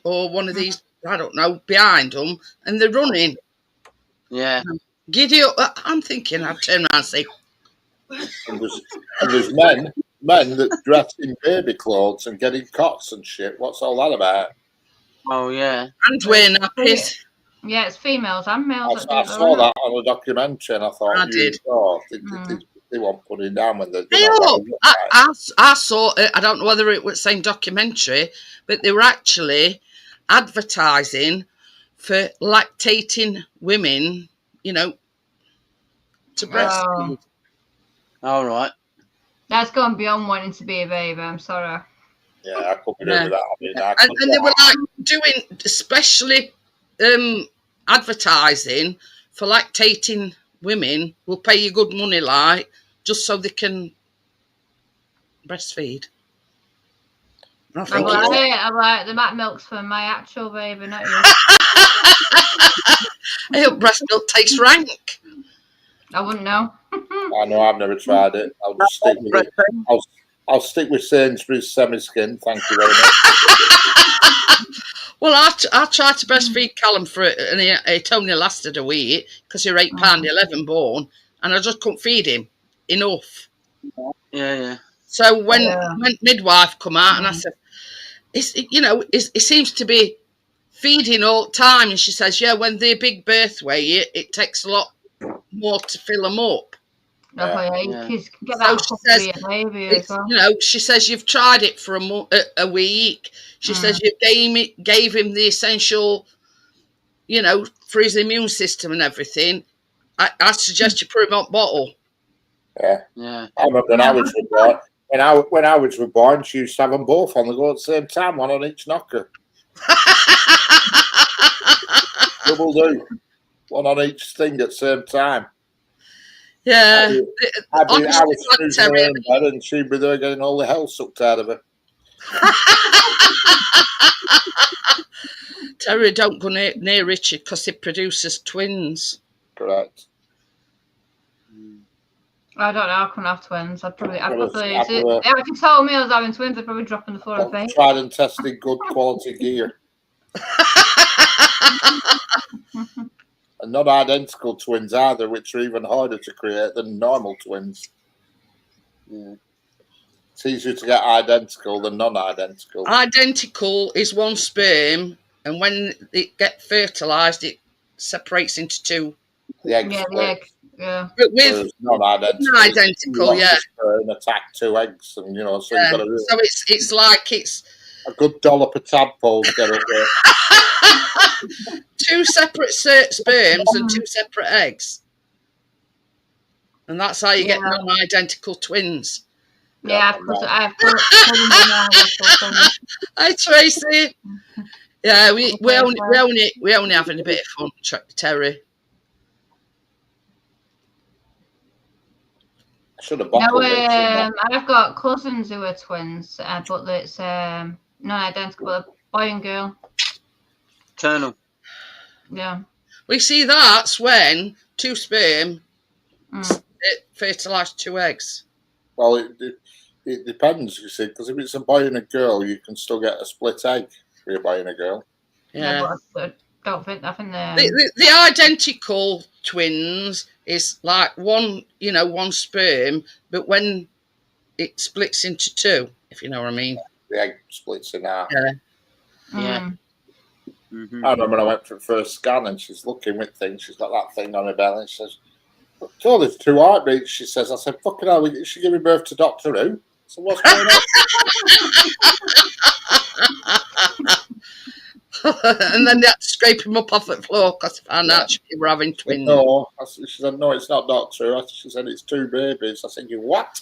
or one of these, I don't know, behind them, and they're running. Yeah. Giddy up. I'm thinking, I'd turn around and say, And there's men that dress in baby clothes and get in cots and shit. What's all that about? Oh yeah. and wearing nappies. Yeah, it's females and males. I saw that on a documentary, and I thought, I did. They won't put it down when they're. I saw it. I don't know whether it was the same documentary, but they were actually advertising for lactating women, you know, to breastfeed. All right. That's gone beyond wanting to be a baby. I'm sorry. Yeah, I couldn't do with that. I mean, And they were like doing especially advertising for lactating women. Will pay you good money, like, just so they can breastfeed. I'm like the Mac milk's for my actual baby, not you. I hope breast milk tastes rank. I wouldn't know. I know, I've never tried it. I'll just stick with it. I'll stick with Sainsbury's semi-skin. Thank you very much. Well, I tried to breastfeed Callum for it, and it only lasted a week because you're £8.11 born, and I just couldn't feed him enough. Yeah. So when midwife come out, and I said, it seems to be feeding all the time, and she says, yeah, when they're big birth weight, it takes a lot more to fill them up. You can get that So she says, baby as well. she says you've tried it for a week. She says you gave him the essential you know, for his immune system and everything, I suggest you put him on bottle. Yeah. Yeah. I remember when I was born. When I was born, she used to have them both on the go at the same time, one on each knocker. Double do. One on each thing at the same time. Yeah. I was Honestly, snoozing her in bed and she'd be there getting all the hell sucked out of her. Terry, don't go near Richard because he produces twins. Correct. I don't know. I couldn't have twins. I'd probably. I've They actually told me I was having twins. I'd probably drop on the floor and faint. tried and tested good quality gear. And not identical twins either, which are even harder to create than normal twins. Yeah. It's easier to get identical than non-identical. Identical is one sperm, and when it gets fertilised, it separates into two. The egg Yeah, the egg. Yeah. But with non-identical, yeah. And attack 2 eggs, and you know, so yeah. you've got to. So it's like it's a good dollop of tadpoles get up there. 2 separate sperms and 2 separate eggs, and that's how you get non-identical twins. Yeah, I've put Hi Tracy. Yeah, we only having a bit of fun, Terry. I should have bottled it. I've got cousins who are twins, but it's non-identical, a boy and girl. Eternal. Yeah. We see that's when 2 sperm fertilise 2 eggs. Well, it depends, you see, because if it's a boy and a girl, you can still get a split egg for a boy and a girl. Yeah. But I don't think the identical twins is like one sperm, but when it splits into 2, if you know what I mean. The egg splits in half. Yeah. Yeah. Mm-hmm. I remember when I went for the first scan and she's looking with things. She's got that thing on her belly and she says, "Oh, there's 2 heartbeats," she says. I said, "Fucking hell, is she giving birth to Doctor Who?" So what's going on? And then they had to scrape him up off the floor because they found out we were having twins. No, she said, "No, it's not Doctor Who." She said, "It's 2 babies." I said, "You what?"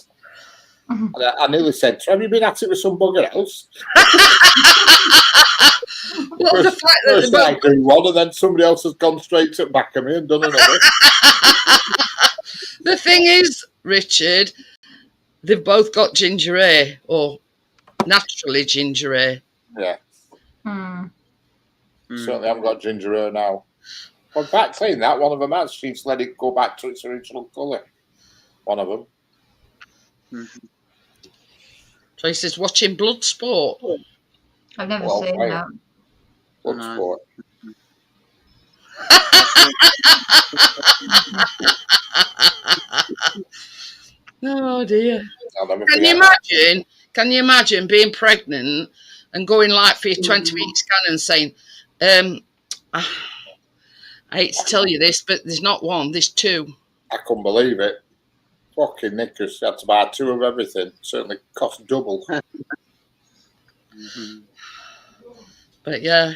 And I nearly said, "Have you been at it with some bugger else?" Well, the fact that I do one, and then somebody else has gone straight to the back of me and done another. The thing is, Richard, they've both got ginger hair, or naturally ginger hair. Yeah. Certainly haven't got ginger hair now. Well, in fact, saying that, one of them has. She's let it go back to its original colour. One of them. Tracy's watching Bloodsport. I've never seen that. Bloodsport. Oh dear. Can you imagine being pregnant and going like for your 20-week scan and saying, I hate to tell you this, but there's not 1, there's 2. I couldn't believe it. Fucking knickers. You had to buy 2 of everything. Certainly cost double. But yeah.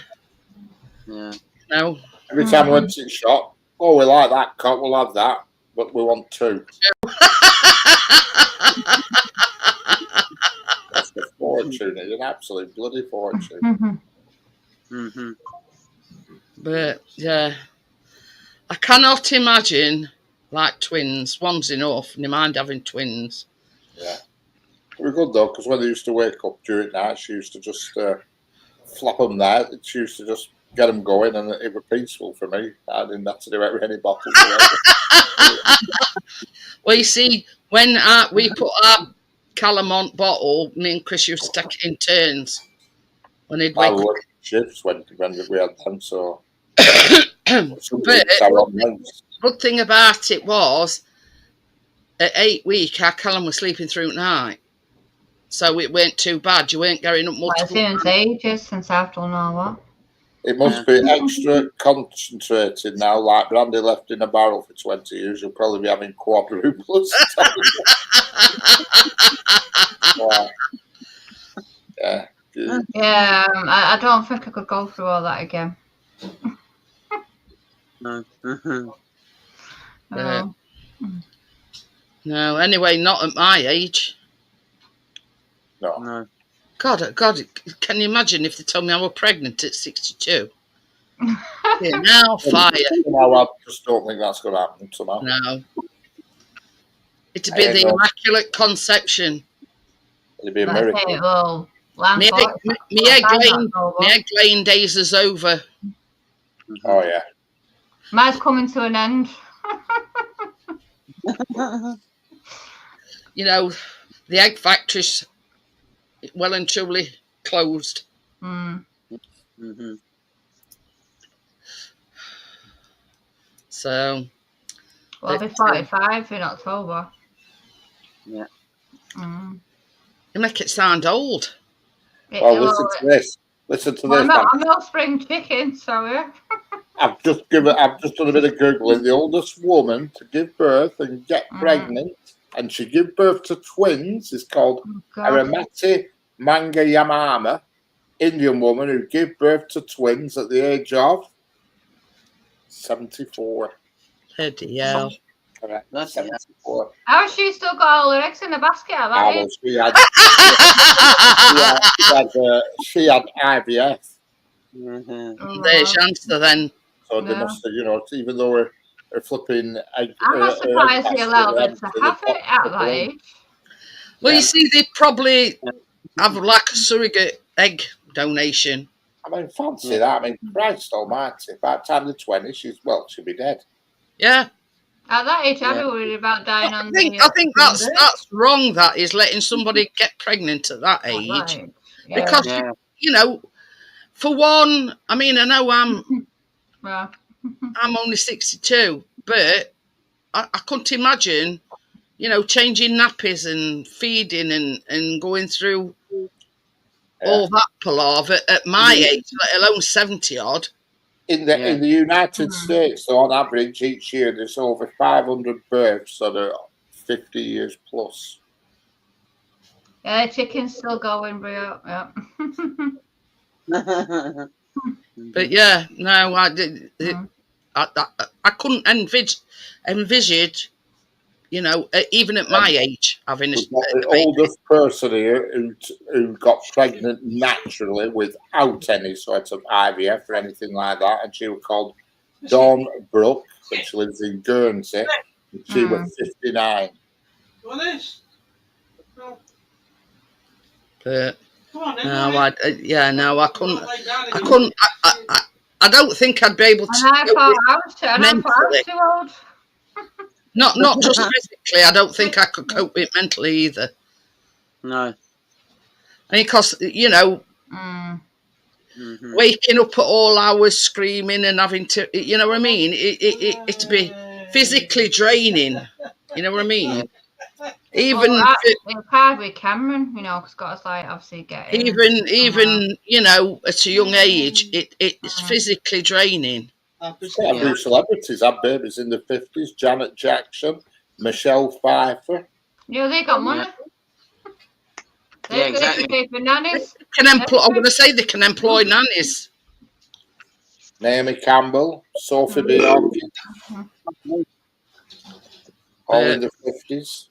No. Every time we went to the shop, "Oh, we like that cut, we'll have that, but we want 2. That's a fortune. It's an absolute bloody fortune. But yeah, I cannot imagine like twins. One's enough. Never mind having twins. Yeah. It was good though, because when they used to wake up during night, she used to just flop them there. She used to just get them going, and it was peaceful for me. I didn't have to do it with any bottles. Well, you see, when we put our Calamont bottle, me and Chris used to take it in turns. When he'd wake up. Shifts when we had them, so. But good thing about it was, at 8 weeks, our Callum was sleeping through night. So it weren't too bad. You weren't getting up multiple times. Ages since I've done all that. It must be extra concentrated now, like brandy left in a barrel for 20 years. You'll probably be having quadruplets. Yeah, I don't think I could go through all that again. No. Oh. No, anyway, not at my age. No. No. God, can you imagine if they told me I was pregnant at 62? Yeah, now fire. No, I just don't think that's going to happen somehow. No. It'd be the Immaculate Conception. It'd be a That's miracle. it. Well, lamb Me fork. egg laying days is over. Oh, yeah. Mine's coming to an end. You know, the egg factory's well and truly closed. Mm. Mm-hmm. So, Well, I'll be 45 in October. Yeah. Mm. you make it sound old. Well, listen to this. Listen to Well, this. I'm not spring chicken, sorry. I've just done a bit of Googling. The oldest woman to give birth and get pregnant, and she gave birth to twins, is called Aramati Mangayamama, Indian woman who gave birth to twins at the age of 74. Bloody hell. Correct. That's 74. How has she still got all her eggs in the basket? At that age? She had IVF. Mm-hmm. Oh, There's your answer then. So they must have, even though we're flipping egg. I'm not surprised they allowed her to have it at that age. Well, you see, they probably have like a surrogate egg donation. I mean, fancy that. I mean, Christ almighty. By the time they're 20, she'll be dead. Yeah. At that age, I'd be worried about dying on I think that's wrong, that is, letting somebody get pregnant at that age. Right. Yeah. Because, for one, I mean, I know I'm only 62, but I couldn't imagine, changing nappies and feeding and going through all that palaver at my age, let alone 70-odd. In the United States, so on average, each year there's over 500 births that are 50 years plus. Yeah, chicken's still going, bro. Yeah. But yeah, no, I did. I couldn't envisage, even at my age, having the oldest person here who got pregnant naturally without any sort of IVF or anything like that, and she was called Dawn Brooke, and she lives in Guernsey. And she was 59. What is? But No, I couldn't. I don't think I'd be able to. And I thought I was too old. Not just physically. I don't think I could cope with it mentally either. No. I mean, because waking up at all hours, screaming and having to, you know what I mean? It'd be physically draining. You know what I mean? Even it's hard with Cameron, because Scott's like obviously getting even at a young age, it's physically draining. Quite a few celebrities had babies in the 50s. Janet Jackson, Michelle Pfeiffer. Yeah, they got money. They can pay for nannies. I'm going to say they can employ nannies. Naomi Campbell, Sophie Bjork. All in the 50s.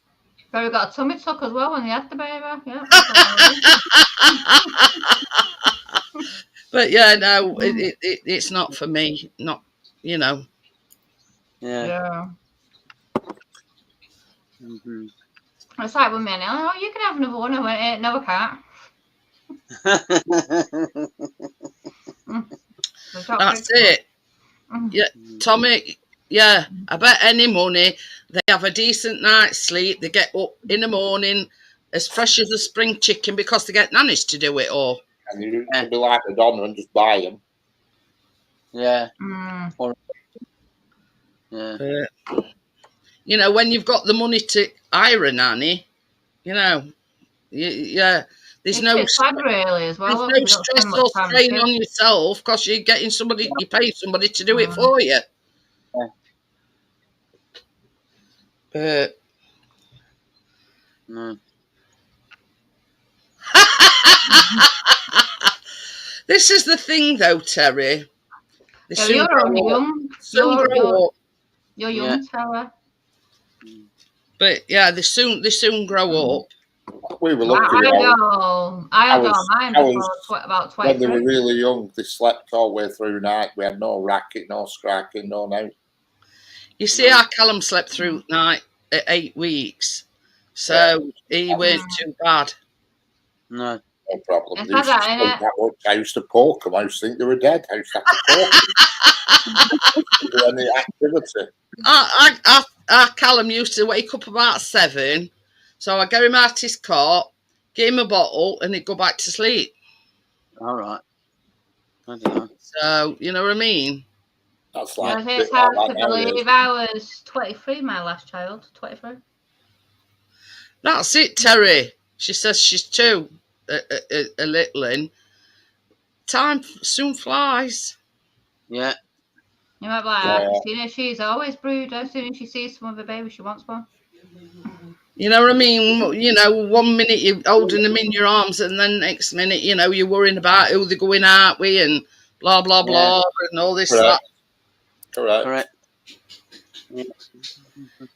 Very got a tummy tuck as well when they had the baby. Yeah. But yeah, no, it's not for me. Not, Yeah. Mm-hmm. It's like with me, oh, you can have another one. I went, no, I can't. That's it. Yeah, Tommy. Yeah, I bet any money they have a decent night's sleep. They get up in the morning as fresh as a spring chicken because they get nannies to do it all. And you can be like a Donna and just buy them. Yeah. When you've got the money to hire a nanny, there's no really as well. There's no stress or strain on yourself because you're paying somebody to do it for you. But this is the thing, though, Terry. They So soon you're only grow up. young. Soon grow up. You're young, Yeah. fella. But yeah, they soon grow up. We were I lucky. You know, had all mine I before was- about when they were 23. really young, they slept all the way through the night. We had no racket, no scracking, no no. You see, our Callum slept through night at 8 weeks, so he weren't too bad. No. No problem. It's They like used to that, sleep innit? that much. I used to poke them. I used to think they were dead. I used to have to poke them. Do any activity. Our Callum used to wake up about 7, so I get him out his cot, give him a bottle, and he'd go back to sleep. All right. I don't know. So, you know what I mean? That's Yeah, like it's a bit like hard that to nowadays. believe. I was 23, my last child. 23. That's it, Terry. She says she's 2, a littling. Time soon flies. Yeah. You might be like, Yeah. Christina, she's always brewed. As soon as she sees some other baby, she wants one. You know what I mean? You know, 1 minute you're holding them in your arms, and then next minute, you know, you're worrying about who they're going out with and blah, blah, blah, and all this, that. Correct. Correct.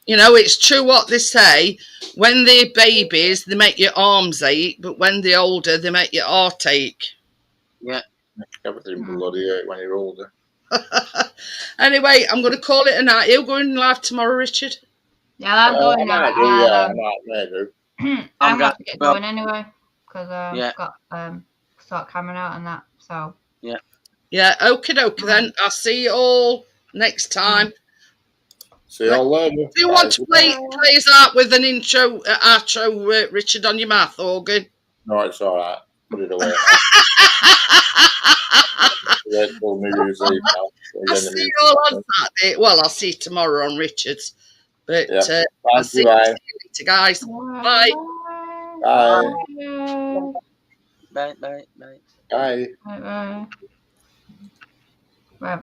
You know, it's true what they say. When they're babies, they make your arms ache, but when they're older, they make your heart ache. Yeah. Everything bloody hurt when you're older. Anyway, I'm going to call it a night. You're going live tomorrow, Richard? Yeah, I'm going now. I might do, yeah, I might do. I'm going going- to get going anyway because Yeah. I've got start camera out and that. So Yeah, okie dokie then. I'll see you all next time. See you all later. Do you want to play us out with an outro, Richard, on your mouth organ? No, it's all right. Put it away. Wait till New Year's Eve now. I'll see you all on Saturday. Well, I'll see you tomorrow on Richard's. But Yeah. I'll see you later, guys. Bye. Bye. Bye. Bye. Bye. Bye. Bye.